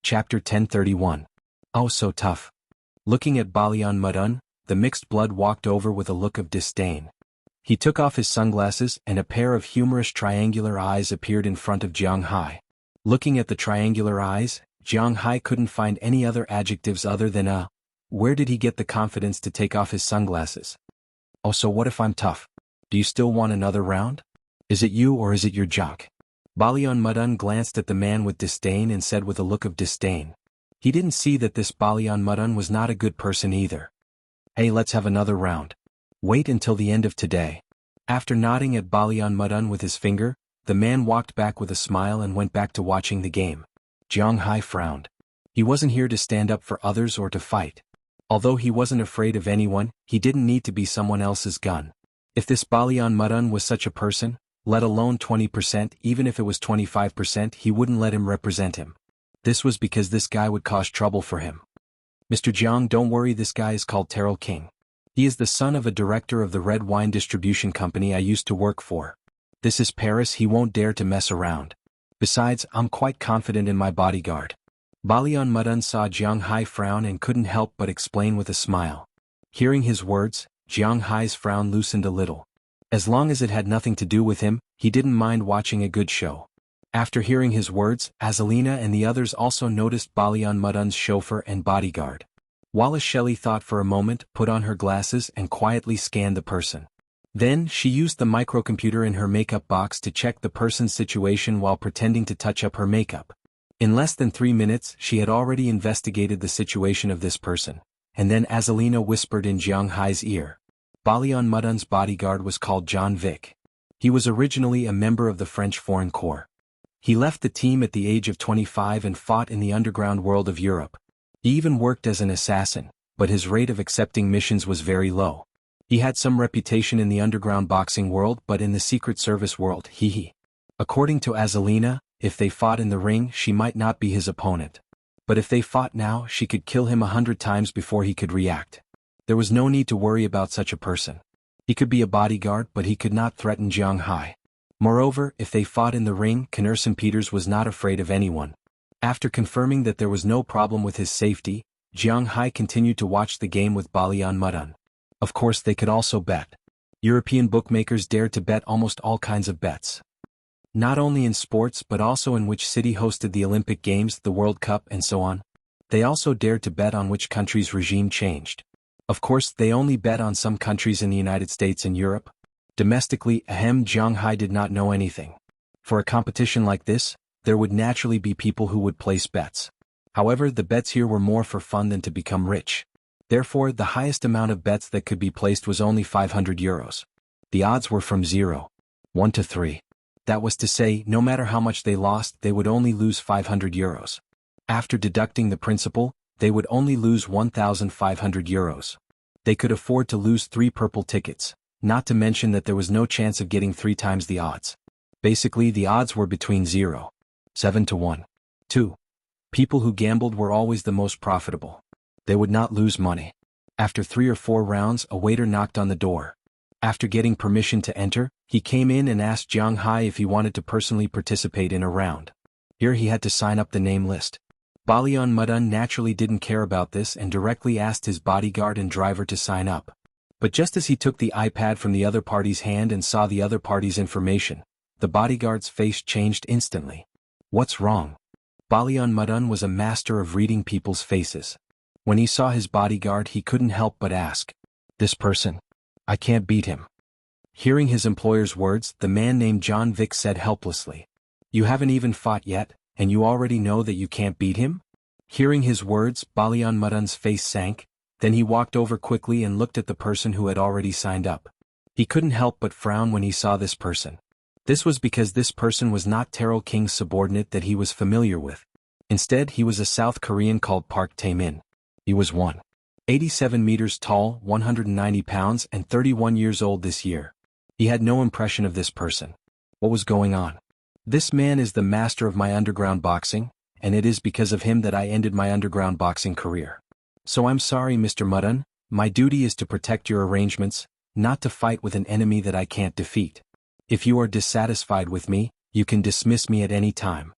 Chapter 1031. Oh, so tough. Looking at Balian Mudun, the mixed blood walked over with a look of disdain. He took off his sunglasses and a pair of humorous triangular eyes appeared in front of Jiang Hai. Looking at the triangular eyes, Jiang Hai couldn't find any other adjectives other than where did he get the confidence to take off his sunglasses? Oh, so what if I'm tough? Do you still want another round? Is it you or is it your jock? Balian Mudun glanced at the man with disdain and said with a look of disdain. He didn't see that this Balian Mudun was not a good person either. Hey, let's have another round. Wait until the end of today. After nodding at Balian Mudun with his finger, the man walked back with a smile and went back to watching the game. Jiang Hai frowned. He wasn't here to stand up for others or to fight. Although he wasn't afraid of anyone, he didn't need to be someone else's gun. If this Balian Mudun was such a person, let alone 20%, even if it was 25%, he wouldn't let him represent him. This was because this guy would cause trouble for him. Mr. Jiang, don't worry, this guy is called Terrell King. He is the son of a director of the red wine distribution company I used to work for. This is Paris, he won't dare to mess around. Besides, I'm quite confident in my bodyguard. Balian Mudun saw Jiang Hai frown and couldn't help but explain with a smile. Hearing his words, Jiang Hai's frown loosened a little. As long as it had nothing to do with him, he didn't mind watching a good show. After hearing his words, Azalina and the others also noticed Balian Mudun's chauffeur and bodyguard. Wallace Shelley thought for a moment, put on her glasses and quietly scanned the person. Then, she used the microcomputer in her makeup box to check the person's situation while pretending to touch up her makeup. In less than 3 minutes, she had already investigated the situation of this person. And then Azalina whispered in Jiang Hai's ear. Balian Mudun's bodyguard was called John Vic. He was originally a member of the French Foreign Corps. He left the team at the age of 25 and fought in the underground world of Europe. He even worked as an assassin, but his rate of accepting missions was very low. He had some reputation in the underground boxing world, but in the Secret Service world, According to Azalina, if they fought in the ring, she might not be his opponent. But if they fought now, she could kill him 100 times before he could react. There was no need to worry about such a person. He could be a bodyguard, but he could not threaten Jiang Hai. Moreover, if they fought in the ring, Knerson Peters was not afraid of anyone. After confirming that there was no problem with his safety, Jiang Hai continued to watch the game with Balian Mudun. Of course, they could also bet. European bookmakers dared to bet almost all kinds of bets. Not only in sports but also in which city hosted the Olympic Games, the World Cup and so on. They also dared to bet on which country's regime changed. Of course, they only bet on some countries in the United States and Europe. Domestically, Jiang Hai did not know anything. For a competition like this, there would naturally be people who would place bets. However, the bets here were more for fun than to become rich. Therefore, the highest amount of bets that could be placed was only 500 euros. The odds were from 0, 1 to 3. That was to say, no matter how much they lost, they would only lose 500 euros. After deducting the principal, they would only lose 1,500 euros. They could afford to lose 3 purple tickets, not to mention that there was no chance of getting 3 times the odds. Basically, the odds were between 0, 7 to 1, 2. People who gambled were always the most profitable. They would not lose money. After 3 or 4 rounds, a waiter knocked on the door. After getting permission to enter, he came in and asked Jiang Hai if he wanted to personally participate in a round. Here he had to sign up the name list. Balian Mudun naturally didn't care about this and directly asked his bodyguard and driver to sign up. But just as he took the iPad from the other party's hand and saw the other party's information, the bodyguard's face changed instantly. What's wrong? Balian Mudun was a master of reading people's faces. When he saw his bodyguard, he couldn't help but ask, "This person? I can't beat him." Hearing his employer's words, the man named John Vic said helplessly, "You haven't even fought yet, and you already know that you can't beat him?" Hearing his words, Balian Mudun's face sank, then he walked over quickly and looked at the person who had already signed up. He couldn't help but frown when he saw this person. This was because this person was not Terrell King's subordinate that he was familiar with. Instead, he was a South Korean called Park Tae-min. He was 187 meters tall, 190 pounds, and 31 years old this year. He had no impression of this person. What was going on? This man is the master of my underground boxing, and it is because of him that I ended my underground boxing career. So I'm sorry, Mr. Mudun, my duty is to protect your arrangements, not to fight with an enemy that I can't defeat. If you are dissatisfied with me, you can dismiss me at any time.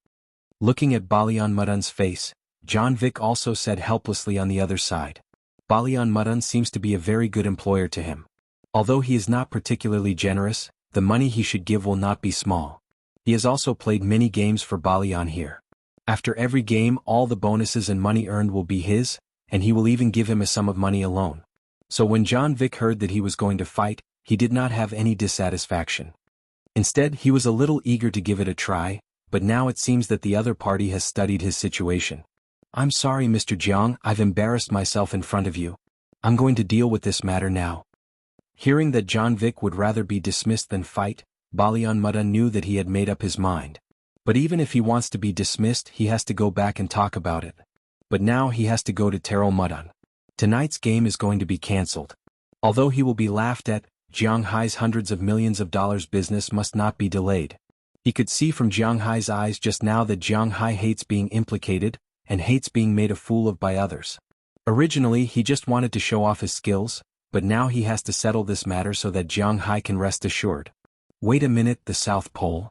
Looking at Balian Mudun's face, John Vic also said helplessly on the other side. Balian Mudun seems to be a very good employer to him. Although he is not particularly generous, the money he should give will not be small. He has also played many games for Balian here. After every game all the bonuses and money earned will be his, and he will even give him a sum of money alone. So when John Vic heard that he was going to fight, he did not have any dissatisfaction. Instead, he was a little eager to give it a try, but now it seems that the other party has studied his situation. I'm sorry Mr. Jiang, I've embarrassed myself in front of you. I'm going to deal with this matter now. Hearing that John Vic would rather be dismissed than fight, Balian Mudun knew that he had made up his mind. But even if he wants to be dismissed he has to go back and talk about it. But now he has to go to Terrell Mudun. Tonight's game is going to be cancelled. Although he will be laughed at, Jiang Hai's hundreds of millions of dollars business must not be delayed. He could see from Jiang Hai's eyes just now that Jiang Hai hates being implicated, and hates being made a fool of by others. Originally he just wanted to show off his skills, but now he has to settle this matter so that Jiang Hai can rest assured. Wait a minute, the South Pole?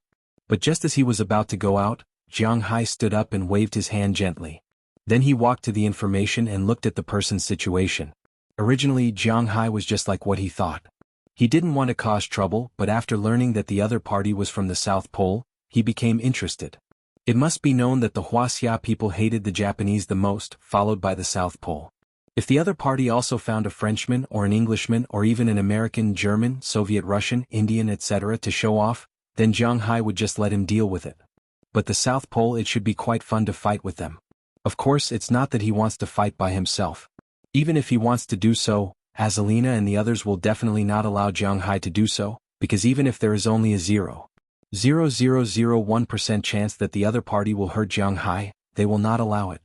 But just as he was about to go out, Jiang Hai stood up and waved his hand gently. Then he walked to the information and looked at the person's situation. Originally Jiang Hai was just like what he thought. He didn't want to cause trouble, but after learning that the other party was from the South Pole, he became interested. It must be known that the Wuxia people hated the Japanese the most, followed by the South Pole. If the other party also found a Frenchman or an Englishman or even an American, German, Soviet, Russian, Indian, etc. to show off, then Jiang Hai would just let him deal with it. But the South Pole, it should be quite fun to fight with them. Of course it's not that he wants to fight by himself. Even if he wants to do so, Azalina and the others will definitely not allow Jiang Hai to do so, because even if there is only a 0.0001% chance that the other party will hurt Jiang Hai, they will not allow it.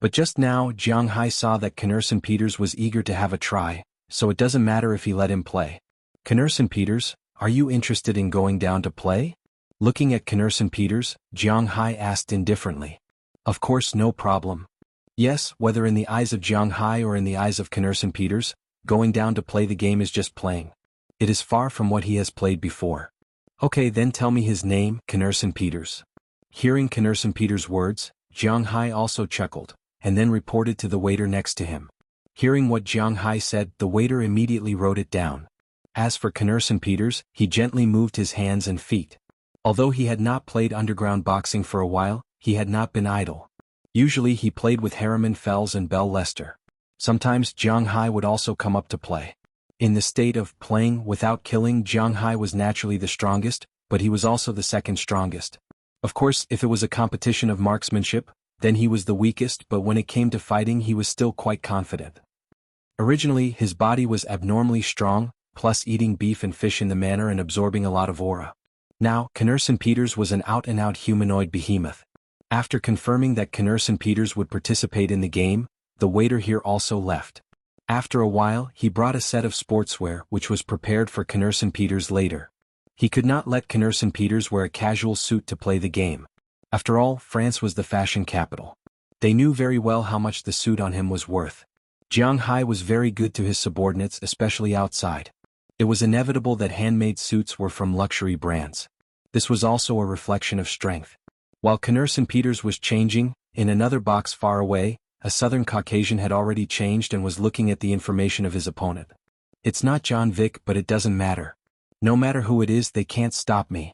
But just now Jiang Hai saw that Knerson Peters was eager to have a try, so it doesn't matter if he let him play. Knerson Peters, are you interested in going down to play? Looking at Knerson Peters, Jiang Hai asked indifferently. Of course, no problem. Yes, whether in the eyes of Jiang Hai or in the eyes of Knerson Peters, going down to play the game is just playing. It is far from what he has played before. Okay, then tell me his name, Knerson Peters. Hearing Knerson Peters' words, Jiang Hai also chuckled, and then reported to the waiter next to him. Hearing what Jiang Hai said, the waiter immediately wrote it down. As for Knerson Peters, he gently moved his hands and feet. Although he had not played underground boxing for a while, he had not been idle. Usually he played with Harriman Fells and Bell Lester. Sometimes Jiang Hai would also come up to play. In the state of playing without killing, Jiang Hai was naturally the strongest, but he was also the second strongest. Of course, if it was a competition of marksmanship, then he was the weakest, but when it came to fighting he was still quite confident. Originally his body was abnormally strong, plus eating beef and fish in the manner and absorbing a lot of aura. Now, Knerson Peters was an out-and-out humanoid behemoth. After confirming that Knerson Peters would participate in the game, the waiter here also left. After a while he brought a set of sportswear which was prepared for Knerson Peters later. He could not let Knerson Peters wear a casual suit to play the game. After all, France was the fashion capital. They knew very well how much the suit on him was worth. Jiang Hai was very good to his subordinates, especially outside. It was inevitable that handmade suits were from luxury brands. This was also a reflection of strength. While Knerson Peters was changing, in another box far away, a Southern Caucasian had already changed and was looking at the information of his opponent. It's not John Vic, but it doesn't matter. No matter who it is, they can't stop me.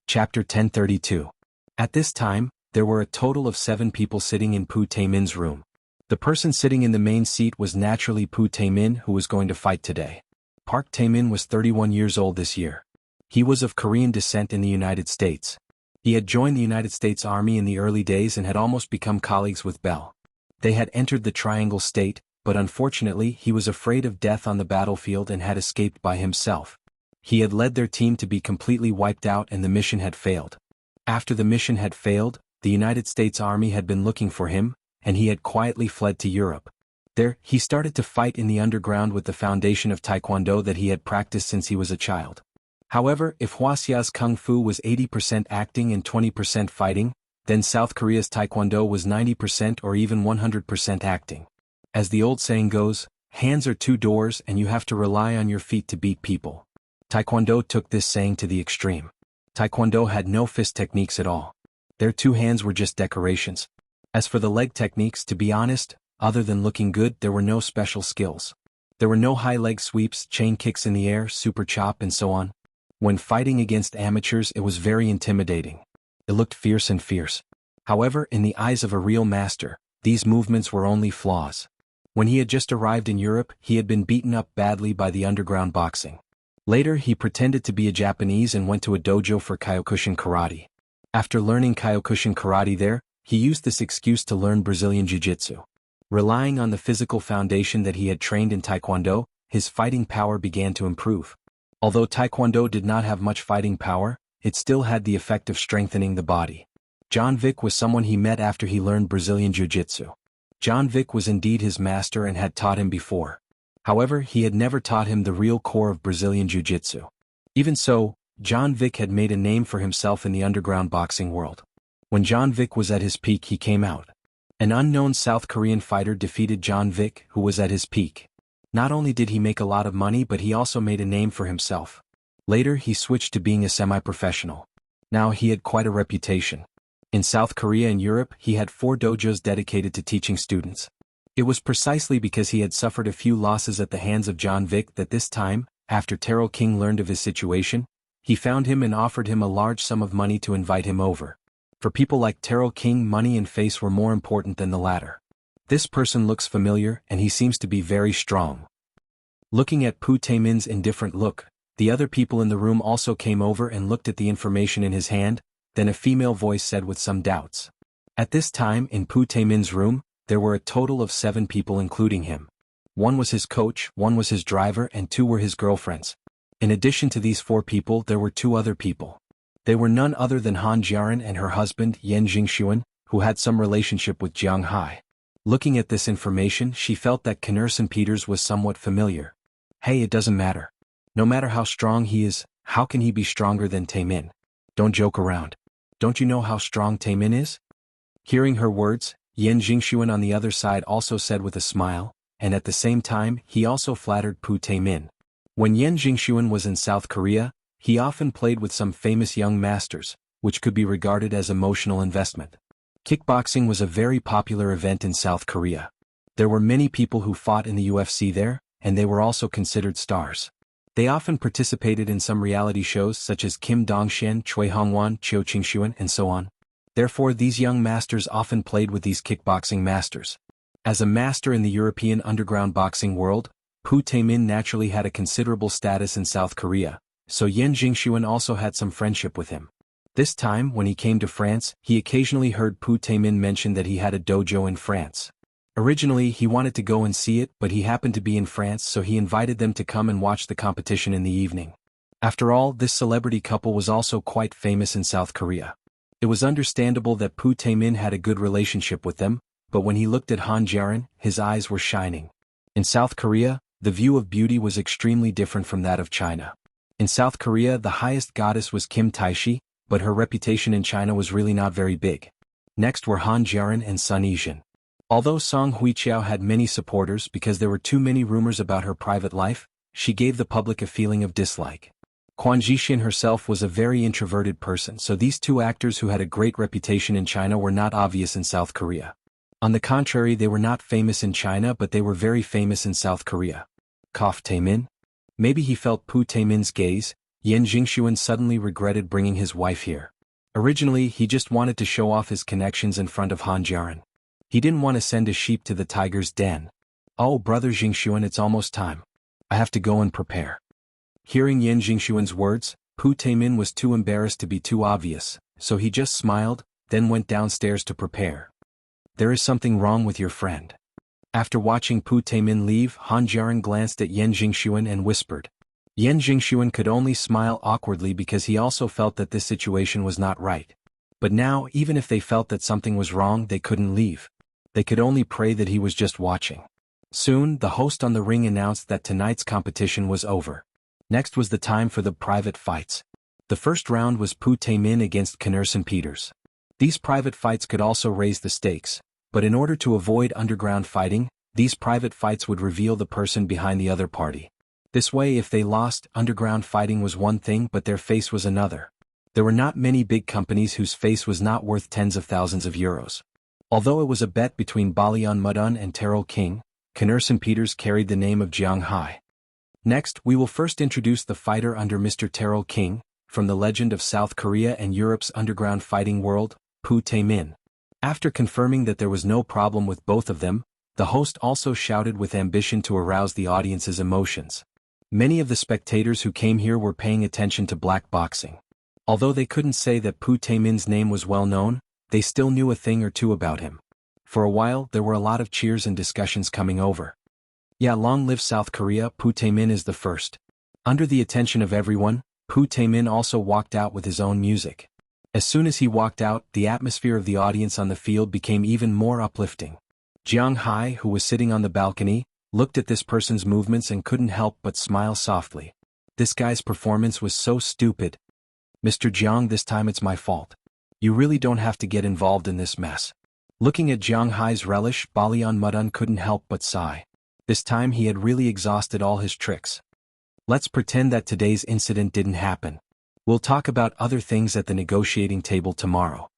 Chapter 1032. At this time, there were a total of 7 people sitting in Pu Taimin's room. The person sitting in the main seat was naturally Pu Taimin, who was going to fight today. Park Taimin was 31 years old this year. He was of Korean descent in the United States. He had joined the United States Army in the early days and had almost become colleagues with Bell. They had entered the Triangle State, but unfortunately he was afraid of death on the battlefield and had escaped by himself. He had led their team to be completely wiped out and the mission had failed. After the mission had failed, the United States Army had been looking for him, and he had quietly fled to Europe. There, he started to fight in the underground with the foundation of Taekwondo that he had practiced since he was a child. However, if Huaxia's Kung Fu was 80% acting and 20% fighting, then South Korea's Taekwondo was 90% or even 100% acting. As the old saying goes, hands are 2 doors and you have to rely on your feet to beat people. Taekwondo took this saying to the extreme. Taekwondo had no fist techniques at all. Their two hands were just decorations. As for the leg techniques, to be honest, other than looking good, there were no special skills. There were no high leg sweeps, chain kicks in the air, super chop and so on. When fighting against amateurs, it was very intimidating. It looked fierce and fierce. However, in the eyes of a real master, these movements were only flaws. When he had just arrived in Europe, he had been beaten up badly by the underground boxing. Later, he pretended to be a Japanese and went to a dojo for Kyokushin karate. After learning Kyokushin karate there, he used this excuse to learn Brazilian jiu-jitsu. Relying on the physical foundation that he had trained in Taekwondo, his fighting power began to improve. Although Taekwondo did not have much fighting power, it still had the effect of strengthening the body. John Vick was someone he met after he learned Brazilian jiu-jitsu. John Vick was indeed his master and had taught him before. However, he had never taught him the real core of Brazilian jiu-jitsu. Even so, John Vick had made a name for himself in the underground boxing world. When John Vick was at his peak, he came out. An unknown South Korean fighter defeated John Vick, who was at his peak. Not only did he make a lot of money, but he also made a name for himself. Later, he switched to being a semi-professional. Now he had quite a reputation. In South Korea and Europe, he had 4 dojos dedicated to teaching students. It was precisely because he had suffered a few losses at the hands of John Vick that this time, after Taro King learned of his situation, he found him and offered him a large sum of money to invite him over. For people like Taro King, money and face were more important than the latter. This person looks familiar, and he seems to be very strong. Looking at Pu Taemin's indifferent look, the other people in the room also came over and looked at the information in his hand. Then a female voice said with some doubts. At this time, in Pu Taemin's room, there were a total of 7 people including him. 1 was his coach, 1 was his driver, and 2 were his girlfriends. In addition to these 4 people, there were 2 other people. They were none other than Han Jiaran and her husband, Yen Jingxuan, who had some relationship with Jiang Hai. Looking at this information, she felt that Knerson Peters was somewhat familiar. Hey, it doesn't matter. No matter how strong he is, how can he be stronger than Taemin? Don't joke around. Don't you know how strong Taemin is? Hearing her words, Yen Jingxuan on the other side also said with a smile, and at the same time, he also flattered Pu Taemin. When Yen Jingxuan was in South Korea, he often played with some famous young masters, which could be regarded as emotional investment. Kickboxing was a very popular event in South Korea. There were many people who fought in the UFC there, and they were also considered stars. They often participated in some reality shows such as Kim Dong-shen, Choi Hong-won, Chiu Ching-xuan, and so on. Therefore, these young masters often played with these kickboxing masters. As a master in the European underground boxing world, Pu Taemin naturally had a considerable status in South Korea, so Yen Jingxuan also had some friendship with him. This time, when he came to France, he occasionally heard Pu Taemin mention that he had a dojo in France. Originally, he wanted to go and see it, but he happened to be in France, so he invited them to come and watch the competition in the evening. After all, this celebrity couple was also quite famous in South Korea. It was understandable that Pu Taemin had a good relationship with them, but when he looked at Han Jiaran, his eyes were shining. In South Korea, the view of beauty was extremely different from that of China. In South Korea, the highest goddess was Kim Taeshi, but her reputation in China was really not very big. Next were Han Jiaran and Sun Yijin. Although Song Huiqiao had many supporters because there were too many rumors about her private life, she gave the public a feeling of dislike. Quan Zhixin herself was a very introverted person, so these 2 actors who had a great reputation in China were not obvious in South Korea. On the contrary, they were not famous in China, but they were very famous in South Korea. Cough Taemin? Maybe he felt Pu Taemin's gaze. Yen Jingxuan suddenly regretted bringing his wife here. Originally, he just wanted to show off his connections in front of Han Jiaran. He didn't want to send a sheep to the tiger's den. Oh, brother Jingxuan, it's almost time. I have to go and prepare. Hearing Yen Jingxuan's words, Pu Taemin was too embarrassed to be too obvious, so he just smiled, then went downstairs to prepare. There is something wrong with your friend. After watching Pu Taemin leave, Han Jiaran glanced at Yen Jingxuan and whispered. Yen Jingxuan could only smile awkwardly because he also felt that this situation was not right. But now, even if they felt that something was wrong, they couldn't leave. They could only pray that he was just watching. Soon, the host on the ring announced that tonight's competition was over. Next was the time for the private fights. The first round was Pu Taemin against Knerson Peters. These private fights could also raise the stakes, but in order to avoid underground fighting, these private fights would reveal the person behind the other party. This way, if they lost, underground fighting was one thing but their face was another. There were not many big companies whose face was not worth tens of thousands of euros. Although it was a bet between Balian Mudun and Terrell King, Knerson Peters carried the name of Jiang Hai. Next, we will first introduce the fighter under Mr. Terrell King, from the legend of South Korea and Europe's underground fighting world, Pu Tae-min. After confirming that there was no problem with both of them, the host also shouted with ambition to arouse the audience's emotions. Many of the spectators who came here were paying attention to black boxing. Although they couldn't say that Pu Tae-min's name was well known, they still knew a thing or two about him. For a while there were a lot of cheers and discussions coming over. Yeah, long live South Korea, Pu Tae-min is the first. Under the attention of everyone, Pu Tae-min also walked out with his own music. As soon as he walked out, the atmosphere of the audience on the field became even more uplifting. Jiang Hai, who was sitting on the balcony, looked at this person's movements and couldn't help but smile softly. This guy's performance was so stupid. Mr. Jiang, this time it's my fault. You really don't have to get involved in this mess. Looking at Jiang Hai's relish, Balian Mudun couldn't help but sigh. This time he had really exhausted all his tricks. Let's pretend that today's incident didn't happen. We'll talk about other things at the negotiating table tomorrow.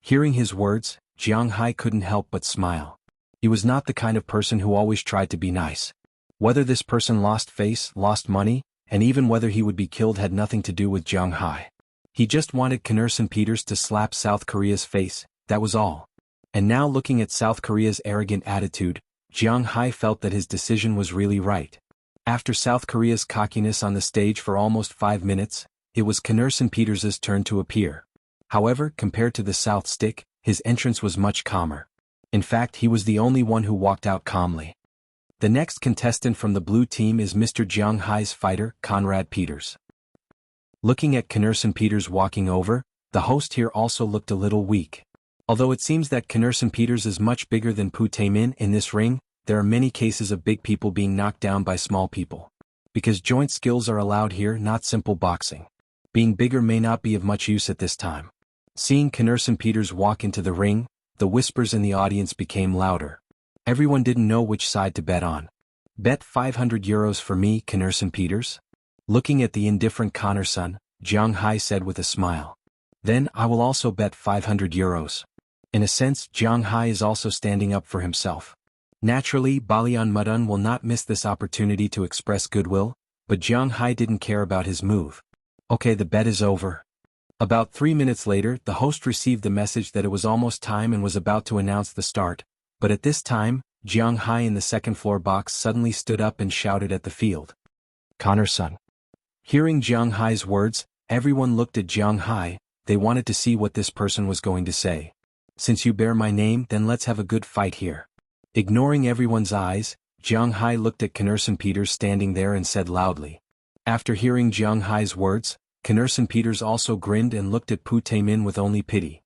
Hearing his words, Jiang Hai couldn't help but smile. He was not the kind of person who always tried to be nice. Whether this person lost face, lost money, and even whether he would be killed had nothing to do with Jiang Hai. He just wanted Knerson Peters to slap South Korea's face, that was all. And now looking at South Korea's arrogant attitude, Jiang Hai felt that his decision was really right. After South Korea's cockiness on the stage for almost 5 minutes, it was Knerson Peters' turn to appear. However, compared to the South Stick, his entrance was much calmer. In fact, he was the only one who walked out calmly. The next contestant from the blue team is Mr. Jiang Hai's fighter, Conrad Peters. Looking at Knerson Peters walking over, the host here also looked a little weak. Although it seems that Knerson Peters is much bigger than Pu Tae-min in this ring, there are many cases of big people being knocked down by small people. Because joint skills are allowed here, not simple boxing. Being bigger may not be of much use at this time. Seeing Knerson Peters walk into the ring, the whispers in the audience became louder. Everyone didn't know which side to bet on. Bet 500 euros for me, Knerson Peters? Looking at the indifferent Connorson, Jiang Hai said with a smile. Then I will also bet 500 euros. In a sense, Jiang Hai is also standing up for himself. Naturally, Balian Mudun will not miss this opportunity to express goodwill, but Jiang Hai didn't care about his move. Okay, the bet is over. About 3 minutes later, the host received the message that it was almost time and was about to announce the start, but at this time, Jiang Hai in the second floor box suddenly stood up and shouted at the field. Connorson. Hearing Jiang Hai's words, everyone looked at Jiang Hai. They wanted to see what this person was going to say. Since you bear my name, then let's have a good fight here. Ignoring everyone's eyes, Jiang Hai looked at Knerson Peters standing there and said loudly. After hearing Jiang Hai's words, Knerson Peters also grinned and looked at Pu Tae-min with only pity.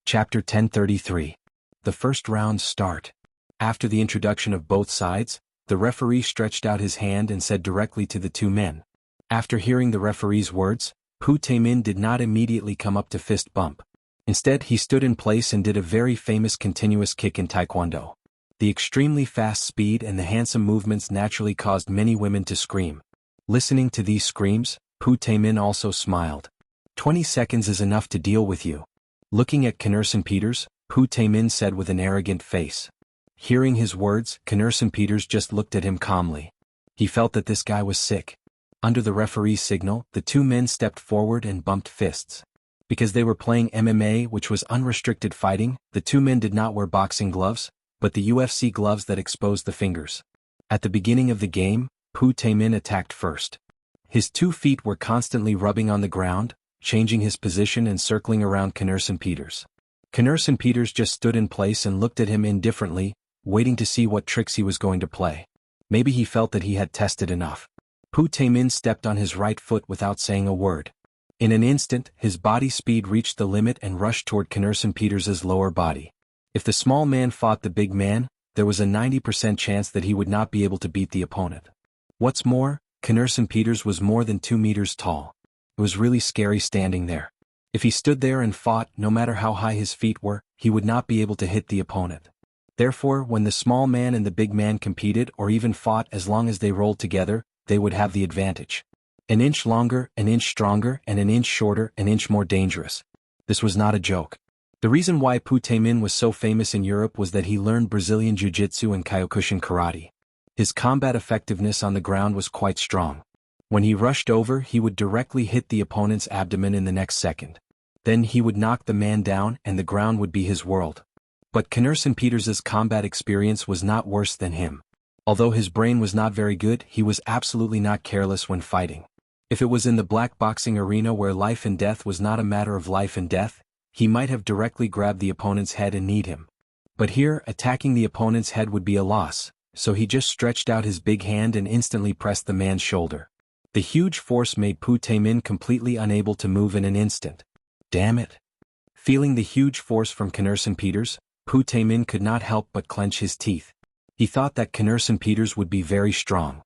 Chapter 1033. The first rounds start. After the introduction of both sides, the referee stretched out his hand and said directly to the two men. After hearing the referee's words, Pu Tae-min did not immediately come up to fist bump. Instead, he stood in place and did a very famous continuous kick in Taekwondo. The extremely fast speed and the handsome movements naturally caused many women to scream. Listening to these screams, Pu Tae-min also smiled. 20 seconds is enough to deal with you. Looking at Knerson Peters, Pu Tae-min said with an arrogant face. Hearing his words, Knerson Peters just looked at him calmly. He felt that this guy was sick. Under the referee's signal, the two men stepped forward and bumped fists. Because they were playing MMA, which was unrestricted fighting, the two men did not wear boxing gloves, but the UFC gloves that exposed the fingers. At the beginning of the game, Pu Tae-min attacked first. His 2 feet were constantly rubbing on the ground, changing his position and circling around Knerson Peters. Knerson Peters just stood in place and looked at him indifferently, waiting to see what tricks he was going to play. Maybe he felt that he had tested enough. Pu Tae-min stepped on his right foot without saying a word. In an instant, his body speed reached the limit and rushed toward Knerson Peters' lower body. If the small man fought the big man, there was a 90% chance that he would not be able to beat the opponent. What's more, Knerson Peters was more than 2 meters tall. It was really scary standing there. If he stood there and fought, no matter how high his feet were, he would not be able to hit the opponent. Therefore, when the small man and the big man competed or even fought, as long as they rolled together, they would have the advantage. An inch longer, an inch stronger, and an inch shorter, an inch more dangerous. This was not a joke. The reason why Pu Taimin was so famous in Europe was that he learned Brazilian Jiu-Jitsu and Kyokushin karate. His combat effectiveness on the ground was quite strong. When he rushed over, he would directly hit the opponent's abdomen in the next second. Then he would knock the man down and the ground would be his world. But Knerson Peters's combat experience was not worse than him. Although his brain was not very good, he was absolutely not careless when fighting. If it was in the black boxing arena where life and death was not a matter of life and death, he might have directly grabbed the opponent's head and kneed him. But here, attacking the opponent's head would be a loss, so he just stretched out his big hand and instantly pressed the man's shoulder. The huge force made Pu Taimin completely unable to move in an instant. Damn it! Feeling the huge force from Knerson Peters, Pu Taimin could not help but clench his teeth. He thought that Knerson Peters would be very strong.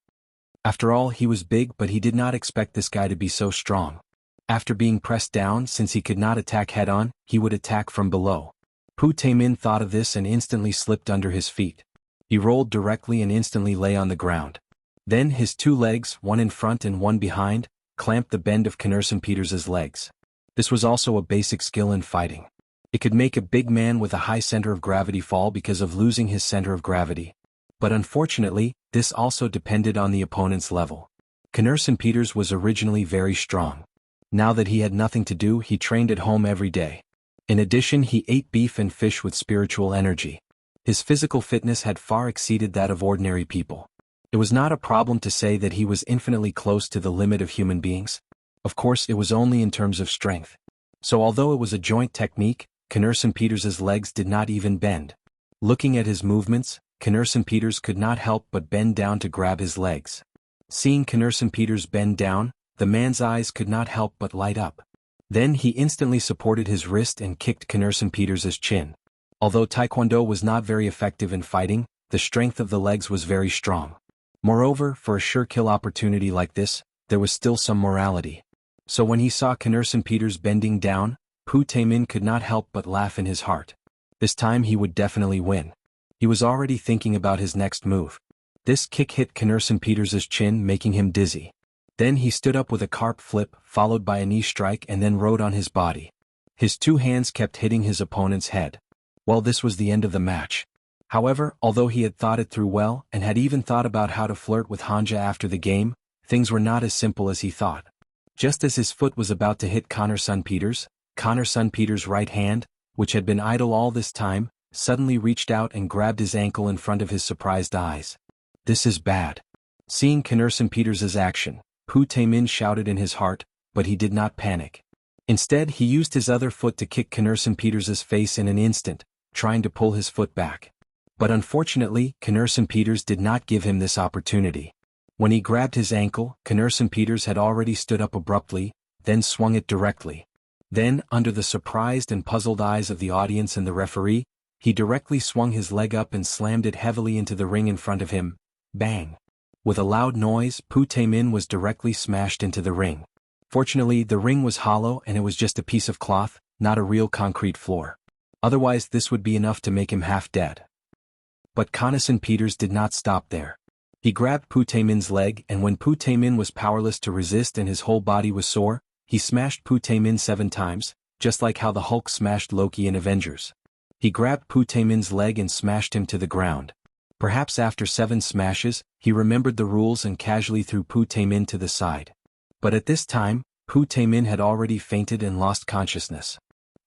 After all, he was big, but he did not expect this guy to be so strong. After being pressed down, since he could not attack head-on, he would attack from below. Pu Taimin thought of this and instantly slipped under his feet. He rolled directly and instantly lay on the ground. Then his two legs, one in front and one behind, clamped the bend of Knerson Peters's legs. This was also a basic skill in fighting. It could make a big man with a high center of gravity fall because of losing his center of gravity. But unfortunately, this also depended on the opponent's level. Knerson Peters was originally very strong. Now that he had nothing to do, he trained at home every day. In addition, he ate beef and fish with spiritual energy. His physical fitness had far exceeded that of ordinary people. It was not a problem to say that he was infinitely close to the limit of human beings. Of course, it was only in terms of strength. So although it was a joint technique, Knerson Peters's legs did not even bend. Looking at his movements, Knerson Peters could not help but bend down to grab his legs. Seeing Knerson Peters bend down, the man's eyes could not help but light up. Then he instantly supported his wrist and kicked Knerson Peters's chin. Although Taekwondo was not very effective in fighting, the strength of the legs was very strong. Moreover, for a sure kill opportunity like this, there was still some morality. So when he saw Knerson Peters bending down, Pu Taimin could not help but laugh in his heart. This time he would definitely win. He was already thinking about his next move. This kick hit Knerson Peters's chin, making him dizzy. Then he stood up with a carp flip, followed by a knee strike, and then rode on his body. His two hands kept hitting his opponent's head. Well, this was the end of the match. However, although he had thought it through well and had even thought about how to flirt with Hanja after the game, things were not as simple as he thought. Just as his foot was about to hit Knerson Peters' right hand, which had been idle all this time, suddenly reached out and grabbed his ankle in front of his surprised eyes. This is bad. Seeing Knerson Peters's action, Pu Taimin shouted in his heart, but he did not panic. Instead, he used his other foot to kick Knerson Peters's face in an instant, trying to pull his foot back. But unfortunately, Knerson Peters did not give him this opportunity. When he grabbed his ankle, Knerson Peters had already stood up abruptly, then swung it directly. Then, under the surprised and puzzled eyes of the audience and the referee, he directly swung his leg up and slammed it heavily into the ring in front of him. Bang! With a loud noise, Pu Taimin was directly smashed into the ring. Fortunately, the ring was hollow and it was just a piece of cloth, not a real concrete floor. Otherwise, this would be enough to make him half dead. But Knerson Peters did not stop there. He grabbed Pu Taimin's leg, and when Pu Taimin was powerless to resist and his whole body was sore, he smashed Pu Taimin 7 times, just like how the Hulk smashed Loki in Avengers. He grabbed Pu Taimin's leg and smashed him to the ground. Perhaps after 7 smashes, he remembered the rules and casually threw Pu Taimin to the side. But at this time, Pu Taimin had already fainted and lost consciousness.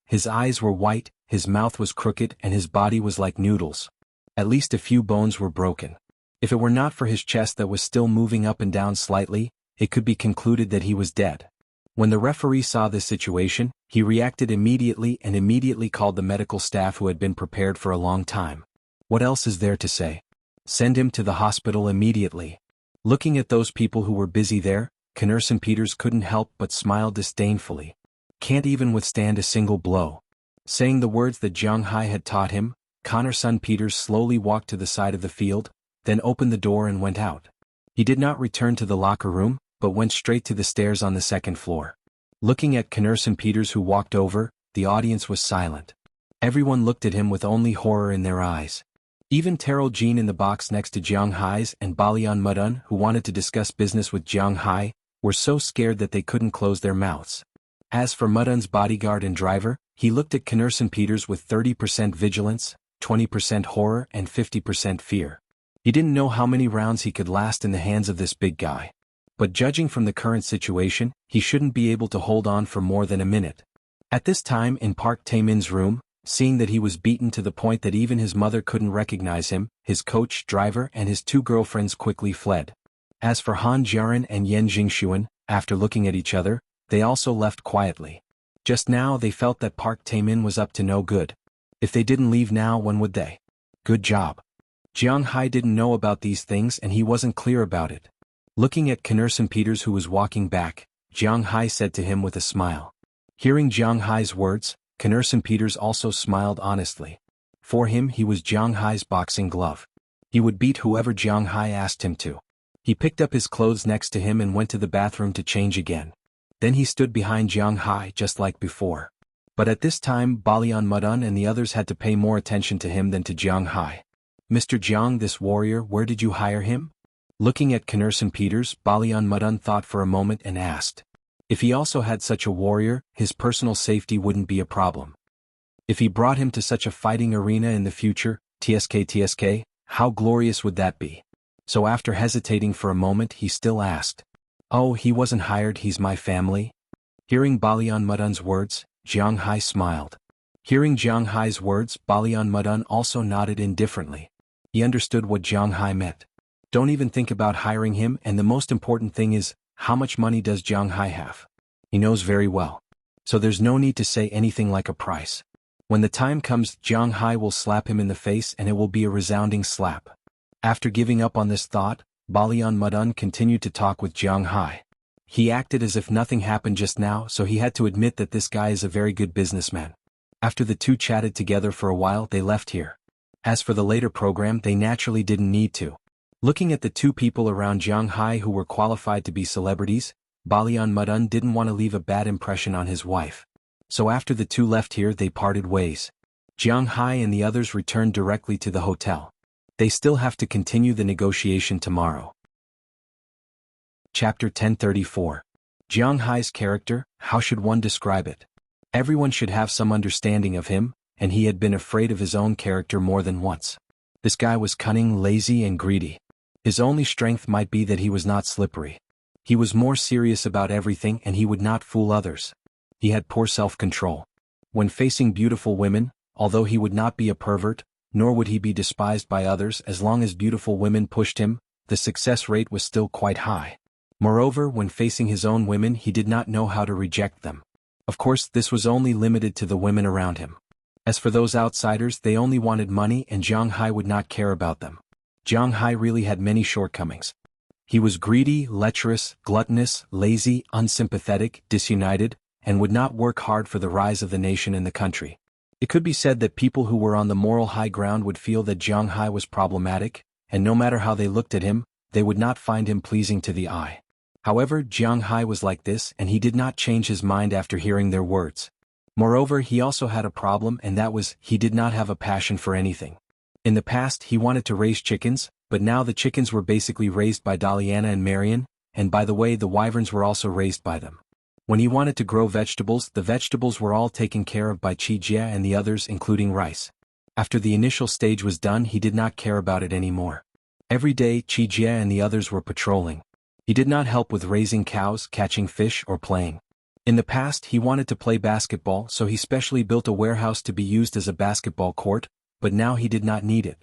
His eyes were white, his mouth was crooked, and his body was like noodles. At least a few bones were broken. If it were not for his chest that was still moving up and down slightly, it could be concluded that he was dead. When the referee saw this situation, he reacted immediately and immediately called the medical staff who had been prepared for a long time. What else is there to say? Send him to the hospital immediately. Looking at those people who were busy there, Knerson Peters couldn't help but smile disdainfully. Can't even withstand a single blow. Saying the words that Jiang Hai had taught him, Knerson Peters slowly walked to the side of the field, then opened the door and went out. He did not return to the locker room, but went straight to the stairs on the 2nd floor. Looking at Knerson Peters who walked over, the audience was silent. Everyone looked at him with only horror in their eyes. Even Terrell Jean in the box next to Jiang Hai's and Balian Mudun, who wanted to discuss business with Jiang Hai, were so scared that they couldn't close their mouths. As for Mudun's bodyguard and driver, he looked at Knerson Peters with 30% vigilance, 20% horror and 50% fear. He didn't know how many rounds he could last in the hands of this big guy. But judging from the current situation, he shouldn't be able to hold on for more than a minute. At this time in Park Tae-min's room, seeing that he was beaten to the point that even his mother couldn't recognize him, his coach, driver and his two girlfriends quickly fled. As for Han Jiaran and Yen Jingxuan, after looking at each other, they also left quietly. Just now they felt that Park Tae-min was up to no good. If they didn't leave now, when would they? Good job. Jiang Hai didn't know about these things and he wasn't clear about it. Looking at Knerson Peters who was walking back, Jiang Hai said to him with a smile. Hearing Jiang Hai's words, Knerson Peters also smiled honestly. For him he was Jiang Hai's boxing glove. He would beat whoever Jiang Hai asked him to. He picked up his clothes next to him and went to the bathroom to change again. Then he stood behind Jiang Hai just like before. But at this time Balian Mudun and the others had to pay more attention to him than to Jiang Hai. Mr. Jiang, this warrior, where did you hire him? Looking at Knerson Peters, Balian Mudun thought for a moment and asked. If he also had such a warrior, his personal safety wouldn't be a problem. If he brought him to such a fighting arena in the future, TSK, how glorious would that be? So after hesitating for a moment he still asked. Oh, he wasn't hired, he's my family? Hearing Balian Mudun's words, Jiang Hai smiled. Hearing Jiang Hai's words, Balian Mudun also nodded indifferently. He understood what Jiang Hai meant. Don't even think about hiring him, and the most important thing is, how much money does Jiang Hai have? He knows very well. So there's no need to say anything like a price. When the time comes, Jiang Hai will slap him in the face and it will be a resounding slap. After giving up on this thought, Balian Mudun continued to talk with Jiang Hai. He acted as if nothing happened just now, so he had to admit that this guy is a very good businessman. After the two chatted together for a while, they left here. As for the later program, they naturally didn't need to. Looking at the two people around Jiang Hai who were qualified to be celebrities, Balian Mudun didn't want to leave a bad impression on his wife. So after the two left here, they parted ways. Jiang Hai and the others returned directly to the hotel. They still have to continue the negotiation tomorrow. Chapter 1034. Jiang Hai's character, how should one describe it? Everyone should have some understanding of him, and he had been afraid of his own character more than once. This guy was cunning, lazy and greedy. His only strength might be that he was not slippery. He was more serious about everything and he would not fool others. He had poor self-control. When facing beautiful women, although he would not be a pervert, nor would he be despised by others as long as beautiful women pushed him, the success rate was still quite high. Moreover, when facing his own women he did not know how to reject them. Of course, this was only limited to the women around him. As for those outsiders, they only wanted money and Jiang Hai would not care about them. Jiang Hai really had many shortcomings. He was greedy, lecherous, gluttonous, lazy, unsympathetic, disunited, and would not work hard for the rise of the nation and the country. It could be said that people who were on the moral high ground would feel that Jiang Hai was problematic, and no matter how they looked at him, they would not find him pleasing to the eye. However, Jiang Hai was like this and he did not change his mind after hearing their words. Moreover, he also had a problem, and that was, he did not have a passion for anything. In the past he wanted to raise chickens, but now the chickens were basically raised by Daliana and Marian, and by the way the wyverns were also raised by them. When he wanted to grow vegetables, the vegetables were all taken care of by Chi Jia and the others, including rice. After the initial stage was done, he did not care about it anymore. Every day Chi Jia and the others were patrolling. He did not help with raising cows, catching fish, or playing. In the past he wanted to play basketball, so he specially built a warehouse to be used as a basketball court, but now he did not need it.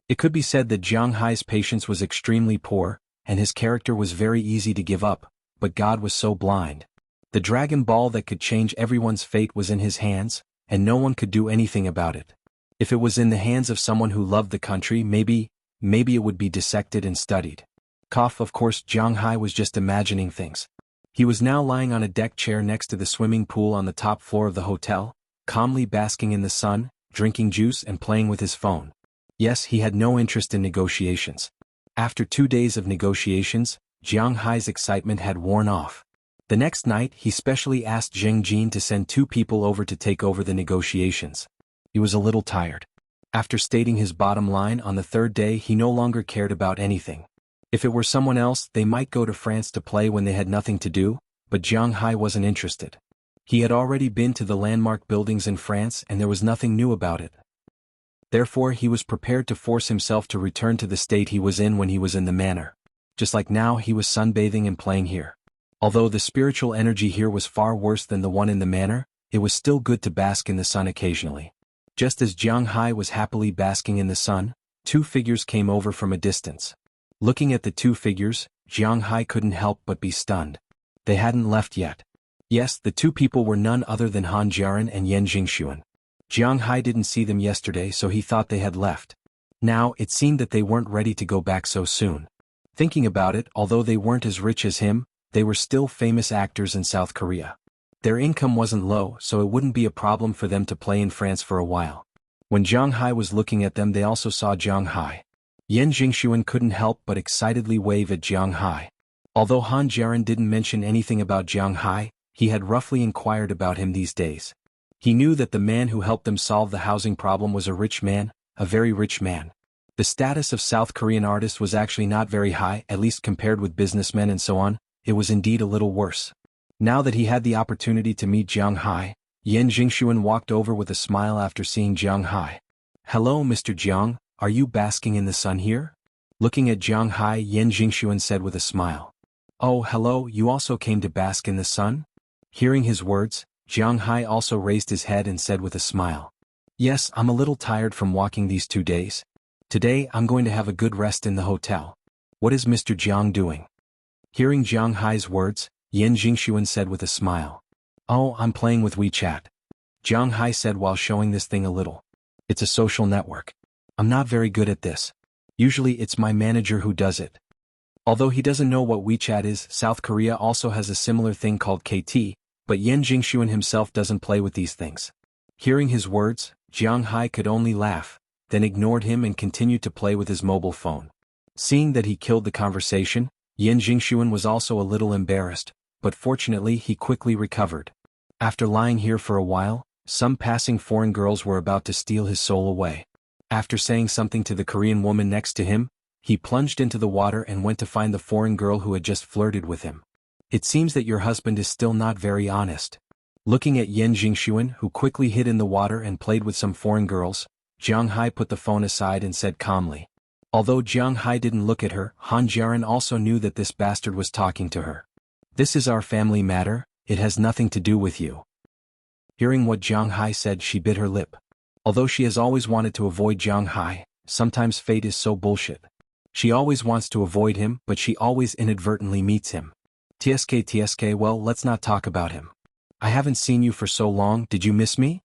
It could be said that Jiang Hai's patience was extremely poor, and his character was very easy to give up, but God was so blind. The Dragon Ball that could change everyone's fate was in his hands, and no one could do anything about it. If it was in the hands of someone who loved the country, maybe it would be dissected and studied. Of course, Jiang Hai was just imagining things. He was now lying on a deck chair next to the swimming pool on the top floor of the hotel, calmly basking in the sun, drinking juice and playing with his phone. Yes, he had no interest in negotiations. After 2 days of negotiations, Jiang Hai's excitement had worn off. The next night he specially asked Zheng Jin to send 2 people over to take over the negotiations. He was a little tired. After stating his bottom line on the 3rd day, he no longer cared about anything. If it were someone else, they might go to France to play when they had nothing to do, but Jiang Hai wasn't interested. He had already been to the landmark buildings in France and there was nothing new about it. Therefore he was prepared to force himself to return to the state he was in when he was in the manor. Just like now he was sunbathing and playing here. Although the spiritual energy here was far worse than the one in the manor, it was still good to bask in the sun occasionally. Just as Jiang Hai was happily basking in the sun, two figures came over from a distance. Looking at the two figures, Jiang Hai couldn't help but be stunned. They hadn't left yet. Yes, the two people were none other than Han Jiaran and Yan Jingxuan. Jiang Hai didn't see them yesterday, so he thought they had left. Now, it seemed that they weren't ready to go back so soon. Thinking about it, although they weren't as rich as him, they were still famous actors in South Korea. Their income wasn't low, so it wouldn't be a problem for them to play in France for a while. When Jiang Hai was looking at them, they also saw Jiang Hai. Yan Jingxuan couldn't help but excitedly wave at Jiang Hai. Although Han Jiaran didn't mention anything about Jiang Hai, he had roughly inquired about him these days. He knew that the man who helped them solve the housing problem was a rich man, a very rich man. The status of South Korean artists was actually not very high, at least compared with businessmen and so on. It was indeed a little worse. Now that he had the opportunity to meet Jiang Hai, Yan Jingxuan walked over with a smile after seeing Jiang Hai. "Hello, Mr. Jiang, are you basking in the sun here?" Looking at Jiang Hai, Yan Jingxuan said with a smile. "Oh, hello, you also came to bask in the sun?" Hearing his words, Jiang Hai also raised his head and said with a smile. "Yes, I'm a little tired from walking these 2 days. Today I'm going to have a good rest in the hotel. What is Mr. Jiang doing?" Hearing Jiang Hai's words, Yan Jingxuan said with a smile. "Oh, I'm playing with WeChat." Jiang Hai said while showing this thing a little. "It's a social network. I'm not very good at this. Usually it's my manager who does it." Although he doesn't know what WeChat is, South Korea also has a similar thing called KT, but Yan Jingxuan himself doesn't play with these things. Hearing his words, Jiang Hai could only laugh, then ignored him and continued to play with his mobile phone. Seeing that he killed the conversation, Yan Jingxuan was also a little embarrassed, but fortunately he quickly recovered. After lying here for a while, some passing foreign girls were about to steal his soul away. After saying something to the Korean woman next to him, he plunged into the water and went to find the foreign girl who had just flirted with him. "It seems that your husband is still not very honest." Looking at Yan Jingxuan, who quickly hid in the water and played with some foreign girls, Jiang Hai put the phone aside and said calmly. Although Jiang Hai didn't look at her, Han Jiaran also knew that this bastard was talking to her. "This is our family matter, it has nothing to do with you." Hearing what Jiang Hai said, she bit her lip. Although she has always wanted to avoid Jiang Hai, sometimes fate is so bullshit. She always wants to avoid him, but she always inadvertently meets him. TSK, well, let's not talk about him. I haven't seen you for so long, did you miss me?"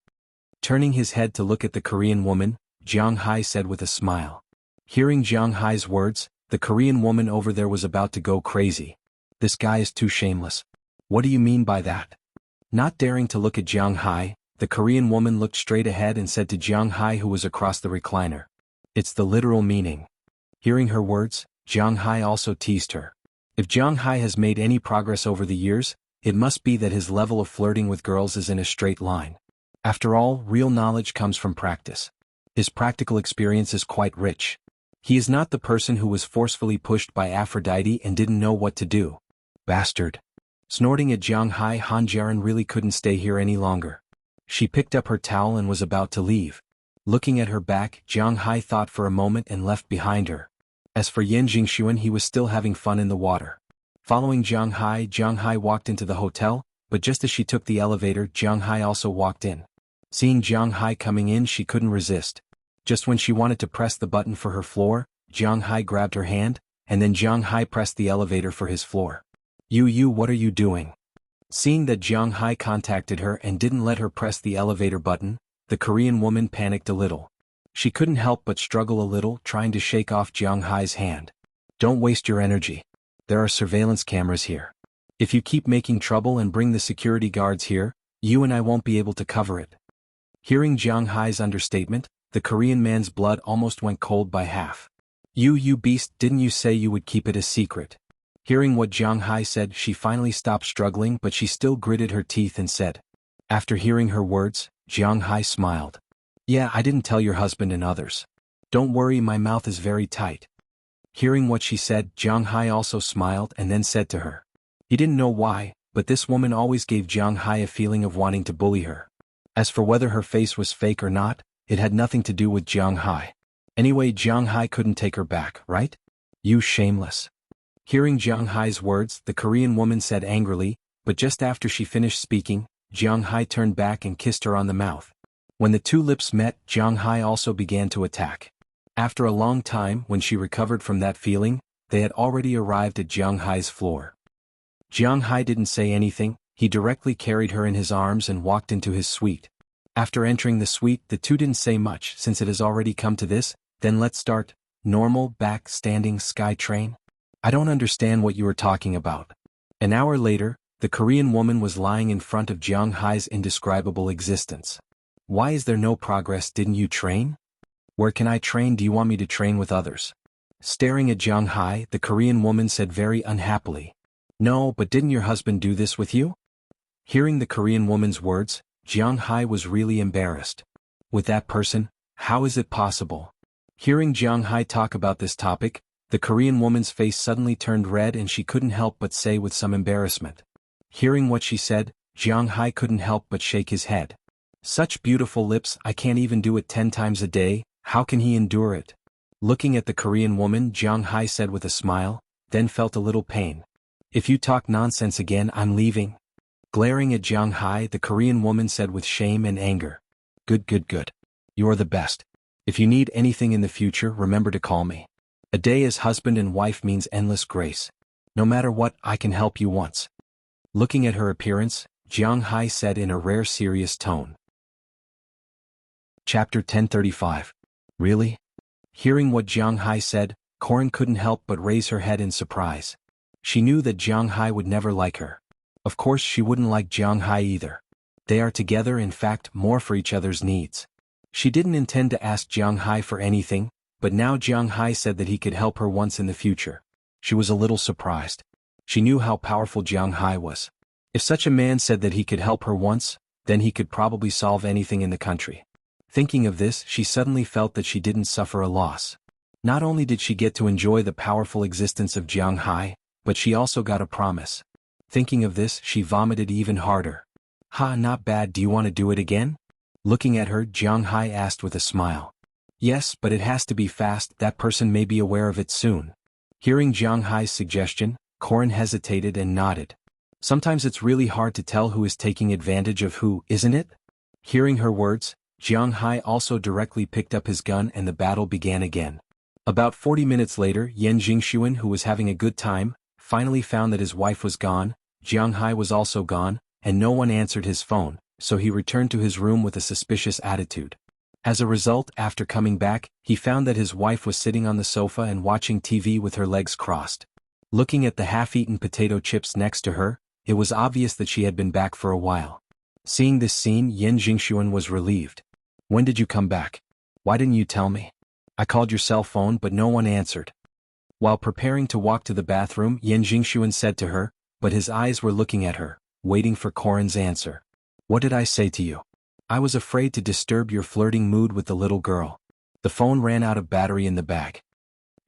Turning his head to look at the Korean woman, Jiang Hai said with a smile. Hearing Jiang Hai's words, the Korean woman over there was about to go crazy. "This guy is too shameless. What do you mean by that?" Not daring to look at Jiang Hai, the Korean woman looked straight ahead and said to Jiang Hai, who was across the recliner. "It's the literal meaning." Hearing her words, Jiang Hai also teased her. If Jiang Hai has made any progress over the years, it must be that his level of flirting with girls is in a straight line. After all, real knowledge comes from practice. His practical experience is quite rich. He is not the person who was forcefully pushed by Aphrodite and didn't know what to do. Bastard. Snorting at Jiang Hai, Han Jiaran really couldn't stay here any longer. She picked up her towel and was about to leave. Looking at her back, Jiang Hai thought for a moment and left behind her. As for Yan Jingxuan, he was still having fun in the water. Following Jiang Hai walked into the hotel, but just as she took the elevator, Jiang Hai also walked in. Seeing Jiang Hai coming in, she couldn't resist. Just when she wanted to press the button for her floor, Jiang Hai grabbed her hand, and then Jiang Hai pressed the elevator for his floor. You, what are you doing?" Seeing that Jiang Hai contacted her and didn't let her press the elevator button, the Korean woman panicked a little. She couldn't help but struggle a little, trying to shake off Jiang Hai's hand. "Don't waste your energy. There are surveillance cameras here. If you keep making trouble and bring the security guards here, you and I won't be able to cover it." Hearing Jiang Hai's understatement, the Korean man's blood almost went cold by half. You beast, didn't you say you would keep it a secret?" Hearing what Jiang Hai said, she finally stopped struggling, but she still gritted her teeth and said. After hearing her words, Jiang Hai smiled. "Yeah, I didn't tell your husband and others. Don't worry, my mouth is very tight." Hearing what she said, Jiang Hai also smiled and then said to her. He didn't know why, but this woman always gave Jiang Hai a feeling of wanting to bully her. As for whether her face was fake or not, it had nothing to do with Jiang Hai. Anyway, Jiang Hai couldn't take her back, right? You shameless. Hearing Jiang Hai's words, the Korean woman said angrily, but just after she finished speaking, Jiang Hai turned back and kissed her on the mouth. When the two lips met, Jiang Hai also began to attack. After a long time, when she recovered from that feeling, they had already arrived at Jiang Hai's floor. Jiang Hai didn't say anything, he directly carried her in his arms and walked into his suite. After entering the suite, the two didn't say much since it has already come to this. Then let's start. Normal, back, standing, sky train? I don't understand what you are talking about. An hour later, the Korean woman was lying in front of Jiang Hai's indescribable existence. Why is there no progress? Didn't you train? Where can I train? Do you want me to train with others? Staring at Jiang Hai, the Korean woman said very unhappily. No, but didn't your husband do this with you? Hearing the Korean woman's words, Jiang Hai was really embarrassed. With that person, how is it possible? Hearing Jiang Hai talk about this topic, the Korean woman's face suddenly turned red and she couldn't help but say with some embarrassment. Hearing what she said, Jiang Hai couldn't help but shake his head. Such beautiful lips, I can't even do it 10 times a day, how can he endure it? Looking at the Korean woman, Jiang Hai said with a smile, then felt a little pain. If you talk nonsense again, I'm leaving. Glaring at Jiang Hai, the Korean woman said with shame and anger. Good. You're the best. If you need anything in the future, remember to call me. A day as husband and wife means endless grace. No matter what, I can help you once. Looking at her appearance, Jiang Hai said in a rare serious tone. Chapter 1035. Really? Hearing what Jiang Hai said, Corin couldn't help but raise her head in surprise. She knew that Jiang Hai would never like her. Of course she wouldn't like Jiang Hai either. They are together, in fact, more for each other's needs. She didn't intend to ask Jiang Hai for anything, but now Jiang Hai said that he could help her once in the future. She was a little surprised. She knew how powerful Jiang Hai was. If such a man said that he could help her once, then he could probably solve anything in the country. Thinking of this, she suddenly felt that she didn't suffer a loss. Not only did she get to enjoy the powerful existence of Jiang Hai, but she also got a promise. Thinking of this, she vomited even harder. Not bad, do you want to do it again? Looking at her, Jiang Hai asked with a smile. Yes, but it has to be fast, that person may be aware of it soon. Hearing Jiang Hai's suggestion, Corin hesitated and nodded. Sometimes it's really hard to tell who is taking advantage of who, isn't it? Hearing her words, Jiang Hai also directly picked up his gun and the battle began again. About 40 minutes later, Yan Jingxuan, who was having a good time, finally found that his wife was gone, Jiang Hai was also gone, and no one answered his phone, so he returned to his room with a suspicious attitude. As a result, after coming back, he found that his wife was sitting on the sofa and watching TV with her legs crossed. Looking at the half-eaten potato chips next to her, it was obvious that she had been back for a while. Seeing this scene, Yan Jingxuan was relieved. When did you come back? Why didn't you tell me? I called your cell phone but no one answered. While preparing to walk to the bathroom, Yan Jingxuan said to her, but his eyes were looking at her, waiting for Corin's answer. What did I say to you? I was afraid to disturb your flirting mood with the little girl. The phone ran out of battery in the bag.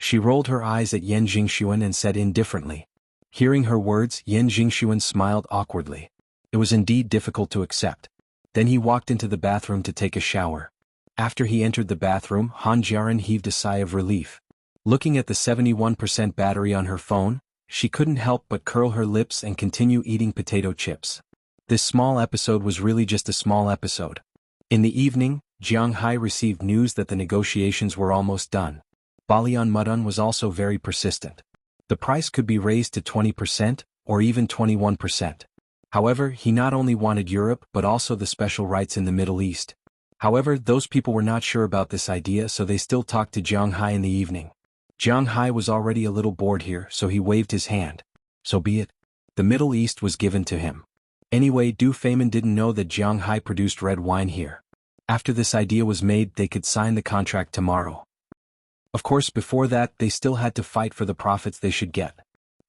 She rolled her eyes at Yan Jingxuan and said indifferently. Hearing her words, Yan Jingxuan smiled awkwardly. It was indeed difficult to accept. Then he walked into the bathroom to take a shower. After he entered the bathroom, Han Jiaren heaved a sigh of relief. Looking at the 71% battery on her phone, she couldn't help but curl her lips and continue eating potato chips. This small episode was really just a small episode. In the evening, Jiang Hai received news that the negotiations were almost done. Balian Mudun was also very persistent. The price could be raised to 20%, or even 21%. However, he not only wanted Europe but also the special rights in the Middle East. However, those people were not sure about this idea, so they still talked to Jiang Hai in the evening. Jiang Hai was already a little bored here, so he waved his hand. So be it. The Middle East was given to him. Anyway, Du Feimin didn't know that Jiang Hai produced red wine here. After this idea was made, they could sign the contract tomorrow. Of course, before that, they still had to fight for the profits they should get.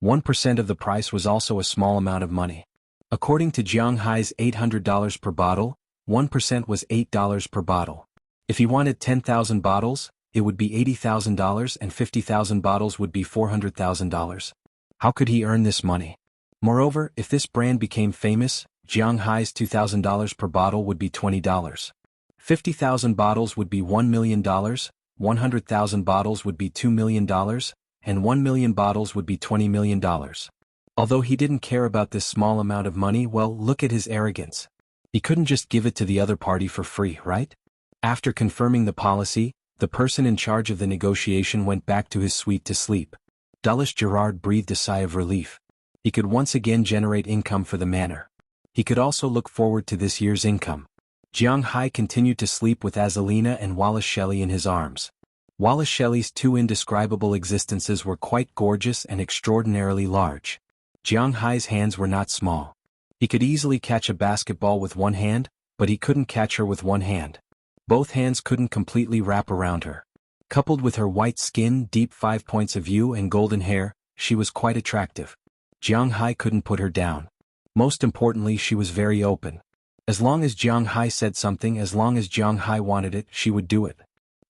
1% of the price was also a small amount of money. According to Jiang Hai's $800 per bottle, 1% was $8 per bottle. If he wanted 10,000 bottles, it would be $80,000 and 50,000 bottles would be $400,000. How could he earn this money? Moreover, if this brand became famous, Jiang Hai's $2,000 per bottle would be $20. 50,000 bottles would be $1 million, 100,000 bottles would be $2 million, and 1 million bottles would be $20 million. Although he didn't care about this small amount of money, well, look at his arrogance. He couldn't just give it to the other party for free, right? After confirming the policy, the person in charge of the negotiation went back to his suite to sleep. Dulles Gerard breathed a sigh of relief. He could once again generate income for the manor. He could also look forward to this year's income. Jiang Hai continued to sleep with Azalina and Wallace Shelley in his arms. Wallace Shelley's two indescribable existences were quite gorgeous and extraordinarily large. Jiang Hai's hands were not small. He could easily catch a basketball with one hand, but he couldn't catch her with one hand. Both hands couldn't completely wrap around her. Coupled with her white skin, deep 5 points of view and golden hair, she was quite attractive. Jiang Hai couldn't put her down. Most importantly, she was very open. As long as Jiang Hai said something, as long as Jiang Hai wanted it, she would do it.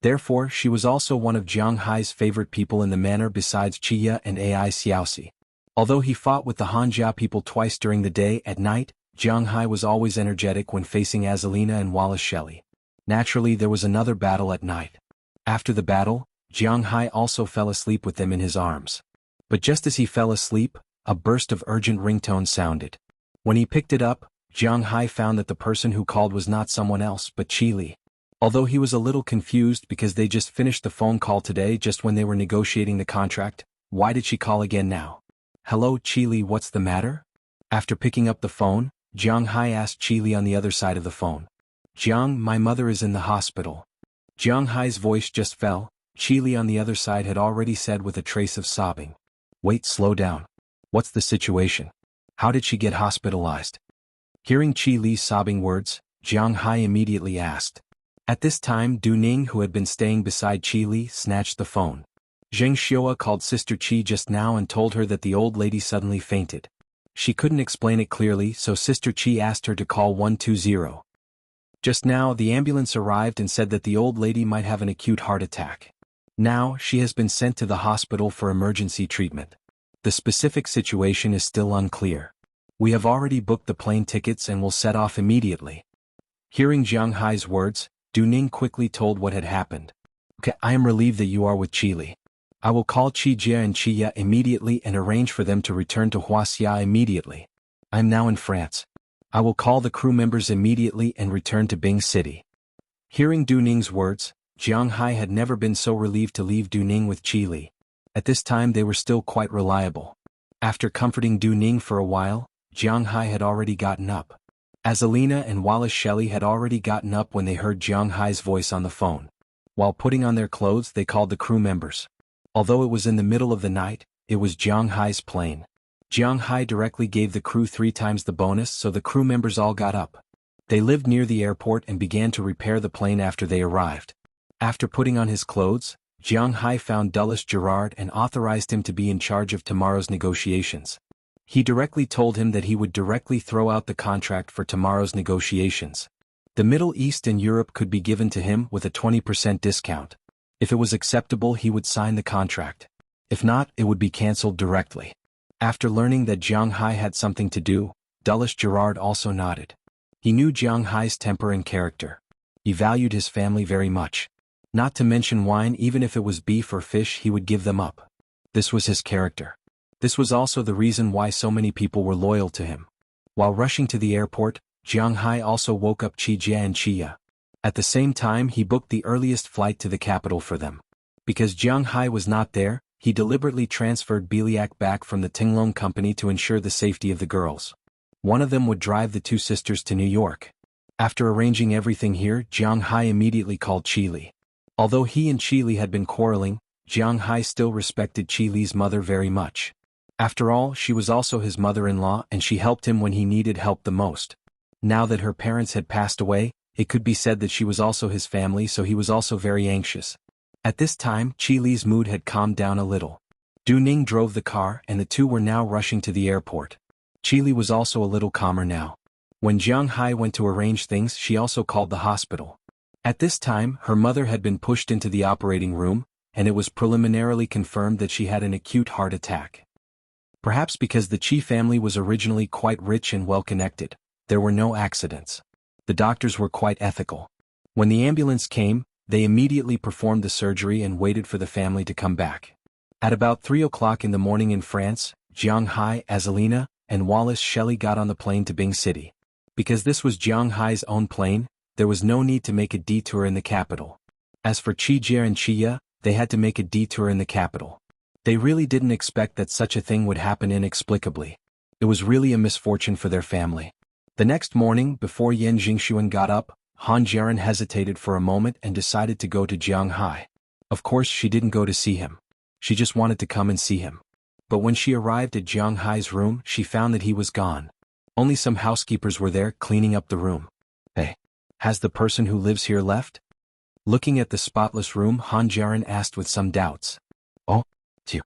Therefore, she was also one of Jiang Hai's favorite people in the manor besides Chiya and Ai Xiaoxi. Although he fought with the Hanjia people twice during the day, at night, Jiang Hai was always energetic when facing Azalina and Wallace Shelley. Naturally, there was another battle at night. After the battle, Jiang Hai also fell asleep with them in his arms. But just as he fell asleep, a burst of urgent ringtone sounded. When he picked it up, Jiang Hai found that the person who called was not someone else but Qi Li. Although he was a little confused because they just finished the phone call today just when they were negotiating the contract, why did she call again now? Hello Qi Li, what's the matter? After picking up the phone, Jiang Hai asked Qi Li on the other side of the phone. Jiang, my mother is in the hospital. Jiang Hai's voice just fell. Qi Li on the other side had already said with a trace of sobbing. Wait, slow down. What's the situation? How did she get hospitalized? Hearing Qi Li's sobbing words, Jiang Hai immediately asked. At this time, Du Ning, who had been staying beside Qi Li, snatched the phone. Zheng Xiaoa called Sister Qi just now and told her that the old lady suddenly fainted. She couldn't explain it clearly, so Sister Qi asked her to call 120. Just now, the ambulance arrived and said that the old lady might have an acute heart attack. Now, she has been sent to the hospital for emergency treatment. The specific situation is still unclear. We have already booked the plane tickets and will set off immediately. Hearing Jiang Hai's words, Du Ning quickly told what had happened. Okay, I am relieved that you are with Qi Li. I will call Qi Jia and Qi Ya immediately and arrange for them to return to Huaxia immediately. I am now in France. I will call the crew members immediately and return to Bing City. Hearing Du Ning's words, Jiang Hai had never been so relieved to leave Du Ning with Qi Li. At this time they were still quite reliable. After comforting Du Ning for a while, Jiang Hai had already gotten up. Azalina and Wallace Shelley had already gotten up when they heard Jiang Hai's voice on the phone. While putting on their clothes, they called the crew members. Although it was in the middle of the night, it was Jiang Hai's plane. Jiang Hai directly gave the crew 3 times the bonus, so the crew members all got up. They lived near the airport and began to repair the plane after they arrived. After putting on his clothes, Jiang Hai found Dulles Gerard and authorized him to be in charge of tomorrow's negotiations. He directly told him that he would directly throw out the contract for tomorrow's negotiations. The Middle East and Europe could be given to him with a 20% discount. If it was acceptable, he would sign the contract. If not, it would be cancelled directly. After learning that Jiang Hai had something to do, Dulles Gerard also nodded. He knew Jiang Hai's temper and character. He valued his family very much. Not to mention wine, even if it was beef or fish, he would give them up. This was his character. This was also the reason why so many people were loyal to him. While rushing to the airport, Jiang Hai also woke up Qi Jia and Qi Ya. At the same time, he booked the earliest flight to the capital for them. Because Jiang Hai was not there, he deliberately transferred Biliak back from the Tinglong company to ensure the safety of the girls. One of them would drive the 2 sisters to New York. After arranging everything here, Jiang Hai immediately called Qi Li. Although he and Qi Li had been quarreling, Jiang Hai still respected Qi Li's mother very much. After all, she was also his mother-in-law and she helped him when he needed help the most. Now that her parents had passed away, it could be said that she was also his family, so he was also very anxious. At this time, Qi Li's mood had calmed down a little. Du Ning drove the car and the two were now rushing to the airport. Qi Li was also a little calmer now. When Jiang Hai went to arrange things, she also called the hospital. At this time, her mother had been pushed into the operating room, and it was preliminarily confirmed that she had an acute heart attack. Perhaps because the Qi family was originally quite rich and well-connected, there were no accidents. The doctors were quite ethical. When the ambulance came, they immediately performed the surgery and waited for the family to come back. At about 3 o'clock in the morning in France, Jiang Hai, Azalina, and Wallace Shelley got on the plane to Bing City. Because this was Jiang Hai's own plane, there was no need to make a detour in the capital. As for Qijie and Qiya, they had to make a detour in the capital. They really didn't expect that such a thing would happen inexplicably. It was really a misfortune for their family. The next morning, before Yan Jingxuan got up, Han Jiaren hesitated for a moment and decided to go to Jiang Hai. Of course, she didn't go to see him. She just wanted to come and see him. But when she arrived at Jiang Hai's room, she found that he was gone. Only some housekeepers were there cleaning up the room. Hey, has the person who lives here left? Looking at the spotless room, Han Jiaren asked with some doubts. Oh, you.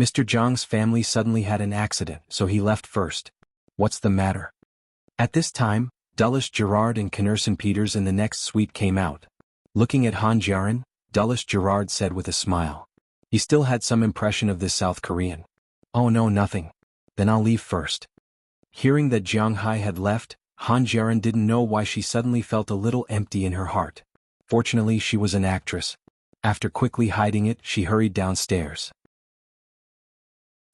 Mr. Zhang's family suddenly had an accident, so he left first. What's the matter? At this time, Dulles Gerard and Knerson Peters in the next suite came out. Looking at Han Jiaren, Dulles Gerard said with a smile. He still had some impression of this South Korean. Oh no, nothing. Then I'll leave first. Hearing that Jiang Hai had left, Han Jiaren didn't know why she suddenly felt a little empty in her heart. Fortunately, she was an actress. After quickly hiding it, she hurried downstairs.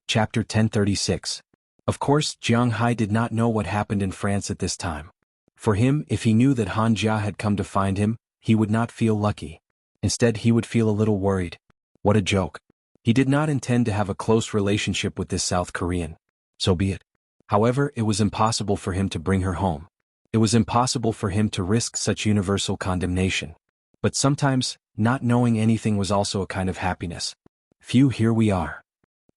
Chapter 1036. Of course, Jiang Hai did not know what happened in France at this time. For him, if he knew that Han Jia had come to find him, he would not feel lucky. Instead, he would feel a little worried. What a joke. He did not intend to have a close relationship with this South Korean. So be it. However, it was impossible for him to bring her home. It was impossible for him to risk such universal condemnation. But sometimes, not knowing anything was also a kind of happiness. Phew, here we are.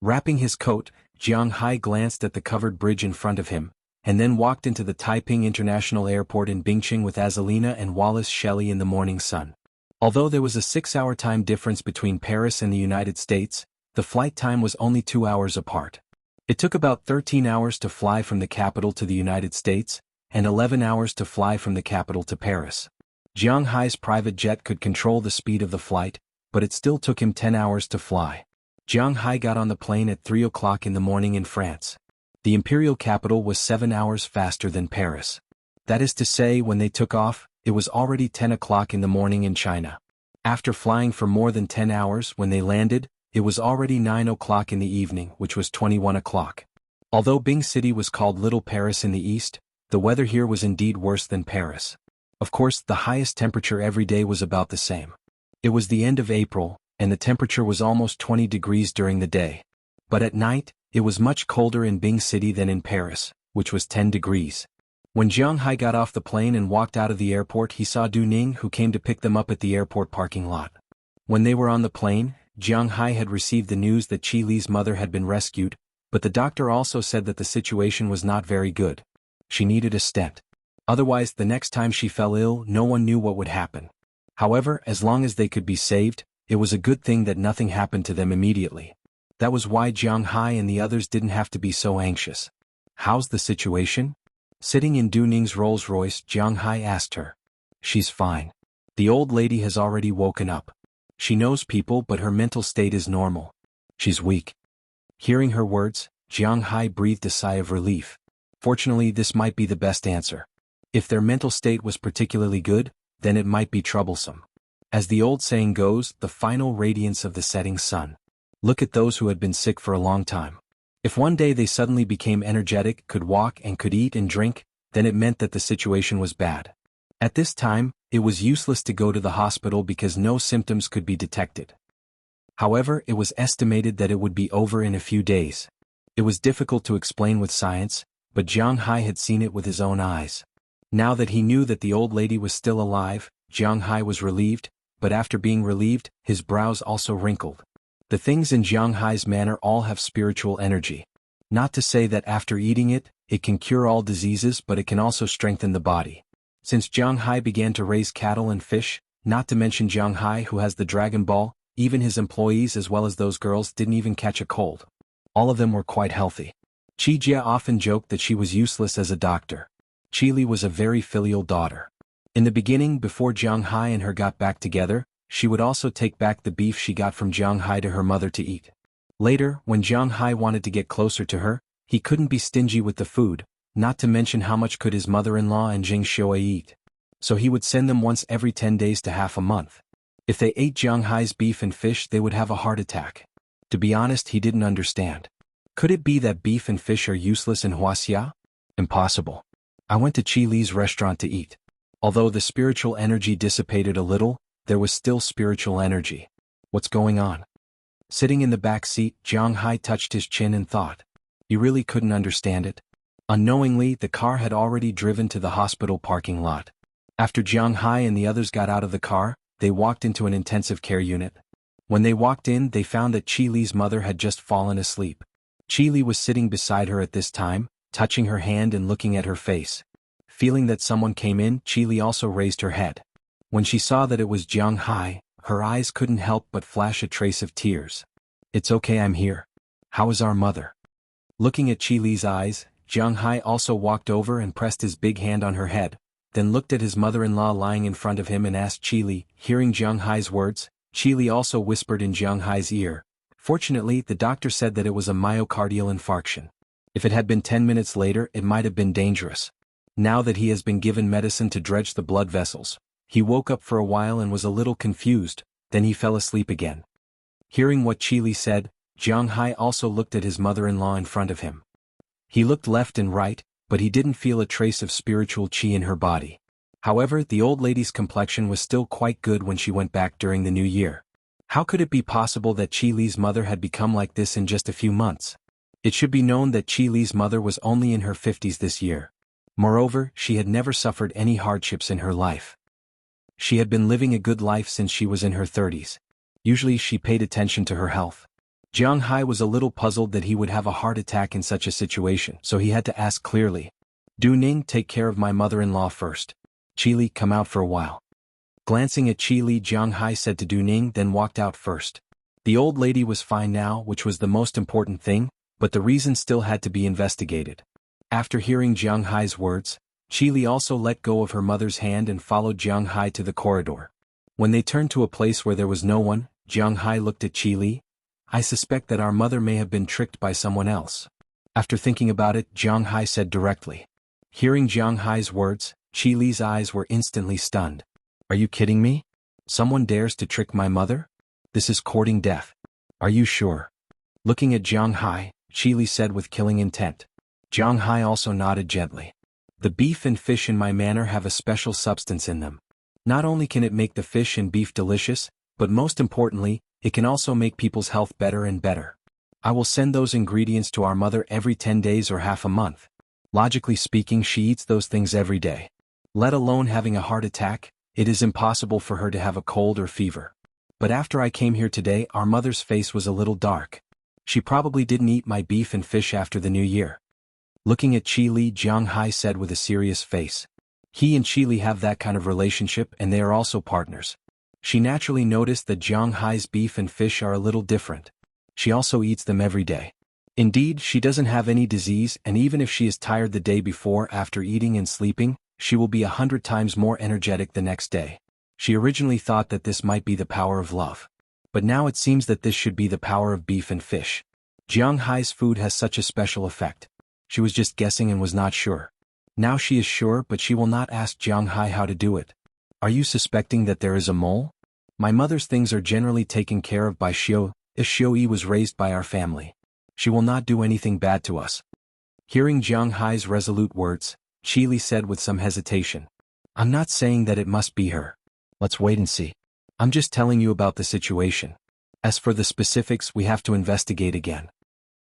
Wrapping his coat, Jiang Hai glanced at the covered bridge in front of him, and then walked into the Taiping International Airport in Bingqing with Azalina and Wallace Shelley in the morning sun. Although there was a 6-hour time difference between Paris and the United States, the flight time was only 2 hours apart. It took about 13 hours to fly from the capital to the United States, and 11 hours to fly from the capital to Paris. Jiang Hai's private jet could control the speed of the flight, but it still took him 10 hours to fly. Jiang Hai got on the plane at 3 o'clock in the morning in France. The imperial capital was 7 hours faster than Paris. That is to say, when they took off, it was already 10 o'clock in the morning in China. After flying for more than 10 hours, when they landed, it was already 9 o'clock in the evening, which was 21 o'clock. Although Bing City was called Little Paris in the east, the weather here was indeed worse than Paris. Of course, the highest temperature every day was about the same. It was the end of April, and the temperature was almost 20 degrees during the day. But at night, it was much colder in Bing City than in Paris, which was 10 degrees. When Jiang Hai got off the plane and walked out of the airport, he saw Du Ning, who came to pick them up at the airport parking lot. When they were on the plane, Jiang Hai had received the news that Qi Li's mother had been rescued, but the doctor also said that the situation was not very good. She needed a stent. Otherwise, the next time she fell ill, no one knew what would happen. However, as long as they could be saved, it was a good thing that nothing happened to them immediately. That was why Jiang Hai and the others didn't have to be so anxious. How's the situation? Sitting in Du Ning's Rolls-Royce, Jiang Hai asked her. She's fine. The old lady has already woken up. She knows people, but her mental state is normal. She's weak. Hearing her words, Jiang Hai breathed a sigh of relief. Fortunately, this might be the best answer. If their mental state was particularly good, then it might be troublesome. As the old saying goes, the final radiance of the setting sun. Look at those who had been sick for a long time. If one day they suddenly became energetic, could walk and could eat and drink, then it meant that the situation was bad. At this time, it was useless to go to the hospital because no symptoms could be detected. However, it was estimated that it would be over in a few days. It was difficult to explain with science, but Jiang Hai had seen it with his own eyes. Now that he knew that the old lady was still alive, Jiang Hai was relieved, but after being relieved, his brows also wrinkled. The things in Jiang Hai's manner all have spiritual energy. Not to say that after eating it, it can cure all diseases, but it can also strengthen the body. Since Jiang Hai began to raise cattle and fish, not to mention Jiang Hai who has the Dragon Ball, even his employees as well as those girls didn't even catch a cold. All of them were quite healthy. Qijie often joked that she was useless as a doctor. Qi Li was a very filial daughter. In the beginning, before Jiang Hai and her got back together, she would also take back the beef she got from Jiang Hai to her mother to eat. Later, when Jiang Hai wanted to get closer to her, he couldn't be stingy with the food, not to mention how much could his mother-in-law and Jing Xiui eat. So he would send them once every 10 days to half a month. If they ate Jiang Hai's beef and fish, they would have a heart attack. To be honest, he didn't understand. Could it be that beef and fish are useless in Wuxia? Impossible. I went to Qi Li's restaurant to eat. Although the spiritual energy dissipated a little, there was still spiritual energy. What's going on? Sitting in the back seat, Jiang Hai touched his chin and thought. He really couldn't understand it. Unknowingly, the car had already driven to the hospital parking lot. After Jiang Hai and the others got out of the car, they walked into an intensive care unit. When they walked in, they found that Qi Li's mother had just fallen asleep. Qi Li was sitting beside her at this time, touching her hand and looking at her face. Feeling that someone came in, Qi Li also raised her head. When she saw that it was Jiang Hai, her eyes couldn't help but flash a trace of tears. It's okay, I'm here. How is our mother? Looking at Qi Li's eyes, Jiang Hai also walked over and pressed his big hand on her head, then looked at his mother-in-law lying in front of him and asked Qi Li. Hearing Jiang Hai's words, Qi Li also whispered in Jiang Hai's ear. Fortunately, the doctor said that it was a myocardial infarction. If it had been 10 minutes later, it might have been dangerous. Now that he has been given medicine to dredge the blood vessels, he woke up for a while and was a little confused, then he fell asleep again. Hearing what Qi Li said, Jiang Hai also looked at his mother-in-law in front of him. He looked left and right, but he didn't feel a trace of spiritual qi in her body. However, the old lady's complexion was still quite good when she went back during the new year. How could it be possible that Qi Li's mother had become like this in just a few months? It should be known that Qi Li's mother was only in her 50s this year. Moreover, she had never suffered any hardships in her life. She had been living a good life since she was in her 30s. Usually she paid attention to her health. Jiang Hai was a little puzzled that he would have a heart attack in such a situation, so he had to ask clearly. Du Ning, take care of my mother-in-law first. Qi Li, come out for a while. Glancing at Qi Li, Jiang Hai said to Du Ning, then walked out first. The old lady was fine now, which was the most important thing, but the reason still had to be investigated. After hearing Jiang Hai's words, Qi Li also let go of her mother's hand and followed Jiang Hai to the corridor. When they turned to a place where there was no one, Jiang Hai looked at Qi Li. I suspect that our mother may have been tricked by someone else. After thinking about it, Jiang Hai said directly. Hearing Jiang Hai's words, Qi Li's eyes were instantly stunned. Are you kidding me? Someone dares to trick my mother? This is courting death. Are you sure? Looking at Jiang Hai, Qi Li said with killing intent. Jiang Hai also nodded gently. The beef and fish in my manor have a special substance in them. Not only can it make the fish and beef delicious, but most importantly, it can also make people's health better and better. I will send those ingredients to our mother every 10 days or half a month. Logically speaking, she eats those things every day. Let alone having a heart attack, it is impossible for her to have a cold or fever. But after I came here today, our mother's face was a little dark. She probably didn't eat my beef and fish after the new year. Looking at Qi Li, Jiang Hai said with a serious face. He and Qi Li have that kind of relationship and they are also partners. She naturally noticed that Jiang Hai's beef and fish are a little different. She also eats them every day. Indeed, she doesn't have any disease, and even if she is tired the day before after eating and sleeping, she will be 100 times more energetic the next day. She originally thought that this might be the power of love. But now it seems that this should be the power of beef and fish. Jiang Hai's food has such a special effect. She was just guessing and was not sure. Now she is sure, but she will not ask Jiang Hai how to do it. Are you suspecting that there is a mole? My mother's things are generally taken care of by Xiu. If Xiu Yi was raised by our family, she will not do anything bad to us. Hearing Jiang Hai's resolute words, Qi Li said with some hesitation. I'm not saying that it must be her. Let's wait and see. I'm just telling you about the situation. As for the specifics, we have to investigate again.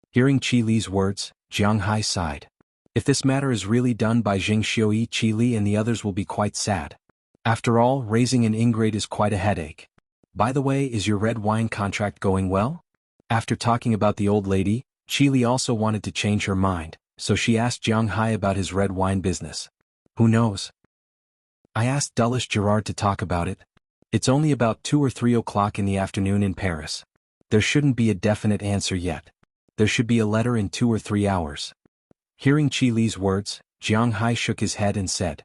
Hearing Qi Li's words, Jiang Hai sighed. If this matter is really done by Jing Xiuyi, Qi Li and the others will be quite sad. After all, raising an ingrate is quite a headache. By the way, is your red wine contract going well? After talking about the old lady, Qi Li also wanted to change her mind, so she asked Jiang Hai about his red wine business. Who knows? I asked Dulles Gerard to talk about it. It's only about 2 or 3 o'clock in the afternoon in Paris. There shouldn't be a definite answer yet. There should be a letter in 2 or 3 hours. Hearing Qi Li's words, Jiang Hai shook his head and said.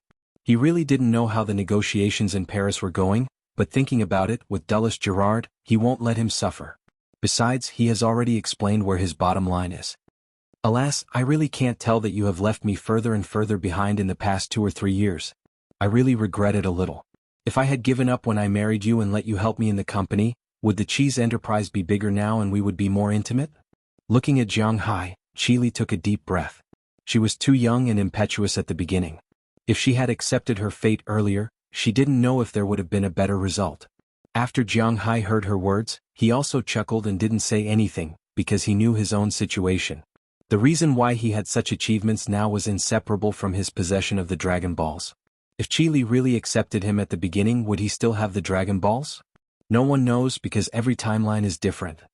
He really didn't know how the negotiations in Paris were going, but thinking about it with Dulles Gerard, he won't let him suffer. Besides, he has already explained where his bottom line is. Alas, I really can't tell that you have left me further and further behind in the past 2 or 3 years. I really regret it a little. If I had given up when I married you and let you help me in the company, would the cheese enterprise be bigger now and we would be more intimate? Looking at Jiang Hai, Qili took a deep breath. She was too young and impetuous at the beginning. If she had accepted her fate earlier, she didn't know if there would have been a better result. After Jiang Hai heard her words, he also chuckled and didn't say anything, because he knew his own situation. The reason why he had such achievements now was inseparable from his possession of the Dragon Balls. If Qili really accepted him at the beginning, would he still have the Dragon Balls? No one knows because every timeline is different.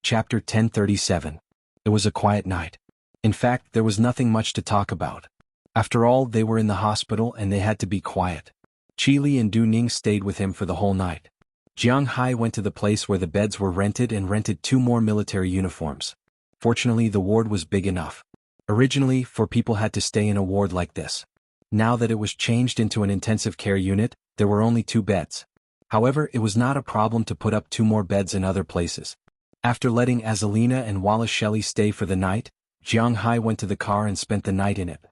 Chapter 1037. It was a quiet night. In fact, there was nothing much to talk about. After all, they were in the hospital and they had to be quiet. Qili and Du Ning stayed with him for the whole night. Jiang Hai went to the place where the beds were rented and rented 2 more military uniforms. Fortunately, the ward was big enough. Originally, 4 people had to stay in a ward like this. Now that it was changed into an intensive care unit, there were only 2 beds. However, it was not a problem to put up 2 more beds in other places. After letting Azalina and Wallace Shelley stay for the night, Jiang Hai went to the car and spent the night in it.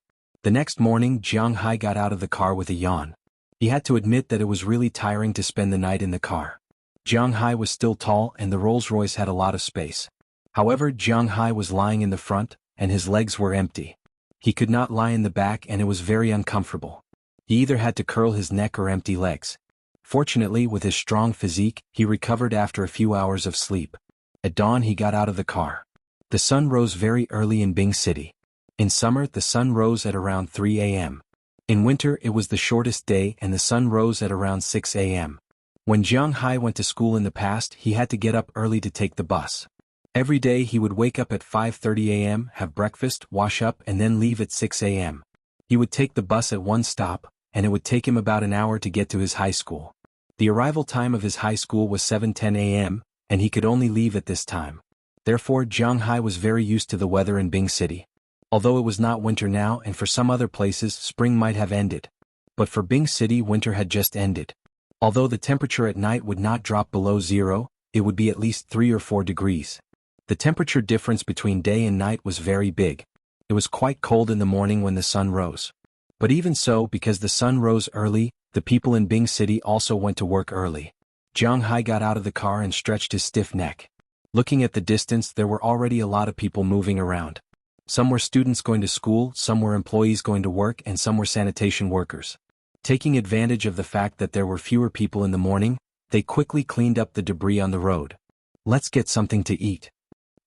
The next morning, Jiang Hai got out of the car with a yawn. He had to admit that it was really tiring to spend the night in the car. Jiang Hai was still tall and the Rolls-Royce had a lot of space. However, Jiang Hai was lying in the front, and his legs were empty. He could not lie in the back and it was very uncomfortable. He either had to curl his neck or empty legs. Fortunately, with his strong physique, he recovered after a few hours of sleep. At dawn he got out of the car. The sun rose very early in Bing City. In summer, the sun rose at around 3 a.m. In winter, it was the shortest day and the sun rose at around 6 a.m. When Jiang Hai went to school in the past, he had to get up early to take the bus. Every day he would wake up at 5:30 a.m., have breakfast, wash up and then leave at 6 a.m. He would take the bus at one stop, and it would take him about an hour to get to his high school. The arrival time of his high school was 7:10 a.m., and he could only leave at this time. Therefore, Jiang Hai was very used to the weather in Bing City. Although it was not winter now and for some other places spring might have ended. But for Bing City winter had just ended. Although the temperature at night would not drop below 0, it would be at least 3 or 4 degrees. The temperature difference between day and night was very big. It was quite cold in the morning when the sun rose. But even so, because the sun rose early, the people in Bing City also went to work early. Jiang Hai got out of the car and stretched his stiff neck. Looking at the distance, there were already a lot of people moving around. Some were students going to school, some were employees going to work, and some were sanitation workers. Taking advantage of the fact that there were fewer people in the morning, they quickly cleaned up the debris on the road. Let's get something to eat.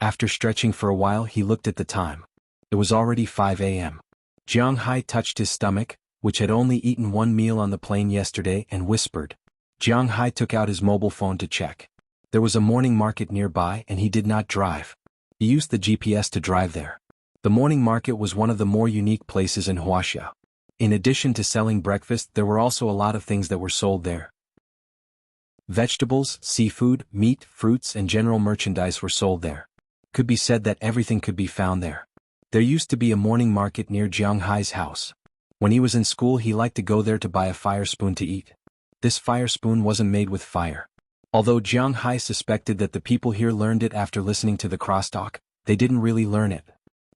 After stretching for a while, he looked at the time. It was already 5 a.m. Jiang Hai touched his stomach, which had only eaten 1 meal on the plane yesterday, and whispered. Jiang Hai took out his mobile phone to check. There was a morning market nearby and he did not drive. He used the GPS to drive there. The morning market was one of the more unique places in Huaxia. In addition to selling breakfast, there were also a lot of things that were sold there. Vegetables, seafood, meat, fruits and general merchandise were sold there. Could be said that everything could be found there. There used to be a morning market near Jiang Hai's house. When he was in school, he liked to go there to buy a fire spoon to eat. This fire spoon wasn't made with fire. Although Jiang Hai suspected that the people here learned it after listening to the crosstalk, they didn't really learn it.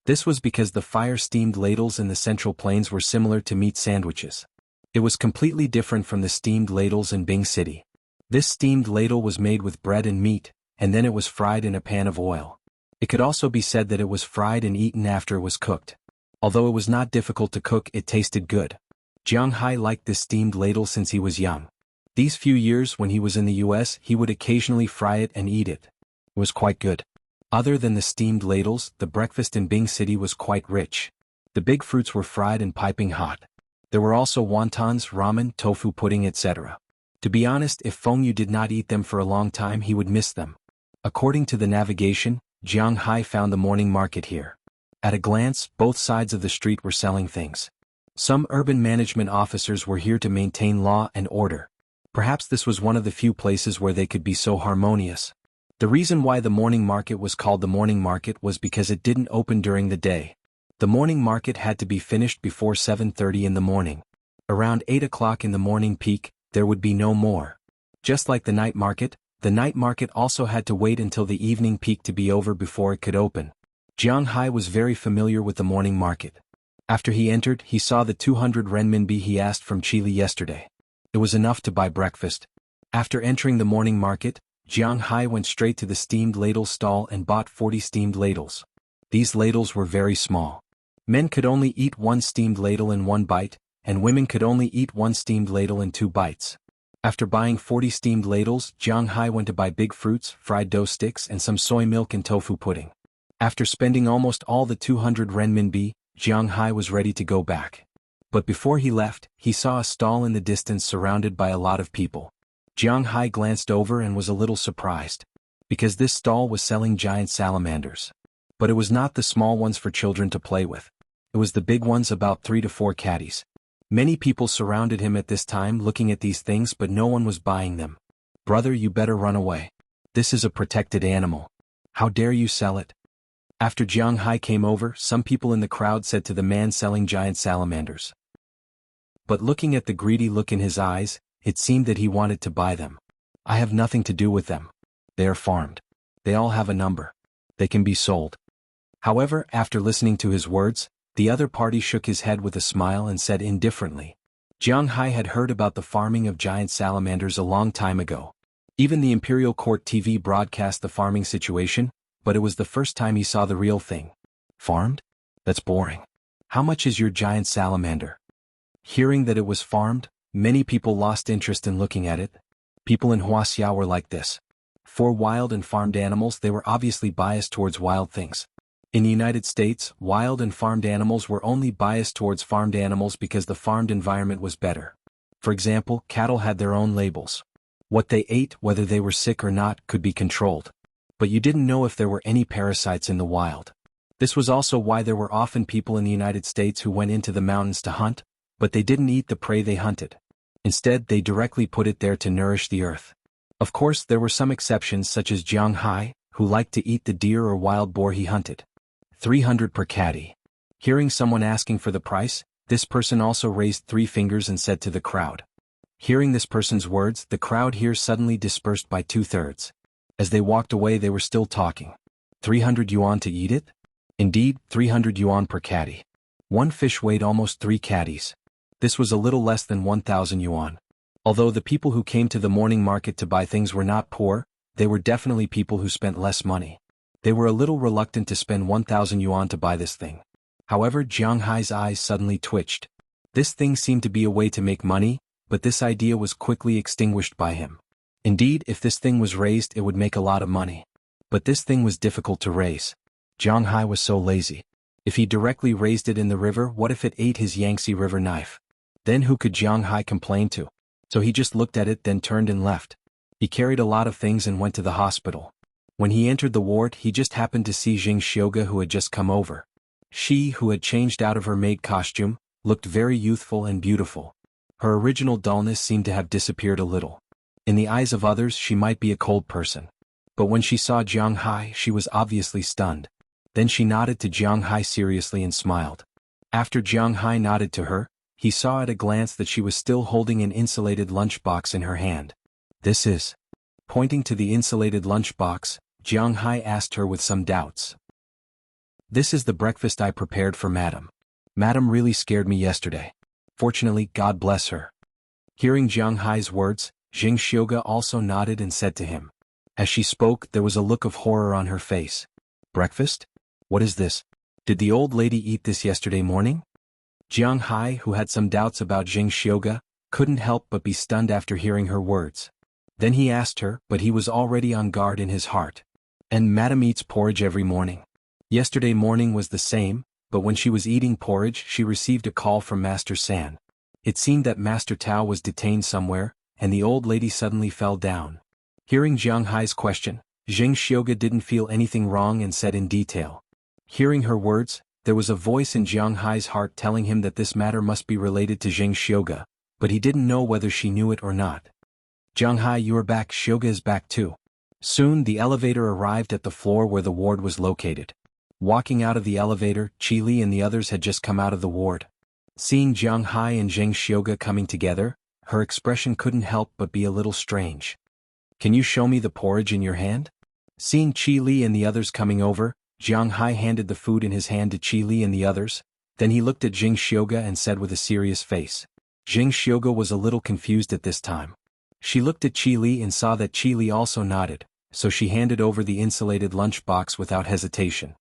This was because the fire-steamed ladles in the Central Plains were similar to meat sandwiches. It was completely different from the steamed ladles in Bing City. This steamed ladle was made with bread and meat, and then it was fried in a pan of oil. It could also be said that it was fried and eaten after it was cooked. Although it was not difficult to cook, it tasted good. Jiang Hai liked this steamed ladle since he was young. These few years when he was in the US, he would occasionally fry it and eat it. It was quite good. Other than the steamed ladles, the breakfast in Bing City was quite rich. The big fruits were fried and piping hot. There were also wontons, ramen, tofu pudding, etc. To be honest, if Feng Yu did not eat them for a long time, he would miss them. According to the navigation, Jiang Hai found the morning market here. At a glance, both sides of the street were selling things. Some urban management officers were here to maintain law and order. Perhaps this was one of the few places where they could be so harmonious. The reason why the morning market was called the morning market was because it didn't open during the day. The morning market had to be finished before 7:30 in the morning. Around 8 o'clock in the morning peak, there would be no more. Just like the night market also had to wait until the evening peak to be over before it could open. Jiang Hai was very familiar with the morning market. After he entered, he saw the 200 renminbi he asked from Chile yesterday. It was enough to buy breakfast. After entering the morning market, Jiang Hai went straight to the steamed ladle stall and bought 40 steamed ladles. These ladles were very small. Men could only eat one steamed ladle in one bite, and women could only eat one steamed ladle in 2 bites. After buying 40 steamed ladles, Jiang Hai went to buy big fruits, fried dough sticks and some soy milk and tofu pudding. After spending almost all the 200 renminbi, Jiang Hai was ready to go back. But before he left, he saw a stall in the distance surrounded by a lot of people. Jiang Hai glanced over and was a little surprised, because this stall was selling giant salamanders. But it was not the small ones for children to play with. It was the big ones, about 3 to 4 caddies. Many people surrounded him at this time looking at these things, but no one was buying them. "Brother, you better run away. This is a protected animal. How dare you sell it?" After Jiang Hai came over, some people in the crowd said to the man selling giant salamanders. But looking at the greedy look in his eyes, it seemed that he wanted to buy them. "I have nothing to do with them. They are farmed. They all have a number. They can be sold." However, after listening to his words, the other party shook his head with a smile and said indifferently, Jiang Hai had heard about the farming of giant salamanders a long time ago. Even the Imperial Court TV broadcast the farming situation, but it was the first time he saw the real thing. "Farmed? That's boring. How much is your giant salamander?" Hearing that it was farmed, many people lost interest in looking at it. People in Wuxia were like this. For wild and farmed animals, they were obviously biased towards wild things. In the United States, wild and farmed animals were only biased towards farmed animals because the farmed environment was better. For example, cattle had their own labels. What they ate, whether they were sick or not, could be controlled. But you didn't know if there were any parasites in the wild. This was also why there were often people in the United States who went into the mountains to hunt, but they didn't eat the prey they hunted. Instead, they directly put it there to nourish the earth. Of course, there were some exceptions such as Jiang Hai, who liked to eat the deer or wild boar he hunted. 300 per caddy. Hearing someone asking for the price, this person also raised 3 fingers and said to the crowd. Hearing this person's words, the crowd here suddenly dispersed by 2/3. As they walked away, they were still talking. 300 yuan to eat it? Indeed, 300 yuan per caddy. One fish weighed almost 3 caddies. This was a little less than 1,000 yuan. Although the people who came to the morning market to buy things were not poor, they were definitely people who spent less money. They were a little reluctant to spend 1,000 yuan to buy this thing. However, Jiang Hai's eyes suddenly twitched. This thing seemed to be a way to make money, but this idea was quickly extinguished by him. Indeed, if this thing was raised, it would make a lot of money. But this thing was difficult to raise. Jiang Hai was so lazy. If he directly raised it in the river, what if it ate his Yangtze River knife? Then who could Jiang Hai complain to? So he just looked at it, then turned and left. He carried a lot of things and went to the hospital. When he entered the ward, he just happened to see Jing Xioga, who had just come over. She, who had changed out of her maid costume, looked very youthful and beautiful. Her original dullness seemed to have disappeared a little. In the eyes of others, she might be a cold person. But when she saw Jiang Hai, she was obviously stunned. Then she nodded to Jiang Hai seriously and smiled. After Jiang Hai nodded to her, he saw at a glance that she was still holding an insulated lunchbox in her hand. "This is..." Pointing to the insulated lunchbox, Jiang Hai asked her with some doubts. "This is the breakfast I prepared for Madam. Madam really scared me yesterday. Fortunately, God bless her." Hearing Jiang Hai's words, Jing Xioga also nodded and said to him. As she spoke, there was a look of horror on her face. "Breakfast? What is this? Did the old lady eat this yesterday morning?" Jiang Hai, who had some doubts about Jing Xioga, couldn't help but be stunned after hearing her words. Then he asked her, but he was already on guard in his heart. "And Madam eats porridge every morning?" Yesterday morning was the same, but when she was eating porridge, she received a call from Master San. It seemed that Master Tao was detained somewhere, and the old lady suddenly fell down. Hearing Jiang Hai's question, Jing Xioga didn't feel anything wrong and said in detail. Hearing her words, there was a voice in Jiang Hai's heart telling him that this matter must be related to Jing Xioga, but he didn't know whether she knew it or not. "Jiang Hai, you are back. Xioga is back too." Soon the elevator arrived at the floor where the ward was located. Walking out of the elevator, Qi Li and the others had just come out of the ward. Seeing Jiang Hai and Zheng Xiuge coming together, her expression couldn't help but be a little strange. "Can you show me the porridge in your hand?" Seeing Qi Li and the others coming over, Jiang Hai handed the food in his hand to Qi Li and the others. Then he looked at Zheng Xiuge and said with a serious face. Zheng Xiuge was a little confused at this time. She looked at Qi Li and saw that Qi Li also nodded, so she handed over the insulated lunch box without hesitation.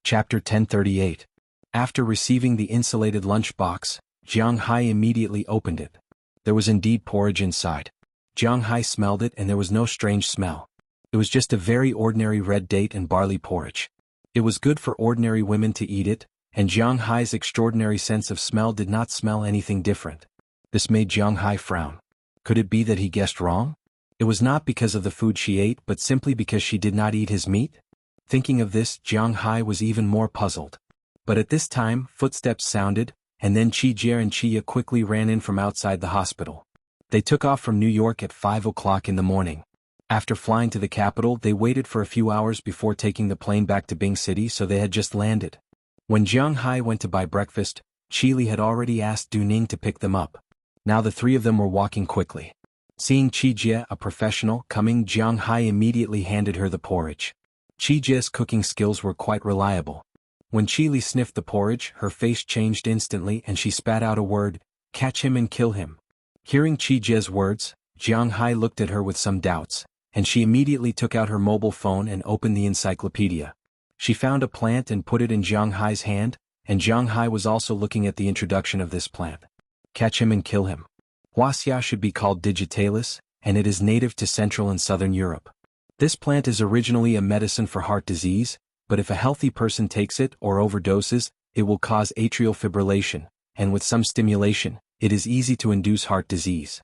Chapter 1038. After receiving the insulated lunch box, Jiang Hai immediately opened it. There was indeed porridge inside. Jiang Hai smelled it and there was no strange smell. It was just a very ordinary red date and barley porridge. It was good for ordinary women to eat it, and Jiang Hai's extraordinary sense of smell did not smell anything different. This made Jiang Hai frown. Could it be that he guessed wrong? It was not because of the food she ate but simply because she did not eat his meat? Thinking of this, Jiang Hai was even more puzzled. But at this time, footsteps sounded, and then Qi Jie and Qi Ye quickly ran in from outside the hospital. They took off from New York at 5 o'clock in the morning. After flying to the capital, they waited for a few hours before taking the plane back to Bing City, so they had just landed. When Jiang Hai went to buy breakfast, Qi Li had already asked Du Ning to pick them up. Now the three of them were walking quickly. Seeing Qi Jie, a professional, coming, Jiang Hai immediately handed her the porridge. Qi Jie's cooking skills were quite reliable. When Qi Li sniffed the porridge, her face changed instantly and she spat out a word, "Catch him and kill him." Hearing Qi Jie's words, Jiang Hai looked at her with some doubts, and she immediately took out her mobile phone and opened the encyclopedia. She found a plant and put it in Jiang Hai's hand, and Jiang Hai was also looking at the introduction of this plant. Catch him and kill him. Wuxia should be called digitalis, and it is native to Central and Southern Europe. This plant is originally a medicine for heart disease, but if a healthy person takes it or overdoses, it will cause atrial fibrillation, and with some stimulation, it is easy to induce heart disease.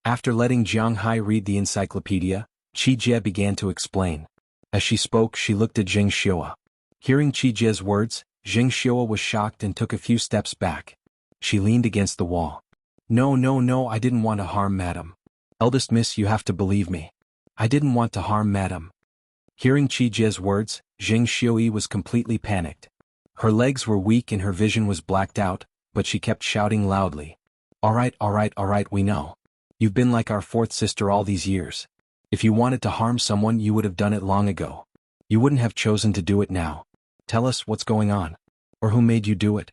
After letting Jiang Hai read the encyclopedia, Qi Jie began to explain. As she spoke, she looked at Zheng Xiuge. Hearing Qi Jie's words, Zheng Xiuge was shocked and took a few steps back. She leaned against the wall. No, I didn't want to harm madam. Eldest miss, you have to believe me. I didn't want to harm madam. Hearing Qi Jie's words, Zheng Xiuge was completely panicked. Her legs were weak and her vision was blacked out, but she kept shouting loudly. All right, we know. You've been like our fourth sister all these years. If you wanted to harm someone, you would have done it long ago. You wouldn't have chosen to do it now. Tell us what's going on. Or who made you do it?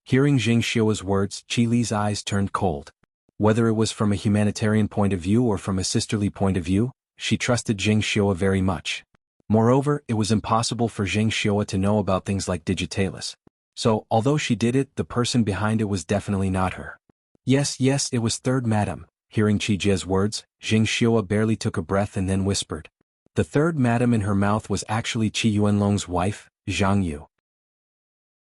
Hearing Zheng Xiuge's words, Qi Li's eyes turned cold. Whether it was from a humanitarian point of view or from a sisterly point of view, she trusted Zheng Xiuge very much. Moreover, it was impossible for Zheng Xiuge to know about things like digitalis. So, although she did it, the person behind it was definitely not her. Yes, it was third madam. Hearing Qi Jie's words, Zheng Xiuge barely took a breath and then whispered. The third madam in her mouth was actually Qi Yuanlong's wife, Zhang Yu.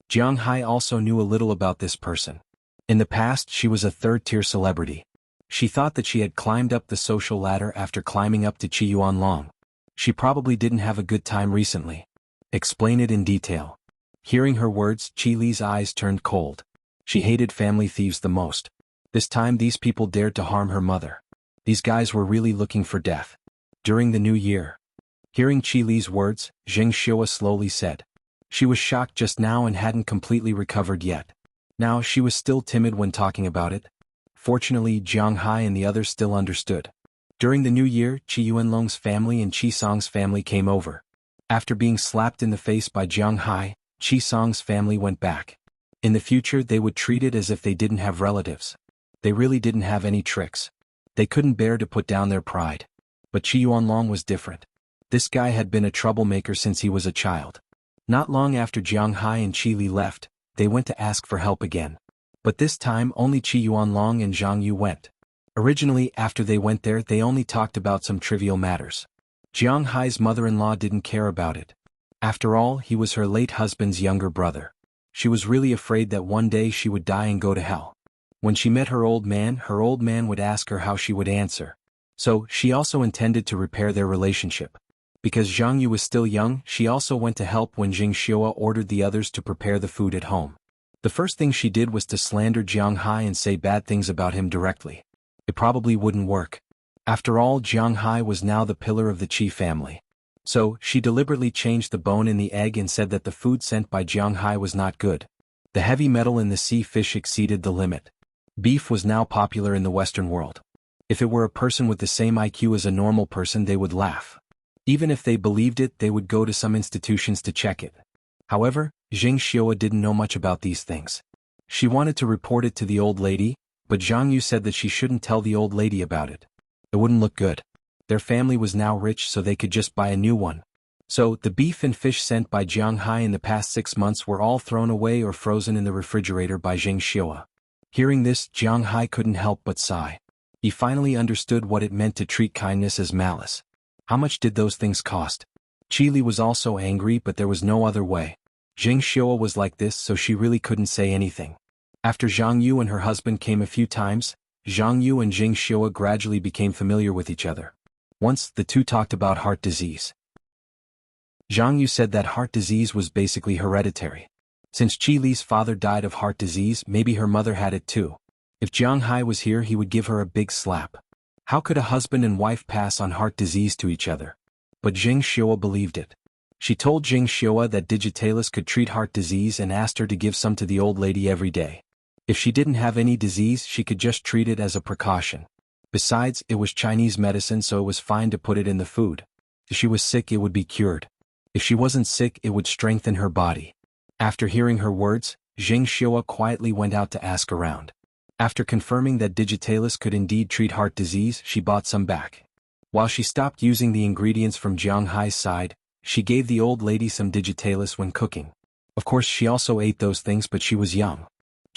Jiang Hai also knew a little about this person. In the past, she was a third-tier celebrity. She thought that she had climbed up the social ladder after climbing up to Qi Yuanlong. She probably didn't have a good time recently. Explain it in detail. Hearing her words, Qi Li's eyes turned cold. She hated family thieves the most. This time these people dared to harm her mother. These guys were really looking for death. During the new year. Hearing Qi Li's words, Zheng Xiuge slowly said. She was shocked just now and hadn't completely recovered yet. Now she was still timid when talking about it. Fortunately, Jiang Hai and the others still understood. During the new year, Qi Yuanlong's family and Qi Song's family came over. After being slapped in the face by Jiang Hai, Qi Song's family went back. In the future they would treat it as if they didn't have relatives. They really didn't have any tricks. They couldn't bear to put down their pride. But Qi Yuanlong was different. This guy had been a troublemaker since he was a child. Not long after Jiang Hai and Qi Li left, they went to ask for help again. But this time only Qi Yuanlong and Zhang Yu went. Originally, after they went there, they only talked about some trivial matters. Jiang Hai's mother-in-law didn't care about it. After all, he was her late husband's younger brother. She was really afraid that one day she would die and go to hell. When she met her old man would ask her how she would answer. So, she also intended to repair their relationship. Because Zhang Yu was still young, she also went to help when Zheng Xiuge ordered the others to prepare the food at home. The first thing she did was to slander Jiang Hai and say bad things about him directly. It probably wouldn't work. After all, Jiang Hai was now the pillar of the Qi family. So, she deliberately changed the bone in the egg and said that the food sent by Jiang Hai was not good. The heavy metal in the sea fish exceeded the limit. Beef was now popular in the Western world. If it were a person with the same IQ as a normal person, they would laugh. Even if they believed it, they would go to some institutions to check it. However, Jing Xiua didn't know much about these things. She wanted to report it to the old lady, but Zhang Yu said that she shouldn't tell the old lady about it. It wouldn't look good. Their family was now rich, so they could just buy a new one. So, the beef and fish sent by Jiang Hai in the past 6 months were all thrown away or frozen in the refrigerator by Jing Xiua. Hearing this, Jiang Hai couldn't help but sigh. He finally understood what it meant to treat kindness as malice. How much did those things cost? Qi Li was also angry, but there was no other way. Jing Xiua was like this, so she really couldn't say anything. After Zhang Yu and her husband came a few times, Zhang Yu and Jing Xiua gradually became familiar with each other. Once, the two talked about heart disease. Zhang Yu said that heart disease was basically hereditary. Since Qi Li's father died of heart disease, maybe her mother had it too. If Jiang Hai was here, he would give her a big slap. How could a husband and wife pass on heart disease to each other? But Jing Xiua believed it. She told Jing Xiua that Digitalis could treat heart disease and asked her to give some to the old lady every day. If she didn't have any disease, she could just treat it as a precaution. Besides, it was Chinese medicine, so it was fine to put it in the food. If she was sick, it would be cured. If she wasn't sick, it would strengthen her body. After hearing her words, Jing Xiua quietly went out to ask around. After confirming that Digitalis could indeed treat heart disease, she bought some back. While she stopped using the ingredients from Jiang Hai's side, she gave the old lady some Digitalis when cooking. Of course, she also ate those things, but she was young.